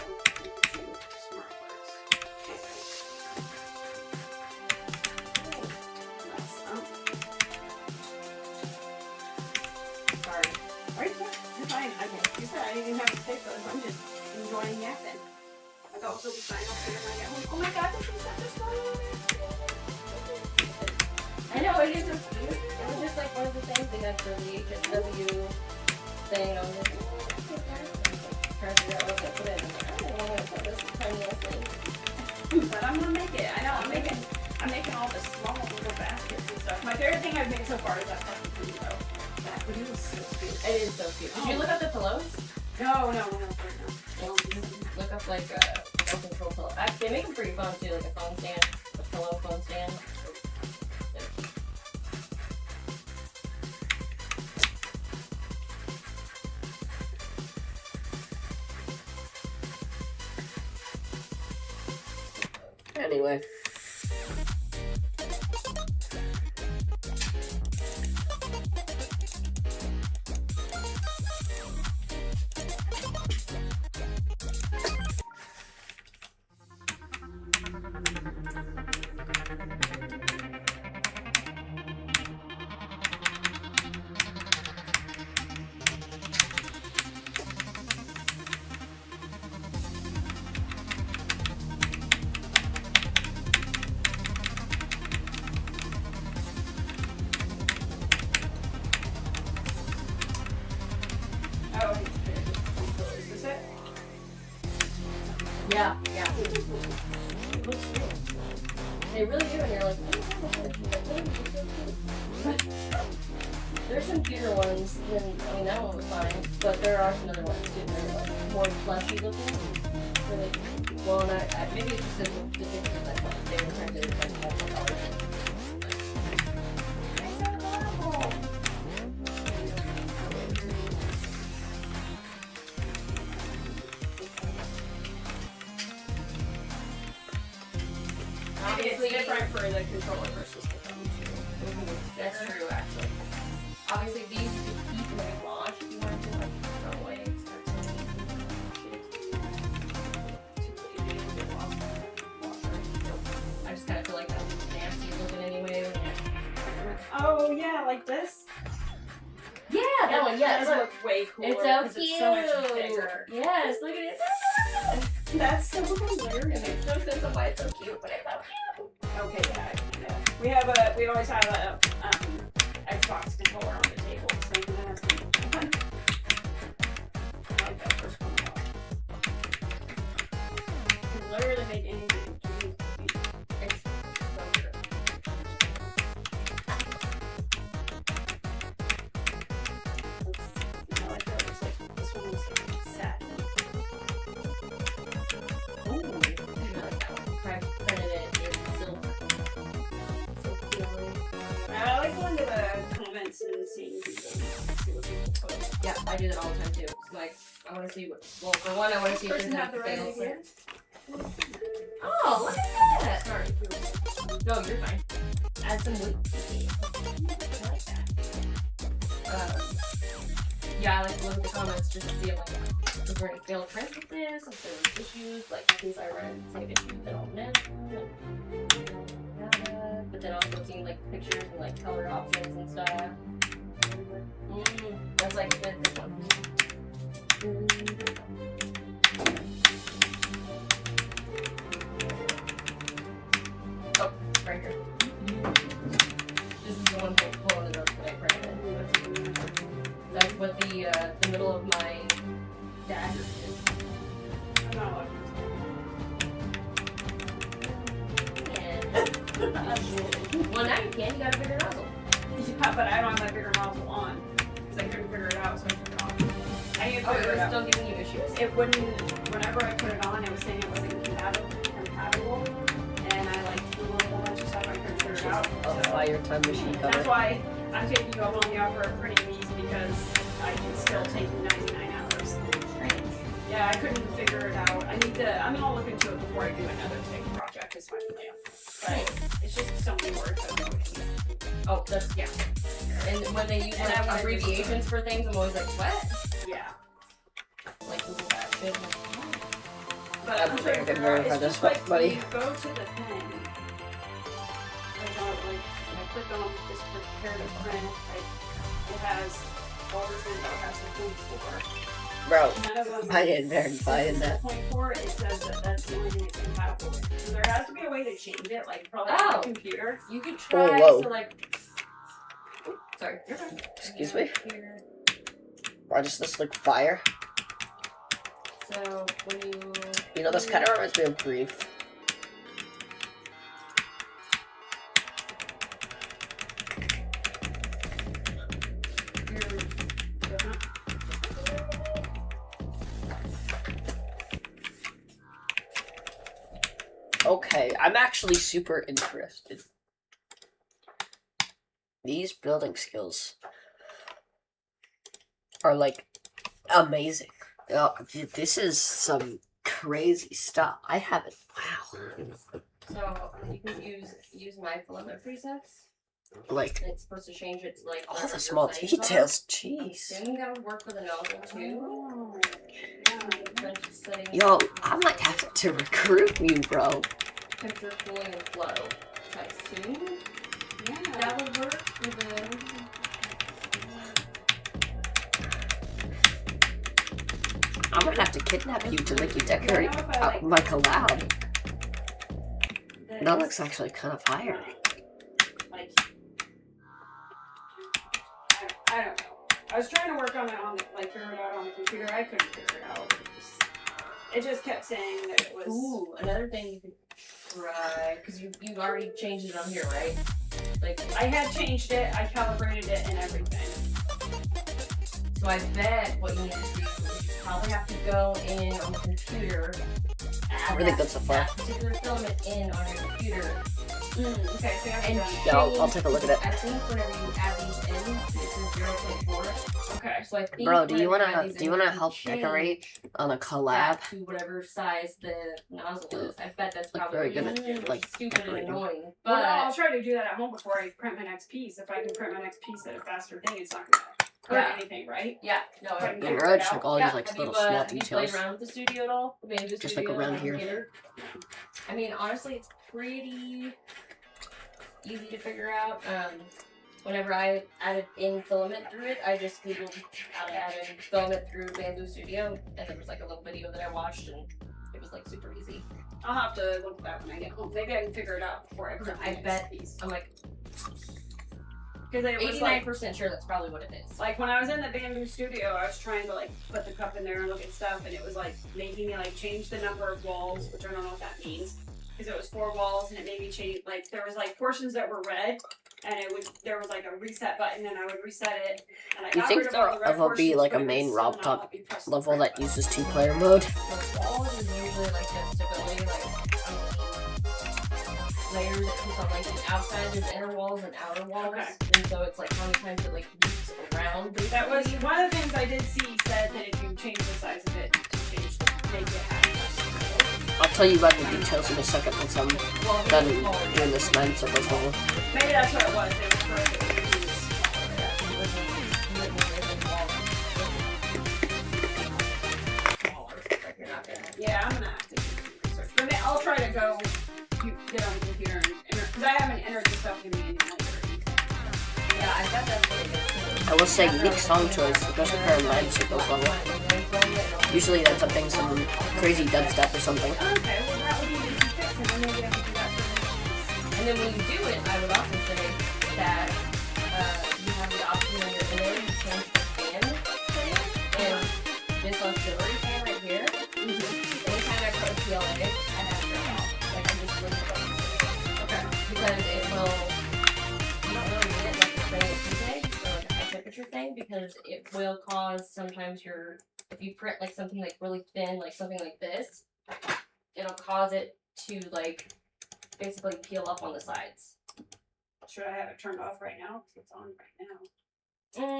You can do smart words. Sorry. Right? You're fine. You said I didn't even have to say so. I'm just enjoying yapping. Like I'll also be fine. I'll figure my out. Oh my god, this is such a small. I know, it is so cute. It was just like one of the things they got for the HSW thing. I was like, trying to figure out what to put in. I don't know what to put this tiny little thing. But I'm gonna make it. I know I'm making all the small little baskets and stuff. My favorite thing I've made so far is that fucking food though. That food is so cute. It is so cute. Did you look up the pillows? No. Look up like a phone control pillow. They make them pretty fun too, like a phone stand, a pillow phone stand. Anyway. Oh, is this it? Yeah. They really do, and you're like, there's some cuter ones than, that one was fine, but there are some other ones too that are like more fleshy looking. Really, well, and I maybe it's just the pictures I thought they were trying to like have colors. Obviously, it's different for the controller versus the phone too. That's true, actually. Obviously, these you can keep when you launch if you want to, like, throw away. I just kind of feel like that was nasty looking anyway. Oh yeah, like this. Yeah, that one. Yeah, It does look way cooler. it's so 'cause cute. It's so much bigger. Yes, look at it. That's so It hilarious. makes no sense of why it's so cute, but it's so cute. Okay, yeah. We always have a Xbox controller on the table, so you can have some fun. I like that first one a lot. You can literally make anything. It's so good. I like that. It's like this one was set. Ooh, I like that one. Printed it in silver. So feeling. I like going to the comments and seeing people, see what people put. Yeah, I do that all the time too. It's like, I want to see what. Well, for one, I want to see if Person there's have the any right fails. idea? Oh, look at that! Sorry. No, you're fine. Add some weight. I like that. Yeah, I like to look at the comments just to see like, is there any failed prints with this? If there's issues, like things I read, say issues that I'll miss. But then also seeing like pictures and like color options and stuff. That's like this one. Oh, right here. This is the one full of the notes that I printed. That's what the middle of my dagger is. I'm not looking. And well, now you can. You got a bigger nozzle. Yeah, but I don't have my bigger nozzle on because I couldn't figure it out, so I took it off. I need to Oh, figure it it was out. still giving you issues. It wouldn't. Whenever I put it on, it was saying it wasn't compatible, and I like Googled a whole bunch of stuff. I couldn't figure it out. I'll So buy your time machine that's cover. why I'm taking you up on the offer of printing these because I can still take 99 hours. Strange. Yeah, I couldn't figure it out. I'm gonna look into it before I do another big project. Is my plan. But it's just so many words. I don't know what to use. Oh, that's yeah. And when they use And like, I wanted abbreviations for things, I'm always like, what? Yeah. Like Google that shit. But I'm I'm sure trying you to can figure out, verify it's this just one, like buddy. when you go to the thing. I click on this comparative print. It has all this info, it has the points for. Bro, None of them. I didn't verify in that. Point for it says that that's the only thing it's compatible with. So there has to be a way to change it, like probably on Oh. the computer. You could try whoa. to like. Sorry. You're fine. Excuse me? Here. Why does this look fire? So when you. You know, this kind of reminds me of Grief. Okay, I'm actually super interested. These building skills are like amazing. This is some crazy stuff. I haven't. Wow. So you can use my filament presets. Like It's supposed to change it to like all whatever the your small settings details. are. Jeez. Then that would work with a nozzle too. Oh. Then just setting Yo, I might have to recruit you, bro. temperature, cooling, and flow. I assume Yeah. that would work with I'm gonna have to kidnap you to make you decorate I don't know if I like- my collab. This. That looks actually kind of fire. Like, I don't know. I was trying to work on it figure it out on the computer. I couldn't figure it out. It just kept saying that it was. Ooh, another thing you could try, because you already changed it on here, right? Like, I had changed it. I calibrated it and everything. so I bet what you need to do is you probably have to go in on the computer, add I really good so far. that particular filament in on your computer, Okay, so you have to And done. Yeah, I'll take a look at it. I think whenever you add these in, this is 0.4. Okay. So I think Bro, do you whenever wanna add these in, help change decorate on a that collab? to whatever size the nozzle is. I bet that's Like, probably very good at, really like, stupid decorating. and annoying. Well, But I'll try to do that at home before I print my next piece. If I can print my next piece at a faster thing, it's not gonna hurt Yeah. anything, right? yeah, no. Right. In Roach, like all Yeah, these like have little you, small have you played details. around with the studio at all? The Bamboo Just, like, Studio around on here. computer? I mean, honestly, it's pretty easy to figure out. Whenever I added in filament through it, I just googled how to add in filament through Bamboo Studio, and there was like a little video that I watched, and it was like super easy. I'll have to look at that when I get home. Maybe I can figure it out before I print my I next bet piece. I'm like Because it was like 89% sure that's probably what it is. Like when I was in the Bamboo Studio, I was trying to like put the cup in there and look at stuff, and it was like making me like change the number of walls, which I don't know what that means, because it was 4 walls, and it made me change like there was like portions that were red, and there was like a reset button, and I would reset it. And I Do you got think rid of all there'll the red ever be portions, like a but it main would still Rob not Top let me press the level print that uses 2-player mode? The walls is usually like the stability, layers that comes on like the outside, there's inner walls and outer walls. Okay. And so it's like how many times it like moves around. That was one of the things I did see said that if you change the size of it, to change the make it have I'll tell you about the details in a second once I'm well, done doing this 9 circles level. Maybe that's what it was. It was for it to use. Yeah, I'm gonna have to do research. But I'll try to go get on the computer and enter, because I haven't entered the stuff in the Yeah, I bet that's what it is. I will say unique song choice, especially for a 9 circles level. Usually that's something some crazy dubstep or something. Okay, well that would be easy to fix, and then maybe I can do that for And then when you do it, I would also say that you have the option when you're in there to change the fan setting. And this auxiliary fan right here, anytime I put a PLA, I have to turn it off. Like I just leave it on. Okay. Because it will, you don't really need it like a thing at PJ, or like a high temperature thing, because it will cause sometimes if you print like something like really thin, like something like this, it'll cause it to like basically peel up on the sides. Should I have it turned off right now? Because it's on right now.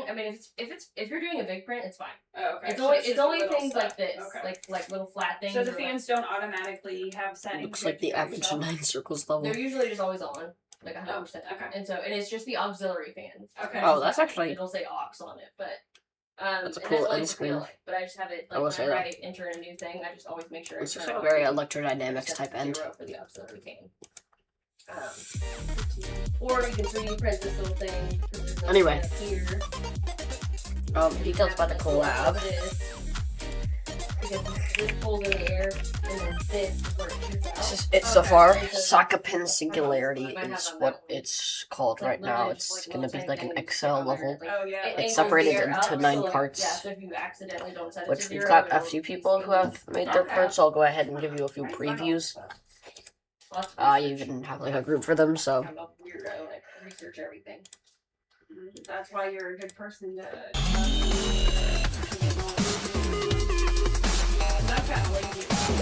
I mean, if you're doing a big print, it's fine. Oh, okay. It's only things like this, Okay. like little flat things. So the or, like, fans don't automatically have settings. Looks you like have the to do average yourself? 9 circles level. they're usually just always on, like 100%. Oh, okay. And so it's just the auxiliary fan. Okay. Oh, that's actually... It'll say aux on it, but That's a and cool what end it's screen. feel like. But I just have it I like will say whenever that. I enter a new thing, I just always make sure It's it's just like very electrodynamics type end. 0 for the auxiliary fan. Or you can 3D print this little thing. Anyway. Here. Details about the collab. Because this pulls in the air, and then this is where it shoots out. It's so far, Sokka Pin Singularity is what it's called right now. It's gonna be like an XL level. Oh yeah. It's separated into 9 Yeah, parts, so if you accidentally don't set it which to we've 0, got a it'll few people who have made their parts, so I'll go ahead and give you a few previews. I even have like a group for them, so... I'm a weirdo and I research everything. That's why you're a good person to.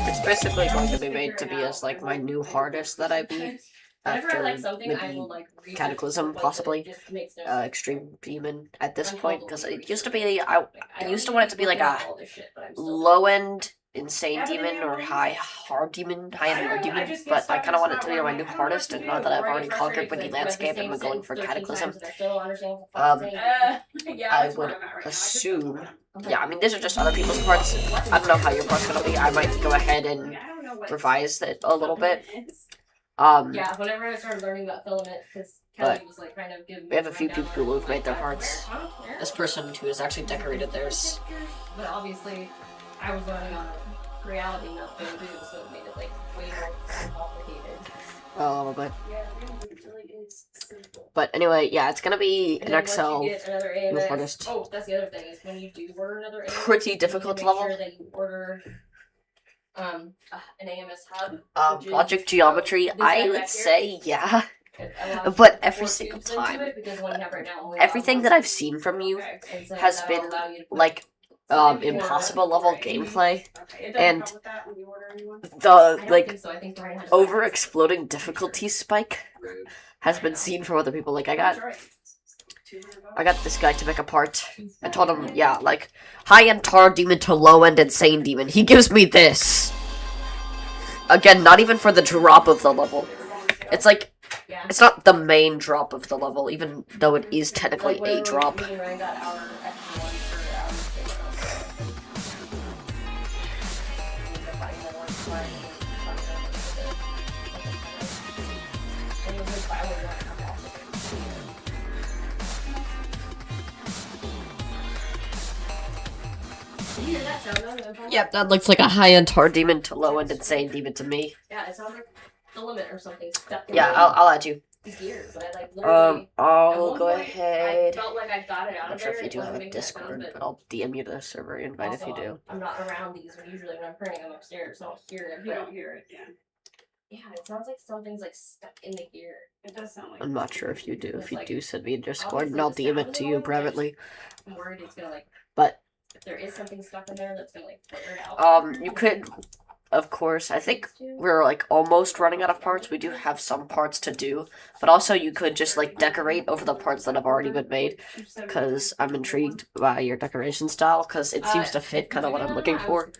It's basically going to be made to be as like my new hardest that I beat Whenever I after like something, I maybe will like research Cataclysm, it, but possibly. it just makes no sense. Extreme Demon at this I'm point, totally because it researching used to be, I used to want it to be like a all this shit, but I'm still- low-end insane demon or high-end hard demon, but I kind of want it to be my new hardest, and now that I've already conquered Windy Landscape and I'm going for Cataclysm, I would assume, yeah, I mean, these are just other people's parts. I don't know how your part's gonna be. I might go ahead and revise it a little bit. Yeah, whenever I started learning about filament, because Kelly was like kind of giving me We have a few rundown people on, who've made their like, parts. I don't care. This person who has actually decorated theirs. But obviously, I was learning on reality, not bamboo, so it made it like way more complicated. A little bit. Yeah, it really is simple. But anyway, yeah, it's gonna be And an then once XL. you get another new AMS, hardest. oh, that's the other thing, is when you do order another AMS, Pretty you difficult need to make level. sure that you order an AMS hub. which is Logic geometry, this I guy would back here. say yeah. It allows But you every more single tubes into time, it, because what you have right now only everything allows that one. I've seen from you Okay. And so has that'll been allow you to put like something impossible level gameplay. Okay. It doesn't And come with that when you order a new one. the I don't like think so. I think the one has over exploding difficulty spike has been seen from other people. Like I got $200. this guy to make a part. I told him, yeah, like high-end tar demon to low-end insane demon. He gives me this. Again, not even for the drop of the level. It's like, it's not the main drop of the level, even though it is technically a drop. Me and Ryan got our extra one for our Did you hear that sound? Yep, that looks like a high-end tar demon to low-end insane demon to me. Yeah, it sounds like the limit or something stuck in Yeah, my I'll add you. gears. And I like literally. I'll at go one point, ahead. I felt like I got it out I'm not of sure there. if you It do have wasn't a making that Discord, sound, but I'll DM you the server invite if you also, do. I'm not around these when usually when I'm printing, I'm upstairs, so I don't hear it. You But don't hear it, yeah. yeah, it sounds like something's like stuck in the ear. It does sound like. I'm not sure if you do. If It's you like, do, send me a Discord and obviously I'll the DM sound it is to you annoying, privately. I'm worried it's gonna like. But if there is something stuck in there, that's gonna like flicker it out. you could, of course. I think we're like almost running out of parts. We do have some parts to do, but also you could just like decorate over the parts that have already been made. Because I'm intrigued by your decoration style, because it seems to fit kind of what I'm looking for.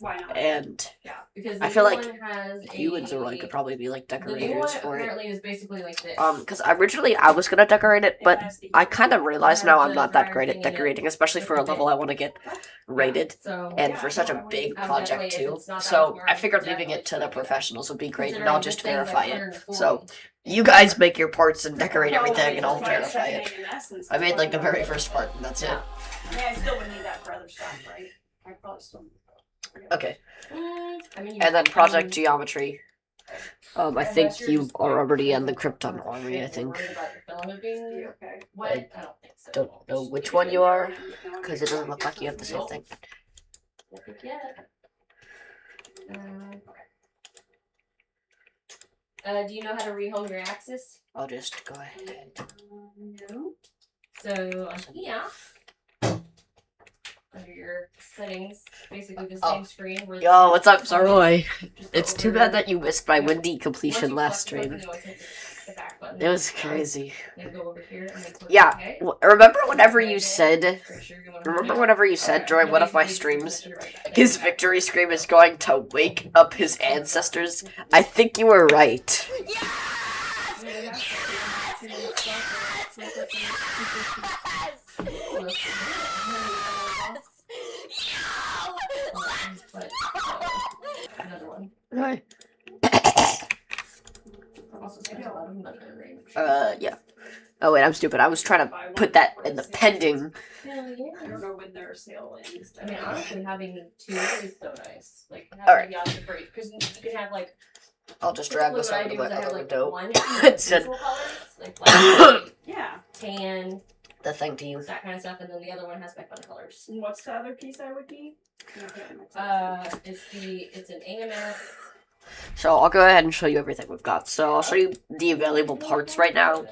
Why not? And Yeah, because I the feel new like one has you and Zoroi could probably be like the new one decorators for it. apparently is basically like this. Because originally I was gonna decorate it, but I kind of realized now I'm not that great at decorating, especially for a level I want to get rated, So and for such a big project too. So I figured leaving it to the professionals would be great, and I'll just verify it. So you guys make your parts and decorate everything, and I'll verify it. I made like the very first part, and that's it. I mean, I still would need that for other stuff, right? I probably still. Okay, I mean, and then project geometry. I think you are already in the Krypton army. I think. Okay. What? I don't think so. Don't know which one you are, because it doesn't look like you have the same thing. Do you know how to rehome your axis? I'll just go ahead. No. So yeah, under your settings, basically the Oh. same screen. Where Yo, what's up, Zoroi? just It's go too over- bad that you missed my Yeah. windy Once completion you last select stream. the button, you always hit the back button. It was crazy. Then go over here and then click Yeah, OK. remember whenever you said, Pretty sure you wanna remember do it. whenever you said during one of my Basically, streams, put it right back his in. victory scream is going to wake up his ancestors? I think you were right. Another one. Right. Also spent a lot of money on range. Yeah. Oh wait, I'm stupid. I was trying to put that in the pending. Hell yeah. I don't know when their sale ends. I mean, honestly, having two is so nice. Like, Alright. having the option for each, because you can have like. I'll just drag this what I out do of my is I have other like window. one Instead- neutral colors, like black, Yeah. tan, The thing to use. that kind of stuff, and then the other one has my fun colors. And what's the other piece I would need? It's an AMS. So I'll go ahead and show you everything we've got. So I'll show you the available parts right now.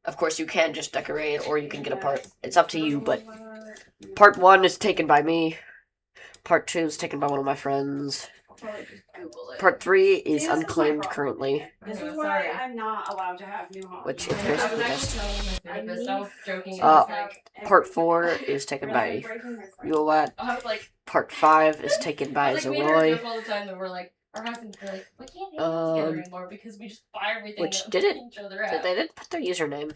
Of course, you can just decorate, or you can get a part. It's up to you, but part 1 is taken by me. Part 2 is taken by one of my friends. Google it. Part 3 is See, this is my unclaimed problem. currently, This Okay, is why sorry. I'm not allowed to have new homes. which I is was basically actually just. telling my therapist, I was joking, and Uh, I was like, Part 4 is taken by Yulat. I was like, Part 5 is taken by I was like, me and her Zoroi. joke all the time that we're like, our husbands are like, we can't hang out together anymore because we just buy everything which that didn't- each other out. They didn't put their username.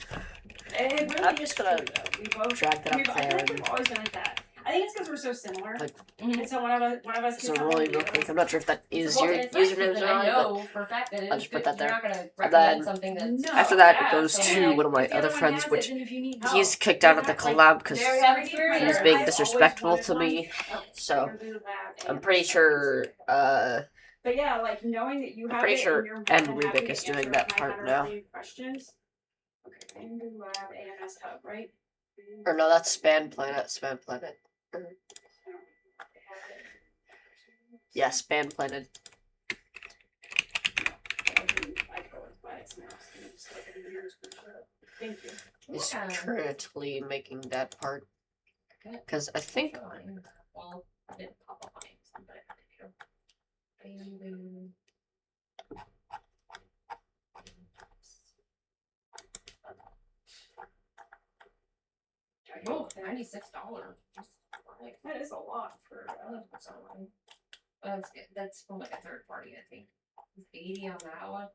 It really I'm is just gonna true, though. We both drag that up I feel there like we've and- always been like that. I think it's because we're so similar. Like- And so one of us So can really, real quick, I'm not sure if that is your username I Zoroi, but know for a fact that it I'll is just put good, that there. you're not gonna And recommend then- something that's No. after that, it yeah, goes so to like, one of my If the other one friends, has which it, then if you need help, he's kicked out of the like, collab because very he happy was prayer. being I've disrespectful always to wanted me. one. So Figure do that I'm and- pretty sure. But yeah, like knowing that you have pretty it sure and you're more and than Rubik happy to is doing answer that my part 100 now. million questions. Okay, Andrew Lab AMS Hub, right? Or no, that's Span Planet. Span Planet. Yeah, Span Planet Thank you. is Yeah. currently making that part. Because I think Well, it didn't pop up on Amazon, but I found it here. $96. Like, That is a lot for. someone. That's from like a third party, I think. It's 80 on that one. I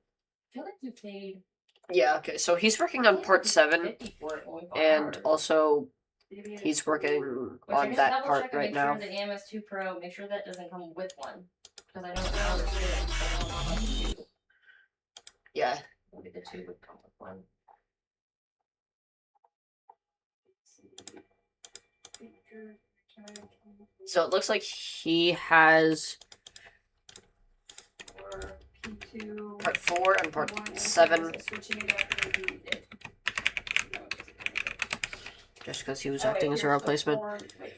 feel like you paid. Yeah, okay, so he's working on part 7, 50 for it when we bought and ours. also he's working Which I on guess that double part check and right make now. sure the AMS2 Pro, make sure that doesn't come with one. Because I know it's not understood, but I don't know about the 2. Yeah. Maybe the 2 would come with one. So it looks like he has Or P2. part 4 and part one, and 7, so switching it up maybe we did. No, it doesn't make it. just because he was Oh, wait, acting as a here's the replacement. wait,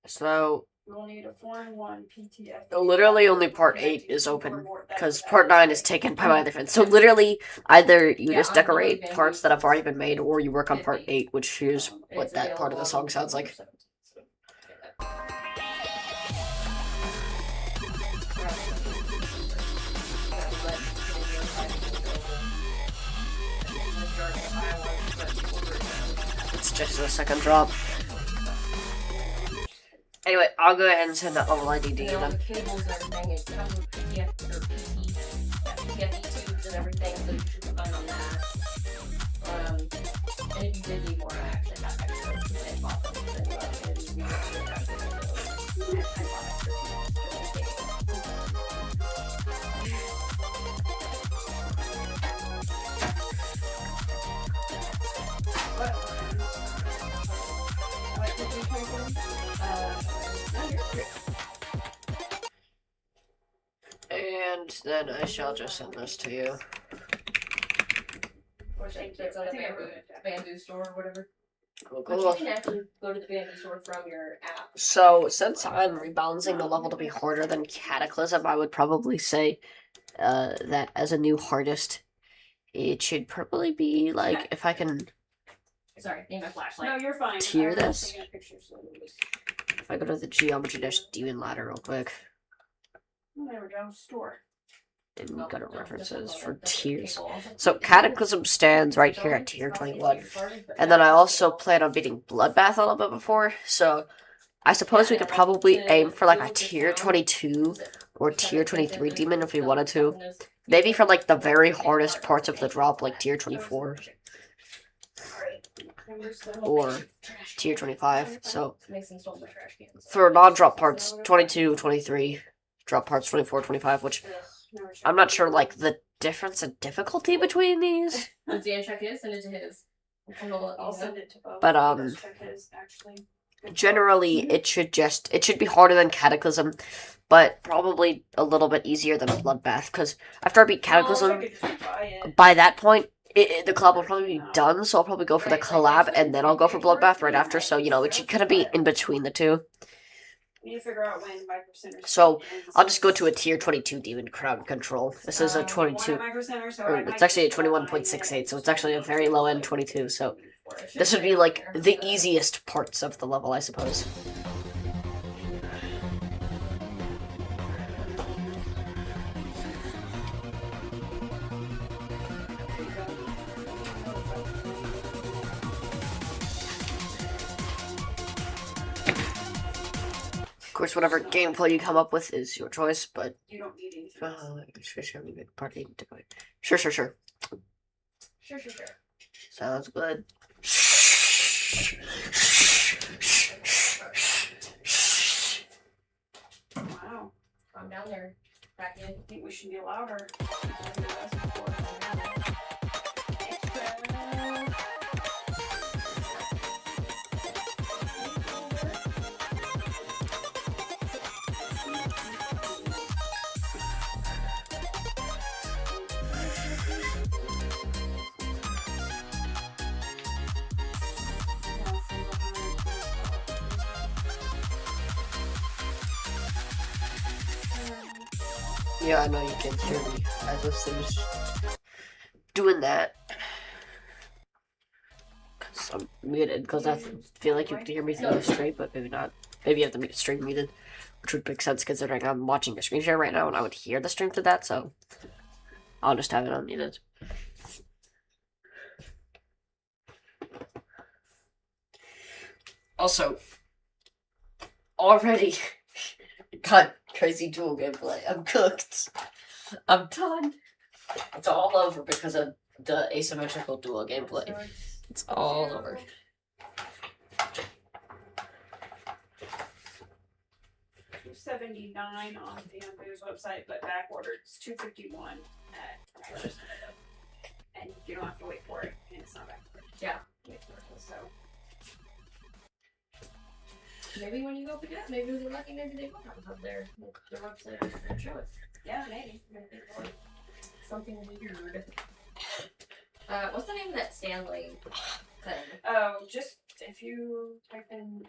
So we'll need a 4 and 1 PTF. literally only part 8 is open, because part 9 is taken by my other friends. So literally, either you Yeah, just I'm decorate going parts Bambi. that have already been made, or you work on part 50. 8, which here's what It's that part of the available song sounds like. on December 17th, so get that. It's just the second drop. Anyway, I'll go ahead and send that level ID to you And all then. the cables and everything, it comes with PTF or PT, PTFE tubes and everything, so you should be fine on that. And if you did need more, I actually have extra and bought them. So, if you need more, I bought extra tubes. What did we type in? No, you're good. And then I shall just send this to you. Which I think that's on the bamboo store or whatever. Cool, But you cool. can actually go to the bamboo store from your app. So, since I'm rebalancing the level to be harder than Cataclysm, I would probably say that as a new hardest, it should probably be like, if I can, Sorry, need my flashlight. No, you're fine. Tier I was this? taking a picture, so it was- if I go to the Geometry Dash Demon ladder real quick, Oh, there we go. Store. and Oh, go to no, references just for the tiers. cable. So, Cataclysm stands right here at tier 21. And then I also plan on beating Bloodbath a little bit before, so I suppose we could probably aim for like a tier 22 or tier 23 demon if we wanted to. Maybe for like the very hardest parts of the drop, like tier 24 or tier 25. So for non-drop parts, 22, 23, drop parts 24, 25, which I'm not sure like the difference in difficulty between these. Does Dan check his? Send it to his. I'll send it to both. But, Let's check his, actually. Generally, it should be harder than Cataclysm, but probably a little bit easier than Bloodbath, because after I beat Cataclysm, by that point, the collab will probably be done, so I'll probably go for the collab, and then I'll go for Bloodbath right after, so, it should kind of be in between the two. We need to figure out when 5%. So, I'll just go to a tier 22 Demon Crowd Control. This is a 22, or it's actually a 21.68, so it's actually a very low end 22, so this would be like the easiest parts of the level, I suppose. Of course, whatever gameplay you come up with is your choice, but You don't need anything. Sure. Sure. Sounds good. Wow. I'm down there. Back in. I think we should be louder. Yeah, I know you can hear me. I just was doing that. Because I'm muted, because I feel like you can hear me through the stream, but maybe not. Maybe you have the stream muted, which would make sense considering I'm watching a screen share right now and I would hear the stream through that, so I'll just have it unmuted. Also, already got crazy dual gameplay. I'm cooked. I'm done. It's all over because of the asymmetrical dual gameplay. It's all over. $279 on Bamboo's website, but back ordered it's $251 at representative. And you don't have to wait for it, and it's not back ordered. Yeah. Wait for it, so Maybe when you go pick it up, maybe they're lucky, maybe they will have their website and show it. yeah, maybe. Something weird. What's the name of that Stanley thing? Oh, just if you type in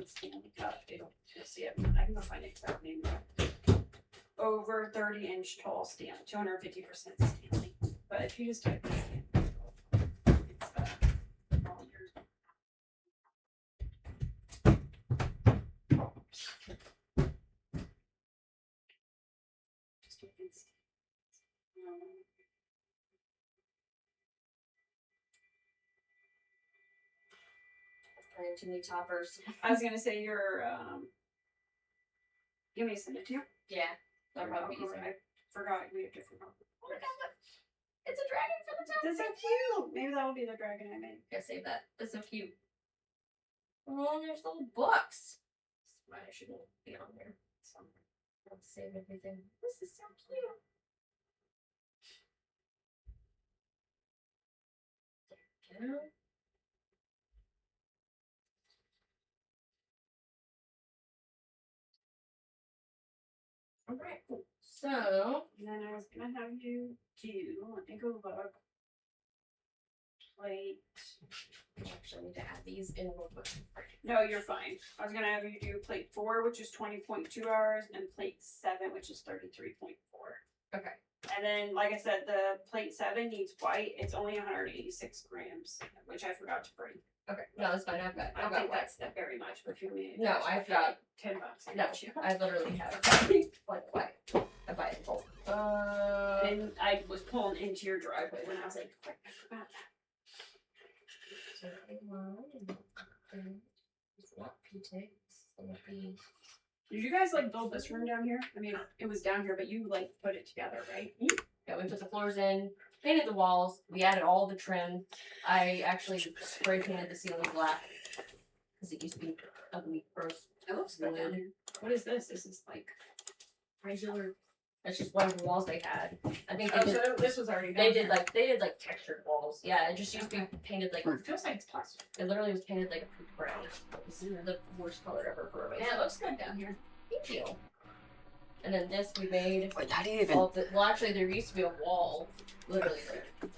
Stanley Cup, you'll see it. I can go find the exact name. Over 30-inch tall Stanley, 250% Stanley. But if you just type in Stanley, it's all yours. Just type in Stanley. Playing too many toppers. I was gonna say your you want me to send it to you? Yeah. That'll probably be I easier. forgot we have different. Oh my god, look. It's a dragon for the top. That's so cute. Maybe that will be the dragon I made. Gotta save that. That's so cute. Oh, and there's little books. That's why I shouldn't be on there. So I'll save everything. This is so cute. There we go. Alright, cool. So, And then I was gonna have you do, let me go look. Plate. actually, I need to add these in real quick. No, you're fine. I was gonna have you do plate 4, which is 20.2 hours, and plate 7, which is 33.4. Okay. And then, like I said, the plate 7 needs white. It's only 186 grams, which I forgot to bring. Okay. No, that's fine. I've got I don't white. think that's that very much, but if you need No, I've got $10. I no. got you. I literally have like white. I buy it in bulk. And I was pulling into your driveway when I was like, frick, I forgot that. Did you guys like build this room down here? I mean, it was down here, but you like put it together, right? Yeah, we put the floors in, painted the walls, we added all the trim. I actually spray painted the ceiling black because it used to be ugly, gross. It looks good down here. What is this? This is like regular. That's just one of the walls they had. I think they Oh, did. so this was already down They here. did like textured walls. Yeah, it just used to be painted like It feels like it's plastic. it literally was painted like a poop brown. This is the worst color ever for a base. Yeah, it looks good down here. Thank you. And then this we made. Wait, how do you even? Well, actually, there used to be a wall, literally like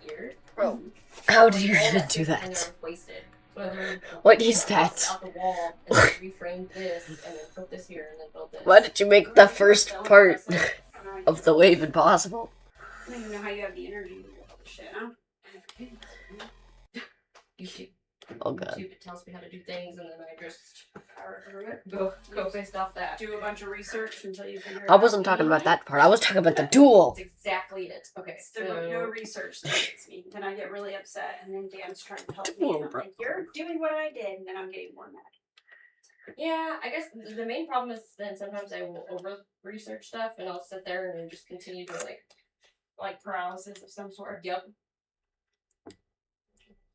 here. Bro, how do you All even that do stuff, and that? they're wasted. So I literally What is cut that? out the wall and then reframed this, and then put this here, and then built this. Why did you make the first part of the wave impossible? I don't even know how you have the energy to do all this shit, huh? YouTube. Oh god. YouTube, it tells me how to do things, and then I just go based off that. Do a bunch of research until you figure it I out. wasn't talking about that part. I was talking about the duel. That's exactly it. Okay, It's the so no research that gets me. Then I get really upset, and then Dan's trying to help me, and I'm like, "You're doing what I did," and then I'm getting more mad. yeah, I guess the main problem is then sometimes I will over research stuff, and I'll sit there and just continue to Like paralysis of some sort. Yep.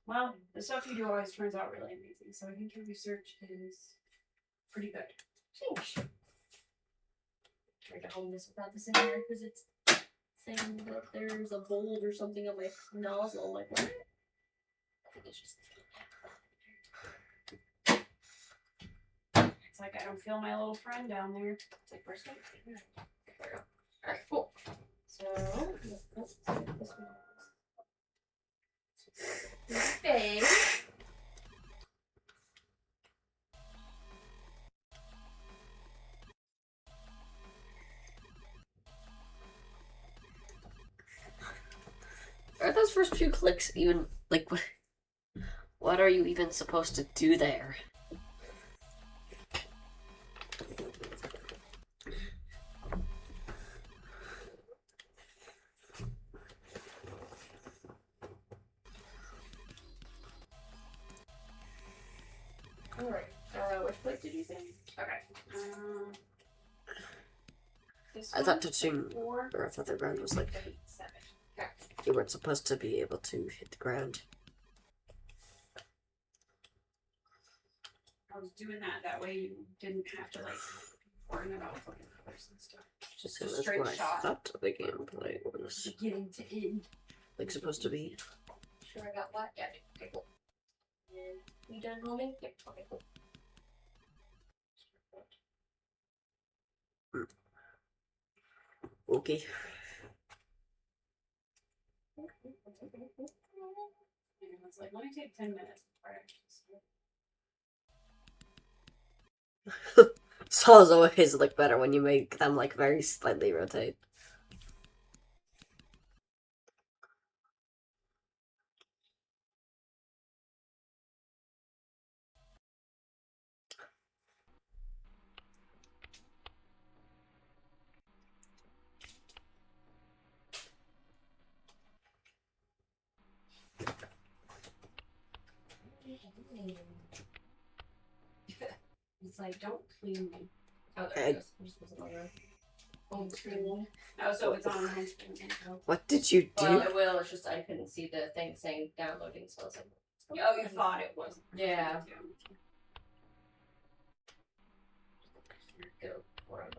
Well, the stuff you do always turns out really amazing, so I think your research is pretty good. Thanks. Try to home this without this in there because it's saying that there's a bulge or something on my nozzle. Like what? I think it's just. It's like I don't feel my little friend down there. It's like, where's my friend? There we go. Alright, cool. So, okay. Are those first few clicks even like what are you even supposed to do there? Which plate did you say? Okay. This I thought one, touching, 4, or I thought the ground was like 7. Okay. you weren't supposed to be able to hit the ground. I was doing that way you didn't have to like worry about fucking colors and stuff. Just Just that's straight what I shot. thought the gameplay was Beginning to end. like supposed to be. Sure, I got what? Yeah, okay, cool. And you done rolling? Yep, okay, cool. Okay. And it's like, let me take 10 minutes before I actually start. Saws always look better when you make them like very slightly rotate. It's like, don't clean me. Oh, Okay. there it goes. I just wasn't on the home screen. Oh, so it's on home screen. What did you do? Well, it will. It's just I couldn't see the thing saying downloading, so I was like, Oh, you thought it was. yeah. Go for it.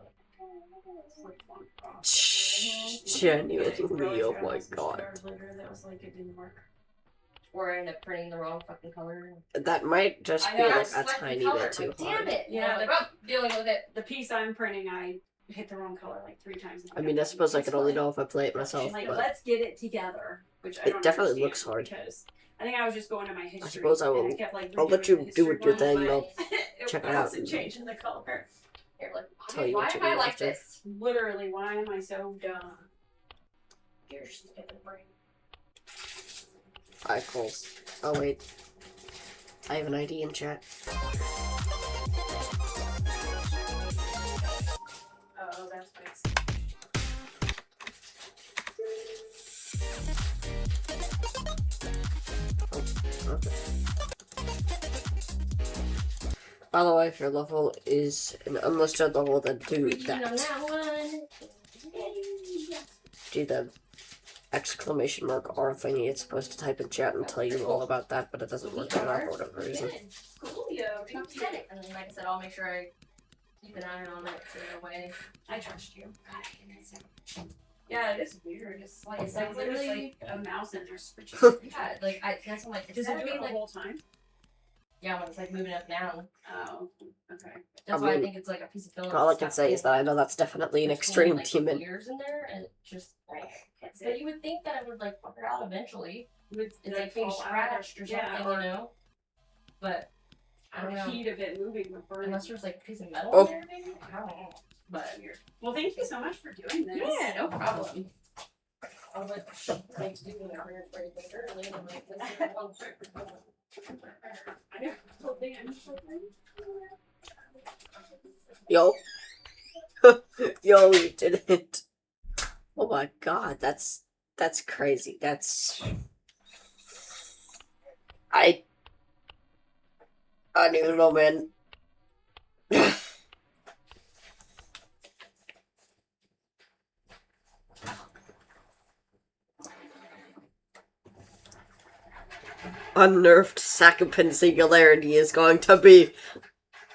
Genuinely, oh my god. That was like, it didn't work. Or I end up printing the wrong fucking color. That might just I be know, like I a selected tiny color. bit too Like, hard. damn it! Yeah, Yeah, the- dealing with it. The piece I'm printing, I hit the wrong color like 3 times. I mean, I suppose I It's can only fine. know if I play it myself, Like, but let's get it together. Which I It don't definitely understand looks hard. Because I think I was just going to my history. suppose I will- and kept, like, I'll let redoing you the do history what your one, thing, but I'll it check it out wasn't and- changing the color. You're like, Tell you why what am to I do like after. this? Literally, why am I so dumb? You're stupid brain. Alright, cool. Oh wait. I have an ID in chat. Oh, that's nice. Okay. By the way, if your level is an unlisted level, then do On that. that one. Do the exclamation mark R thingy. It's supposed to type in chat and tell you all about that, but it doesn't work on that for whatever reason. Coolio, Top 10. And then, like I said, I'll make sure I keep an eye on it so that way. I trust you. Yeah, it is weird. It's like, It's like literally literally- like a mouse in there switching. Yeah, like that's what Does it gotta do be it the like whole time? yeah when it's like moving up down. Oh, okay. That's I why I mean, think it's like a piece of film. All I can say is that I know that's definitely an extreme demon. Years in there, and it just like. But you would think that it would like fuck her out eventually. It's like being scratched or something, or you know. But I don't the know. heat of it moving would burn. Unless there's like a piece of metal Oh. in there, maybe. I don't know. But Weird. Well, thank you so much for doing this. yeah, no problem. I'll let like do whatever very early and like this is one I know. Whole thing, I'm just like, Yo. Yo, you did it. Oh my god, that's crazy. I don't even know, man. Unnerved Sakapin Singularity is going to be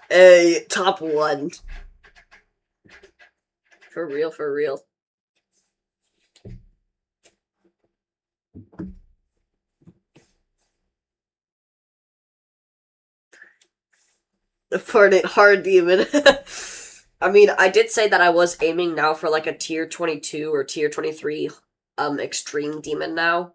a top 1. For real, for real. The Fortnite hard demon. I mean, I did say that I was aiming now for like a tier 22 or tier 23 extreme demon now.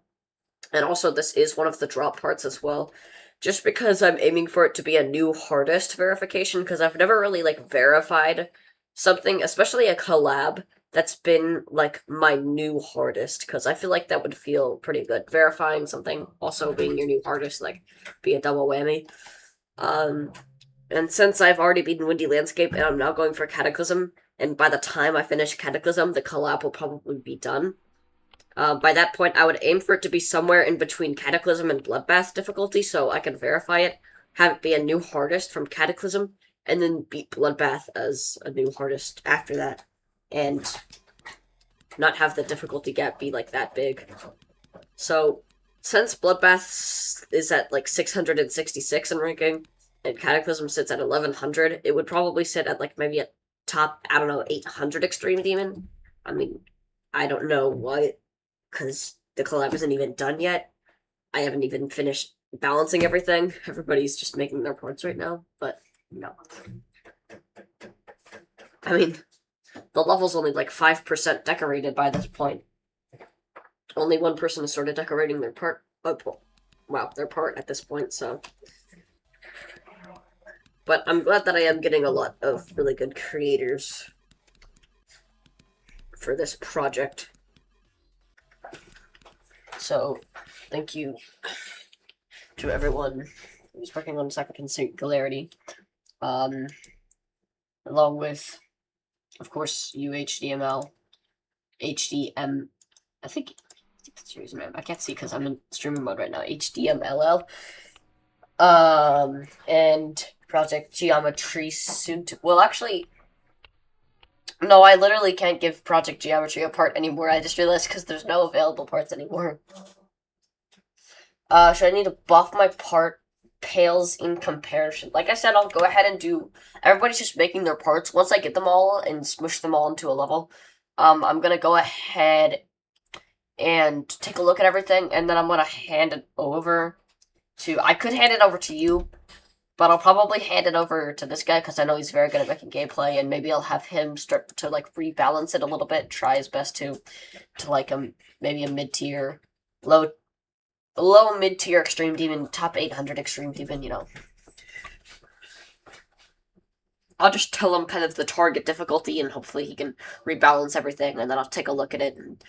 And also this is one of the drop parts as well. Just because I'm aiming for it to be a new hardest verification, because I've never really like verified something, especially a collab, that's been like my new hardest, because I feel like that would feel pretty good. Verifying something also being your new hardest, like, be a double whammy. And since I've already beaten Windy Landscape and I'm now going for Cataclysm, and by the time I finish Cataclysm, the collab will probably be done. By that point, I would aim for it to be somewhere in between Cataclysm and Bloodbath difficulty, so I can verify it, have it be a new hardest from Cataclysm, and then beat Bloodbath as a new hardest after that, and not have the difficulty gap be like that big. So, since Bloodbath is at like 666 in ranking, and Cataclysm sits at 1100, it would probably sit at like maybe a top, I don't know, 800 Extreme Demon. I mean, I don't know what, because the collab isn't even done yet. I haven't even finished balancing everything. Everybody's just making their parts right now, but no. I mean, the level's only like 5% decorated by this point. Only one person has started decorating their part. Wow, their part at this point, so. But I'm glad that I am getting a lot of really good creators for this project. So, thank you to everyone who's working on Second Singularity. Along with, of course, UHDML, HDM, I think that's your username. I can't see because I'm in streaming mode right now. HDMLL. And Project Geometry soon to. Well, actually, no, I literally can't give Project Geometry a part anymore. I just realized because there's no available parts anymore. Should I need to buff my part? Pales in comparison. Like I said, I'll go ahead and do. Everybody's just making their parts. Once I get them all and smush them all into a level, I'm gonna go ahead and take a look at everything, and then I'm gonna hand it over to. I could hand it over to you, but I'll probably hand it over to this guy because I know he's very good at making gameplay, and maybe I'll have him start to like rebalance it a little bit, try his best to like maybe a mid-tier, low mid-tier Extreme Demon, top 800 Extreme Demon, you know. I'll just tell him kind of the target difficulty, and hopefully he can rebalance everything, and then I'll take a look at it, and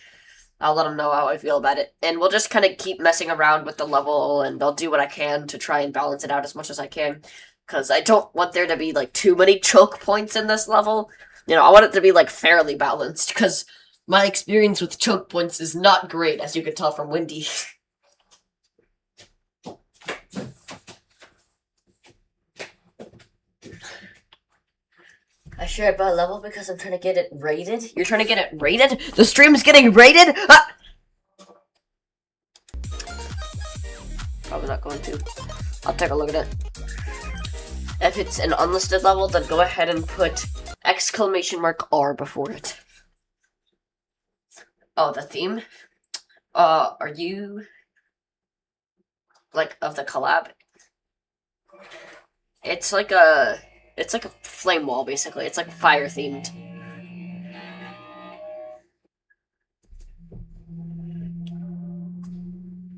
I'll let him know how I feel about it. And we'll just kind of keep messing around with the level, and I'll do what I can to try and balance it out as much as I can, because I don't want there to be, like, too many choke points in this level. You know, I want it to be, like, fairly balanced, because my experience with choke points is not great, as you can tell from Windy. I share it by level because I'm trying to get it rated. You're trying to get it rated? The stream's getting rated? Ah! Probably not going to. I'll take a look at it. If it's an unlisted level, then go ahead and put !R before it. Oh, the theme? Are you... like, of the collab? It's like a flame wall, basically. It's like fire themed.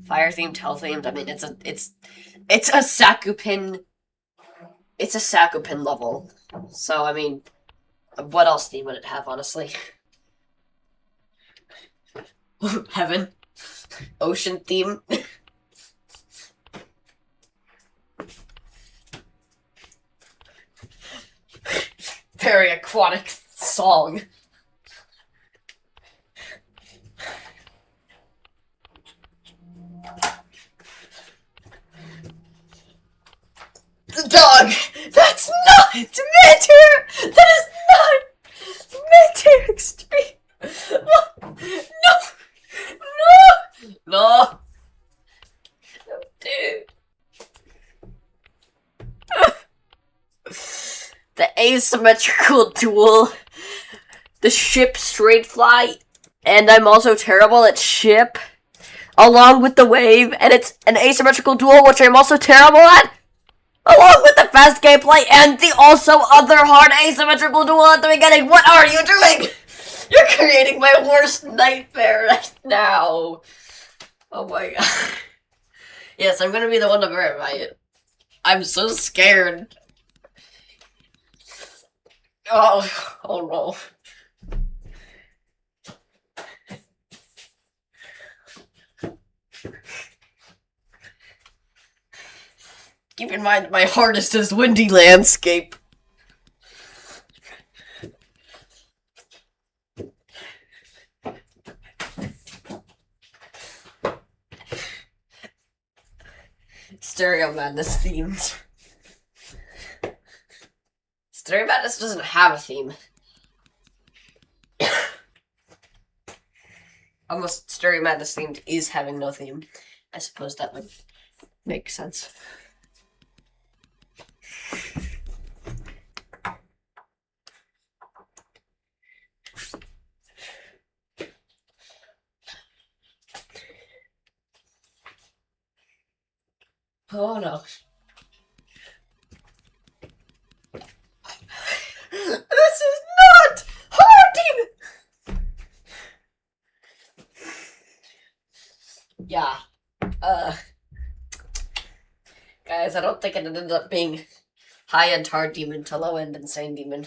Fire themed, hell themed. I mean, it's a Sakupin. It's a Sakupin level. So I mean, what else theme would it have, honestly? Heaven, ocean theme. Very aquatic song. Dog! That's not mid-tier! That is not mid-tier extreme! No! No! No! Dude. The asymmetrical duel, the ship straight fly, and I'm also terrible at ship, along with the wave, and it's an asymmetrical duel, which I'm also terrible at, along with the fast gameplay, and the also other hard asymmetrical duel at the beginning. What are you doing? You're creating my worst nightmare right now. Oh my god. Yes, I'm gonna be the one to verify it. I'm so scared. Oh no. Keep in mind, my hardest is Windy Landscape. Stereo Madness themed. Stereo Madness doesn't have a theme. Almost Stereo Madness themed is having no theme. I suppose that would make sense. Oh no. This is not hard, demon! Yeah. Guys, I don't think it ended up being high-end hard demon to low-end insane demon.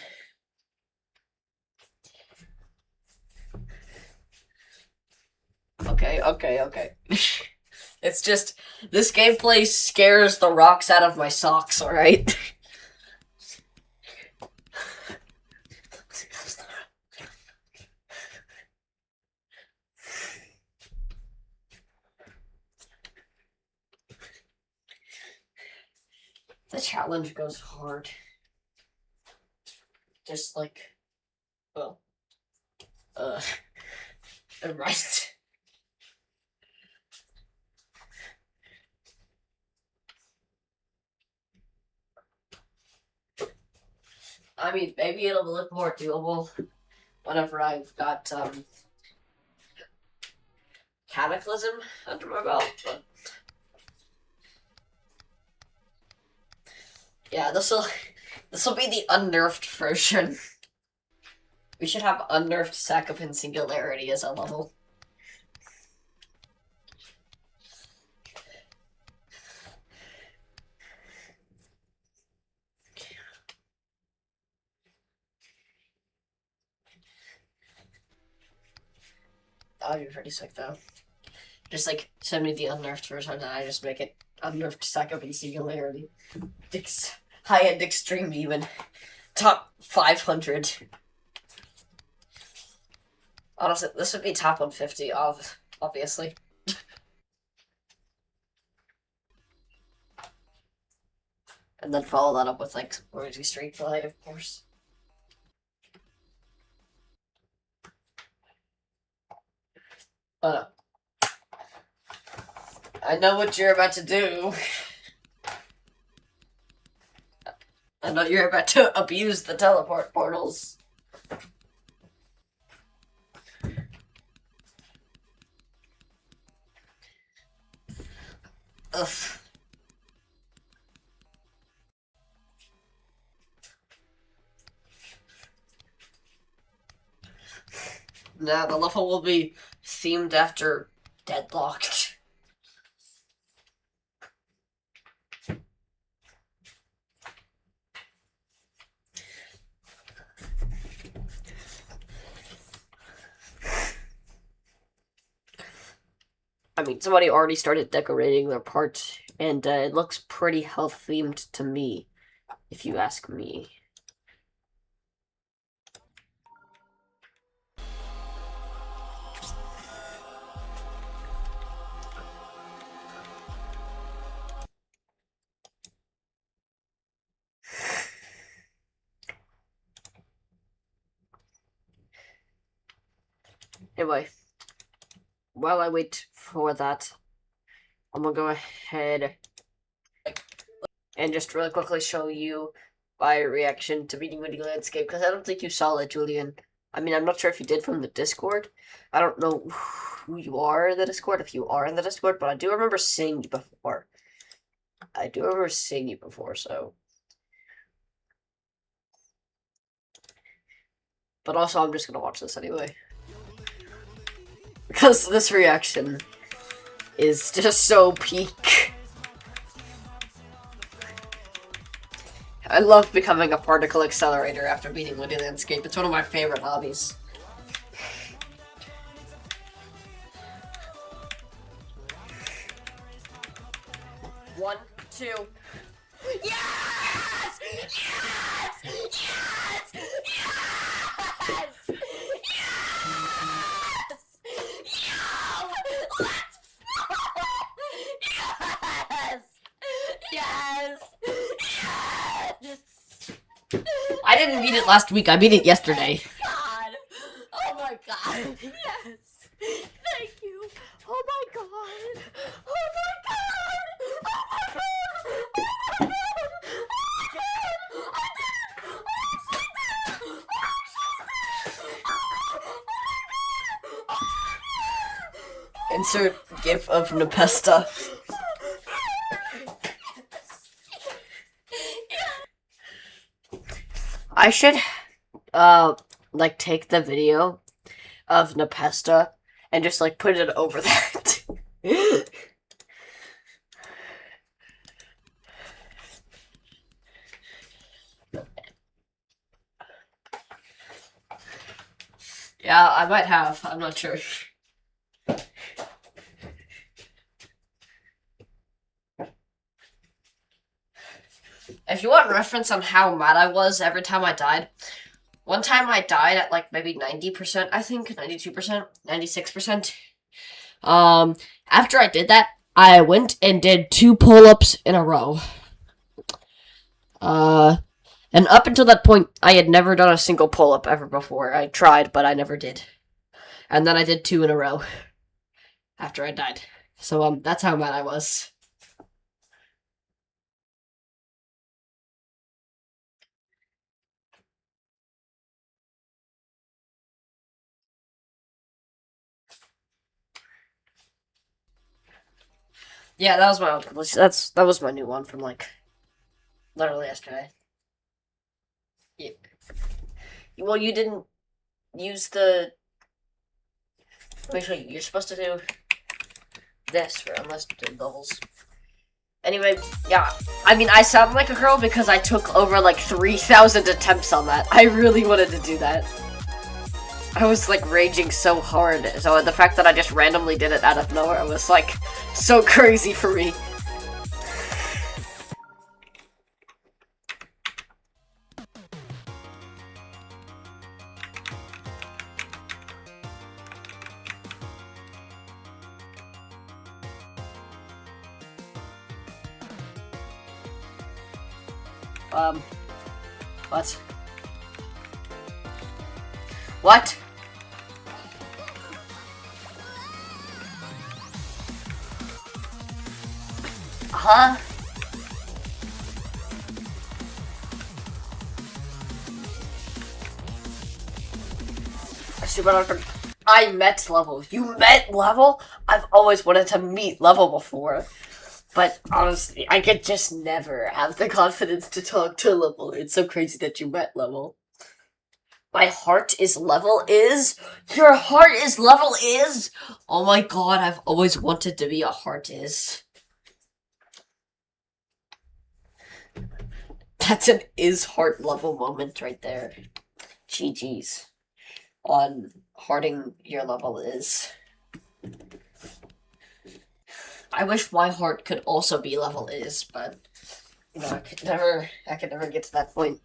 Okay. It's just, this gameplay scares the rocks out of my socks, alright? The challenge goes hard. Just like, well, right. I mean, maybe it'll look more doable whenever I've got, Cataclysm under my belt, but... Yeah, this'll be the unnerfed version. We should have unnerfed Sakopin Singularity as a level. That would be pretty sick, though. Just, like, send me the unnerfed version, and I just make it unnerfed Sakopin Singularity. High-end extreme, even. Top 500. Honestly, this would be top 150, obviously. And then follow that up with, like, Rosie Street Play, of course. But, I know what you're about to do. I know you're about to abuse the teleport portals. Ugh. Nah, the level will be themed after Deadlocked. I mean, somebody already started decorating their part, and it looks pretty health-themed to me, if you ask me. Anyway, while I wait for that, I'm gonna go ahead and just really quickly show you my reaction to beating Windy Landscape, because I don't think you saw it, Julian. I mean, I'm not sure if you did from the Discord. I don't know who you are in the Discord, if you are in the Discord, but I do remember seeing you before. So... But also, I'm just gonna watch this anyway. Because this reaction is just so peak. I love becoming a particle accelerator after beating Windy Landscape. It's one of my favorite hobbies. One, two. Yes! Yes! Yes! Yes! I didn't beat it last week. I beat it yesterday. God. Oh my god. Yes. Thank you. Oh my god. Oh my god. Oh my god. Oh my god. Insert GIF of Nepesta. I should, like, take the video of Nepesta and just, like, put it over that. Yeah, I might have. I'm not sure. If you want reference on how mad I was every time I died, one time I died at like maybe 90%, I think, 92%, 96%. After I did that, I went and did 2 pull-ups in a row. And up until that point, I had never done a single pull-up ever before. I tried, but I never did. And then I did 2 in a row after I died. So, that's how mad I was. Yeah, that was my old publish. That was my new one from like literally yesterday. Yeah. Well, you didn't use the. Actually, you're supposed to do this for unlisted levels. Anyway, yeah. I mean, I sound like a girl because I took over like 3,000 attempts on that. I really wanted to do that. I was like raging so hard. So the fact that I just randomly did it out of nowhere was like so crazy for me. What? What? Huh? I met level. You met level? I've always wanted to meet level before. But honestly, I could just never have the confidence to talk to level. It's so crazy that you met level. My heart is level is? Your heart is level is? Oh my god, I've always wanted to be a heart is. That's an is heart level moment right there. GG's. On hearting your level is. I wish my heart could also be level is, but you know, I could never get to that point.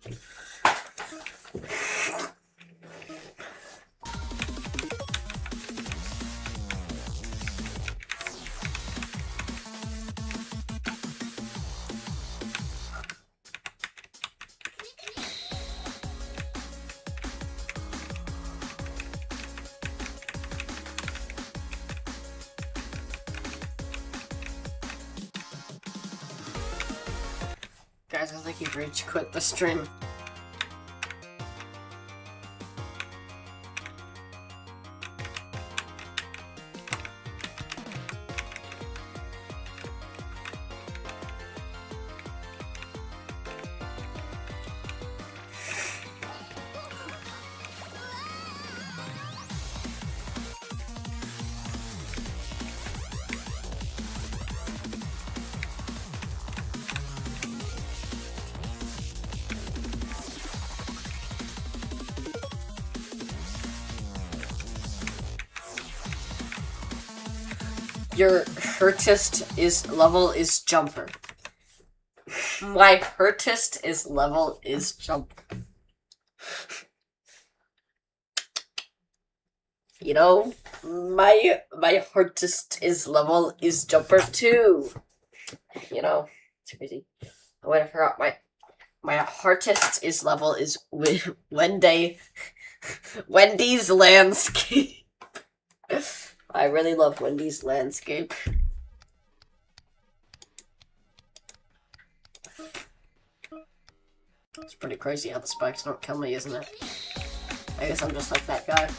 Guys, I think you've reached quit the stream. Your hurtist is level is jumper. My hurtist is level is jumper. You know, my hurtist is level is jumper too. You know, it's crazy. Oh wait, I forgot My artist is level is Wendy's landscape. I really love Wendy's landscape. It's pretty crazy how the spikes don't kill me, isn't it? I guess I'm just like that guy.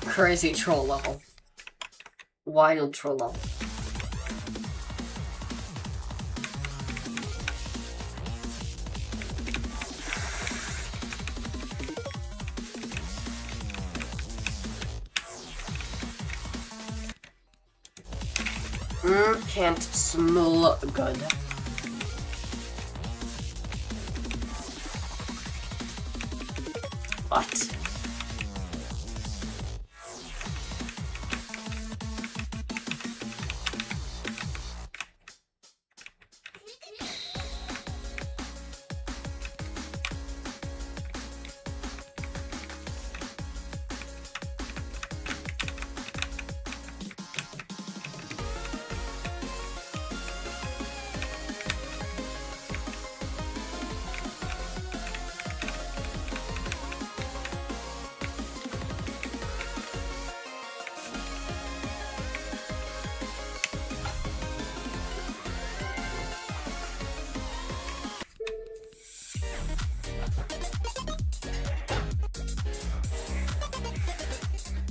Crazy troll level. Wild troll level. Can't smell good. What?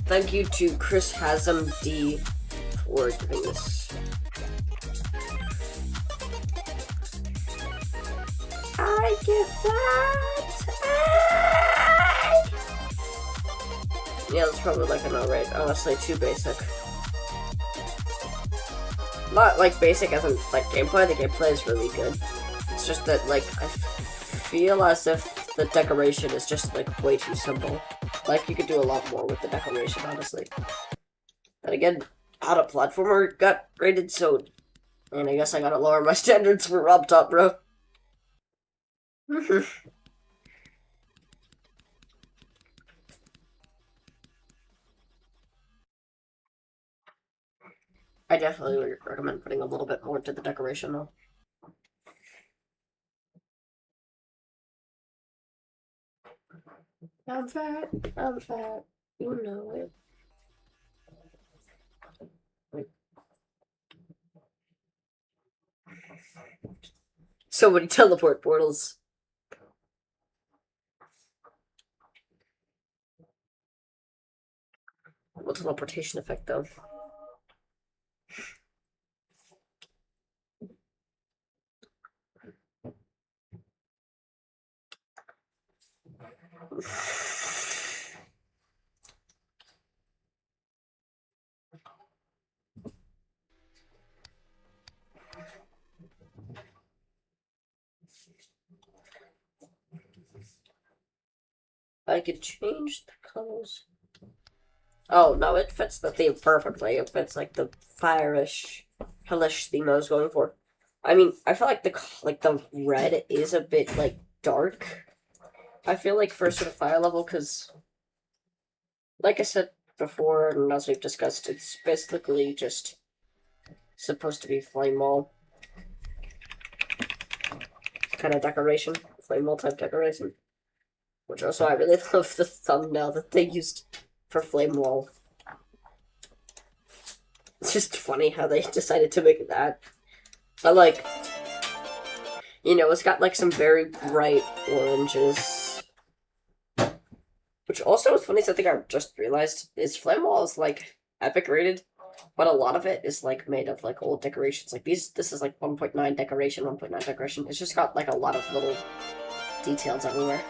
Thank you to Chris Hasm D for giving this. I get that. Yeah, that's probably like an alright. Honestly, too basic. Not like basic as in like gameplay. The gameplay is really good. It's just that like I feel as if the decoration is just like way too simple. Like, you could do a lot more with the decoration, honestly. But again, how to platformer got rated so... And I guess I gotta lower my standards for Rob Top, bro. I definitely would recommend putting a little bit more to the decoration, though. I'm fat, you know it. So many teleport portals. What teleportation effect, though? I could change the colors. Oh, no, it fits the theme perfectly. It fits, like, the fire-ish, hellish theme I was going for. I mean, I feel like the red is a bit, like, dark. I feel like for sort of fire level, because, like I said before, and as we've discussed, it's basically just supposed to be flame wall kind of decoration, flame wall type decoration. Which also, I really love the thumbnail that they used for flame wall. It's just funny how they decided to make that. But, like, you know, it's got, like, some very bright oranges. Which also is funny, so I think I just realized, is flame wall is, like, epic rated. but a lot of it is like made of like old decorations. Like these, this is like 1.9 decoration, 1.9 decoration. It's just got like a lot of little details everywhere.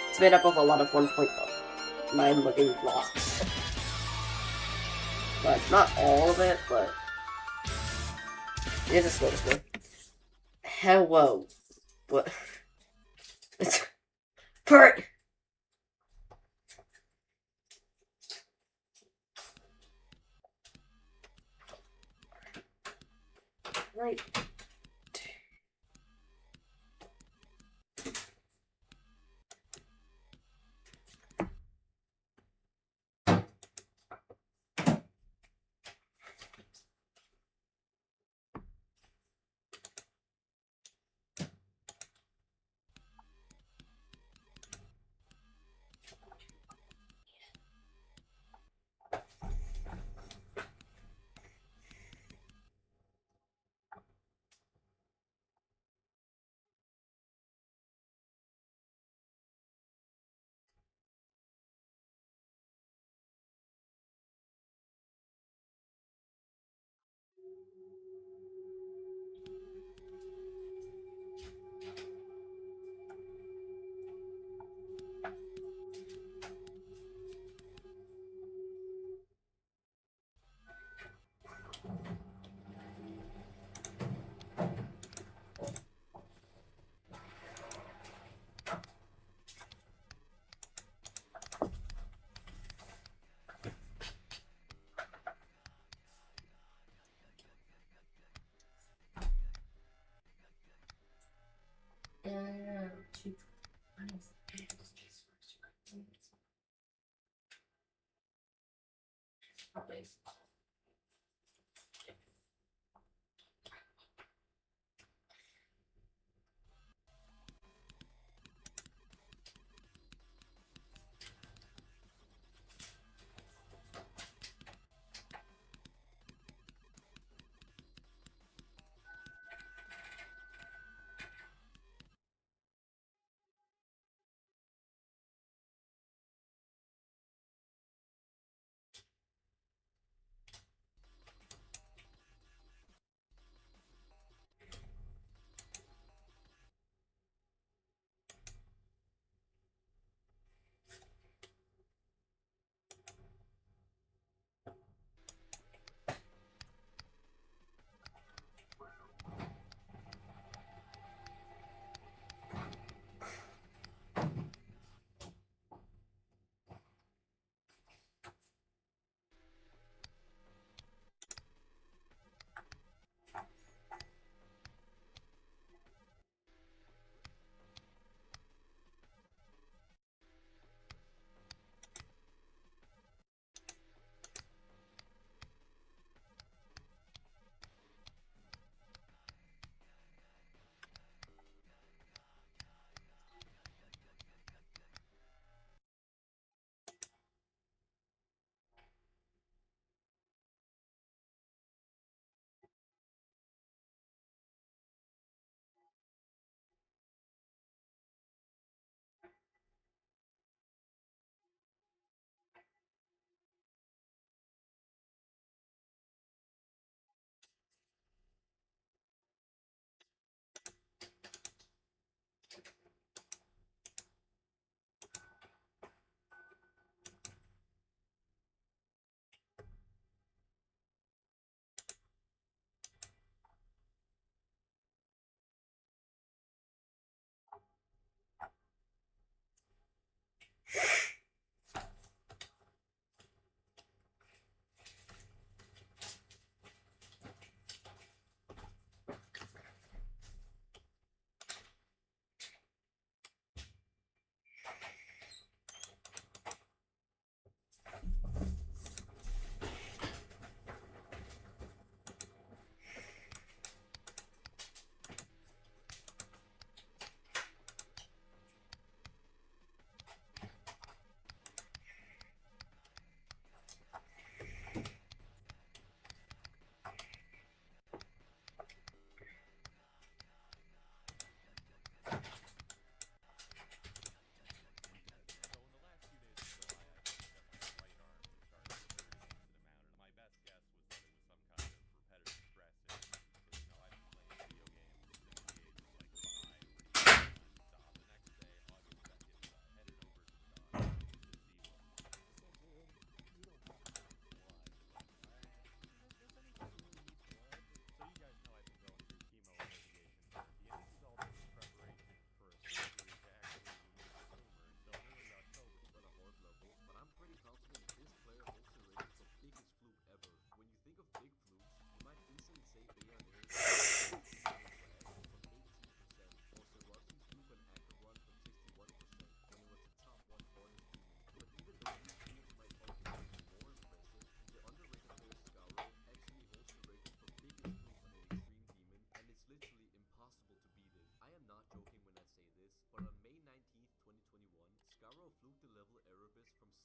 It's made up of a lot of 1.9 looking blocks. But not all of it, but it is noticeable. Hello. What? It's Bert! Right.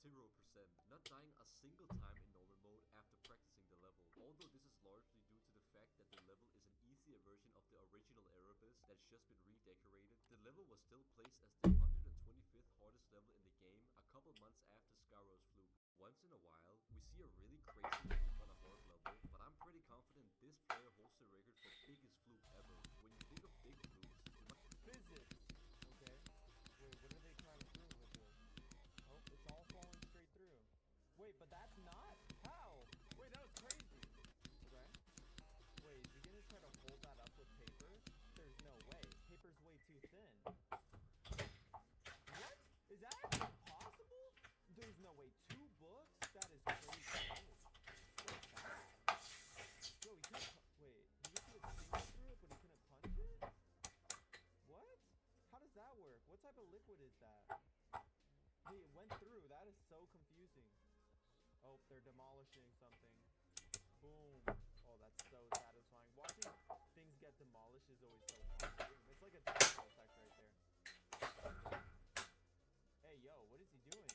0%, not dying a single time in normal mode after practicing the level. Although this is largely due to the fact that the level is an easier version of the original Erebus that's just been redecorated, the level was still placed as the 125th hardest level in the game a couple months after Scarrow's fluke. Once in a while, we see a really crazy fluke on a hard level, but I'm pretty confident this player holds the record for biggest fluke ever. When you think of big flukes, you might Physics. Okay. Wait, what are they trying to prove with this? Oh, it's all falling straight through. Wait, but that's not? How? Wait, that was crazy. Okay. Wait, is he gonna try to hold that up with paper? There's no way. Paper's way too thin. What? Is that actually possible? There's no way. 2 books? That is crazy. What's that? Yo, he couldn't. Wait, he just put his finger through it, but he couldn't punch it? What? How does that work? What type of liquid is that? Hey, it went through. That is so confusing. Oh, they're demolishing something. Boom. Oh, that's so satisfying. Watching things get demolished is always so fun. It's like a domino effect right there. Hey, yo, what is he doing?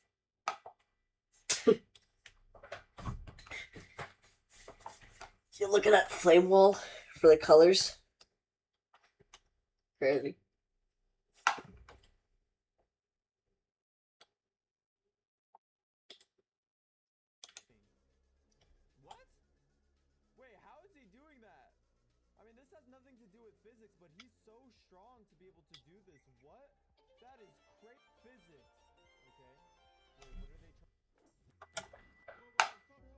You look at that flame wall for the colors. Crazy. What? Wait, how is he doing that? I mean, this has nothing to do with physics, but he's so strong to be able to do this. What? That is great physics. Okay. Wait, what are they trying?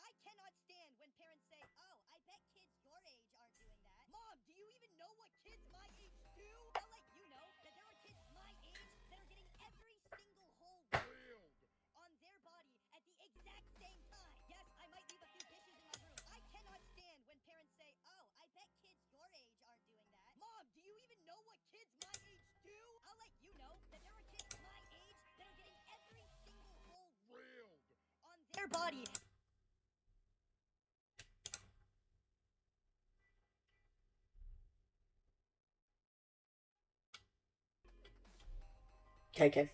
I cannot stand when parents say, oh, I bet kids your age aren't doing that. Mom, do you even know what kids my age do? I'll let you know that there are kids my age that are getting every single hole drilled on their body at the exact same time. Yes, I might leave a few dishes in my room. I cannot stand when parents say, oh, I bet kids your age aren't doing that. Mom, do you even know what kids my age do? I'll let you know that there are kids my age that are getting every single hole drilled on their body. Okay.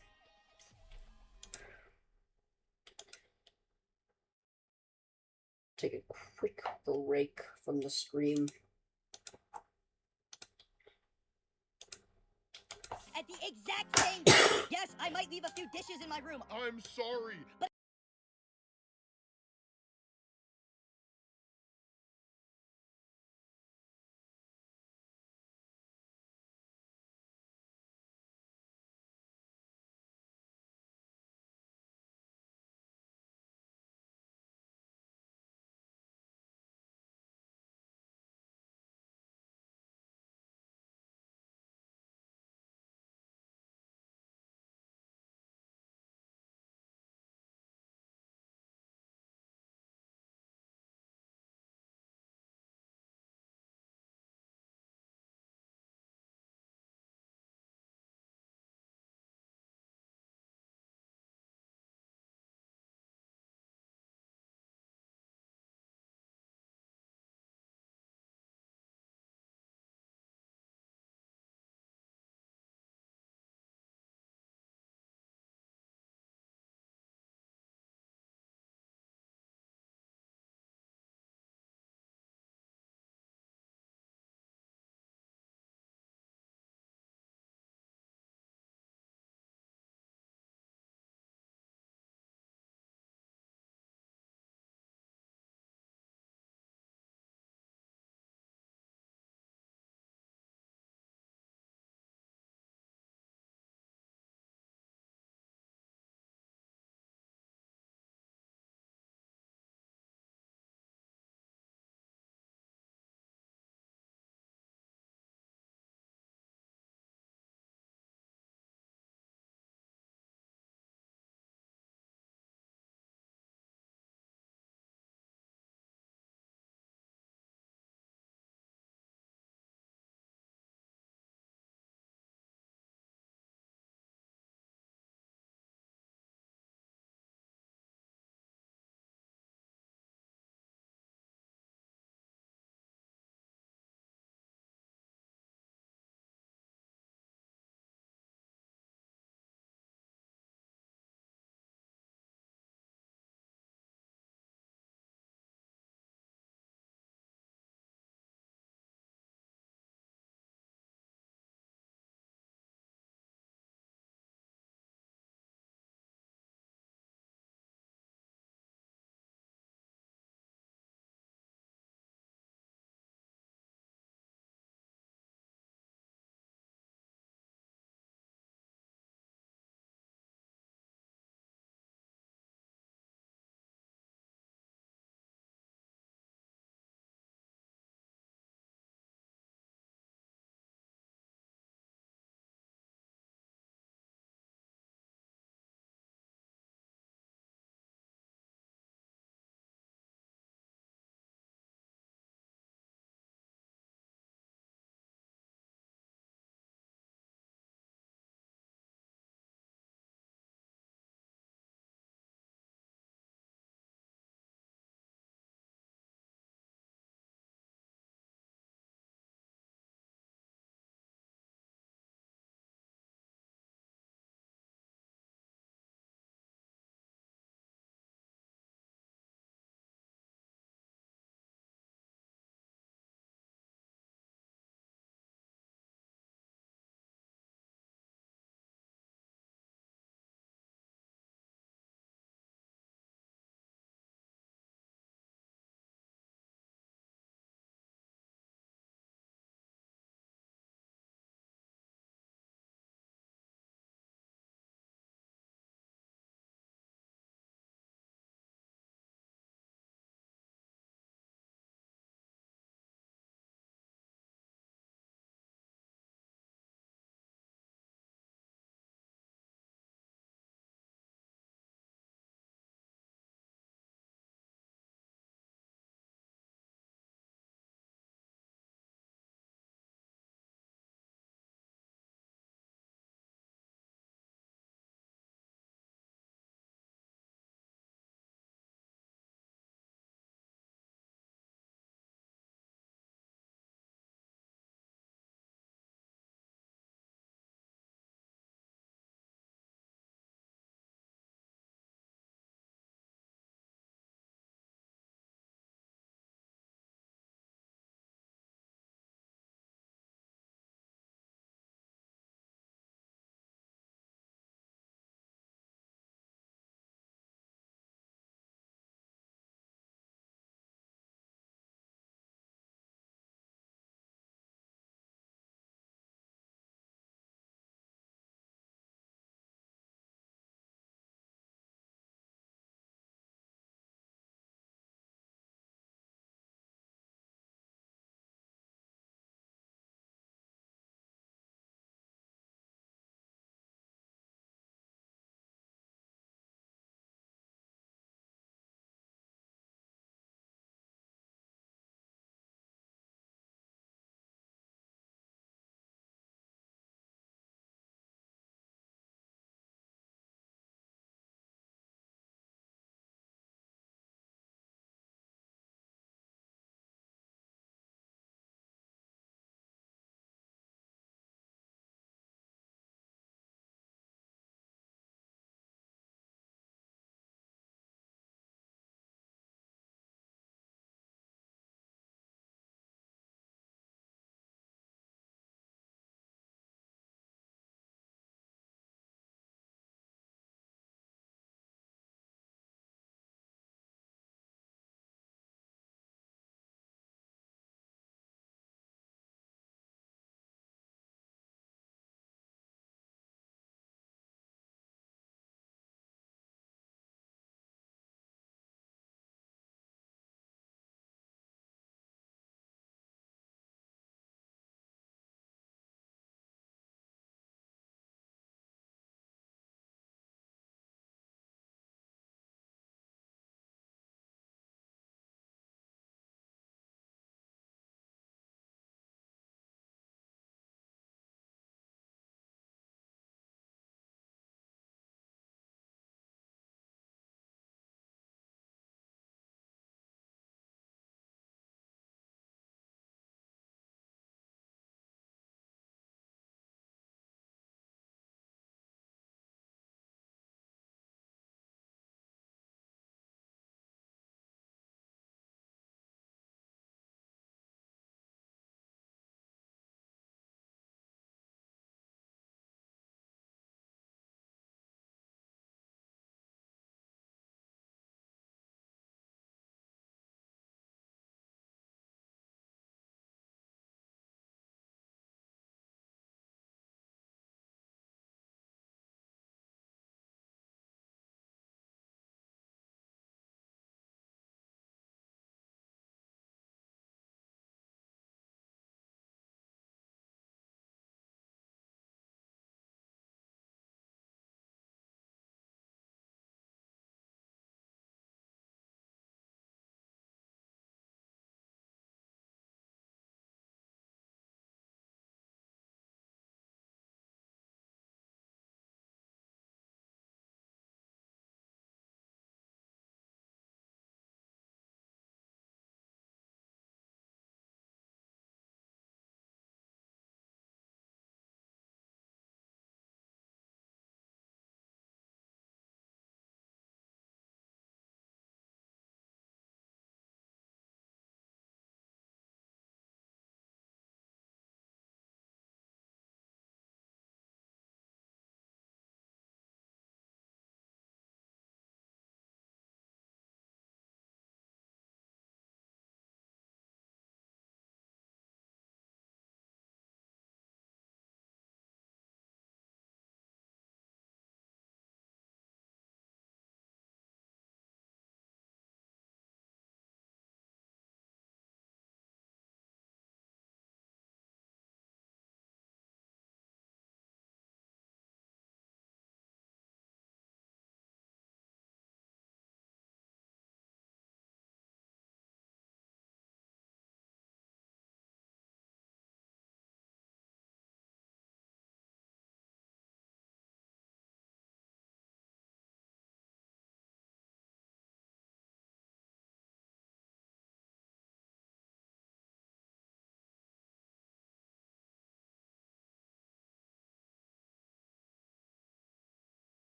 Take a quick break from the stream. At the exact same time. Yes, I might leave a few dishes in my room. I'm sorry, But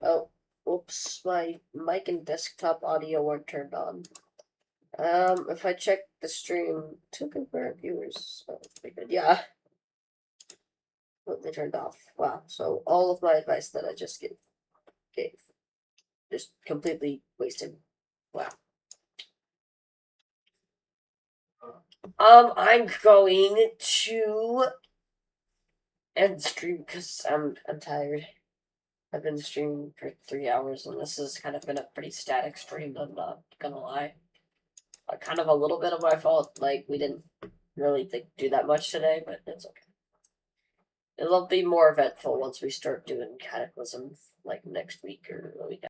Oh, oops, my mic and desktop audio weren't turned on. If I check the stream to confirm viewers, oh, that's pretty good. Yeah. Oh, they turned off. Wow. So all of my advice that I just gave just completely wasted. Wow. I'm going to end the stream because I'm tired. I've been streaming for 3 hours, and this has kind of been a pretty static stream. I'm not gonna lie. Kind of a little bit of my fault. Like we didn't really do that much today, but it's okay. It'll be more eventful once we start doing Cataclysm, like next week or the week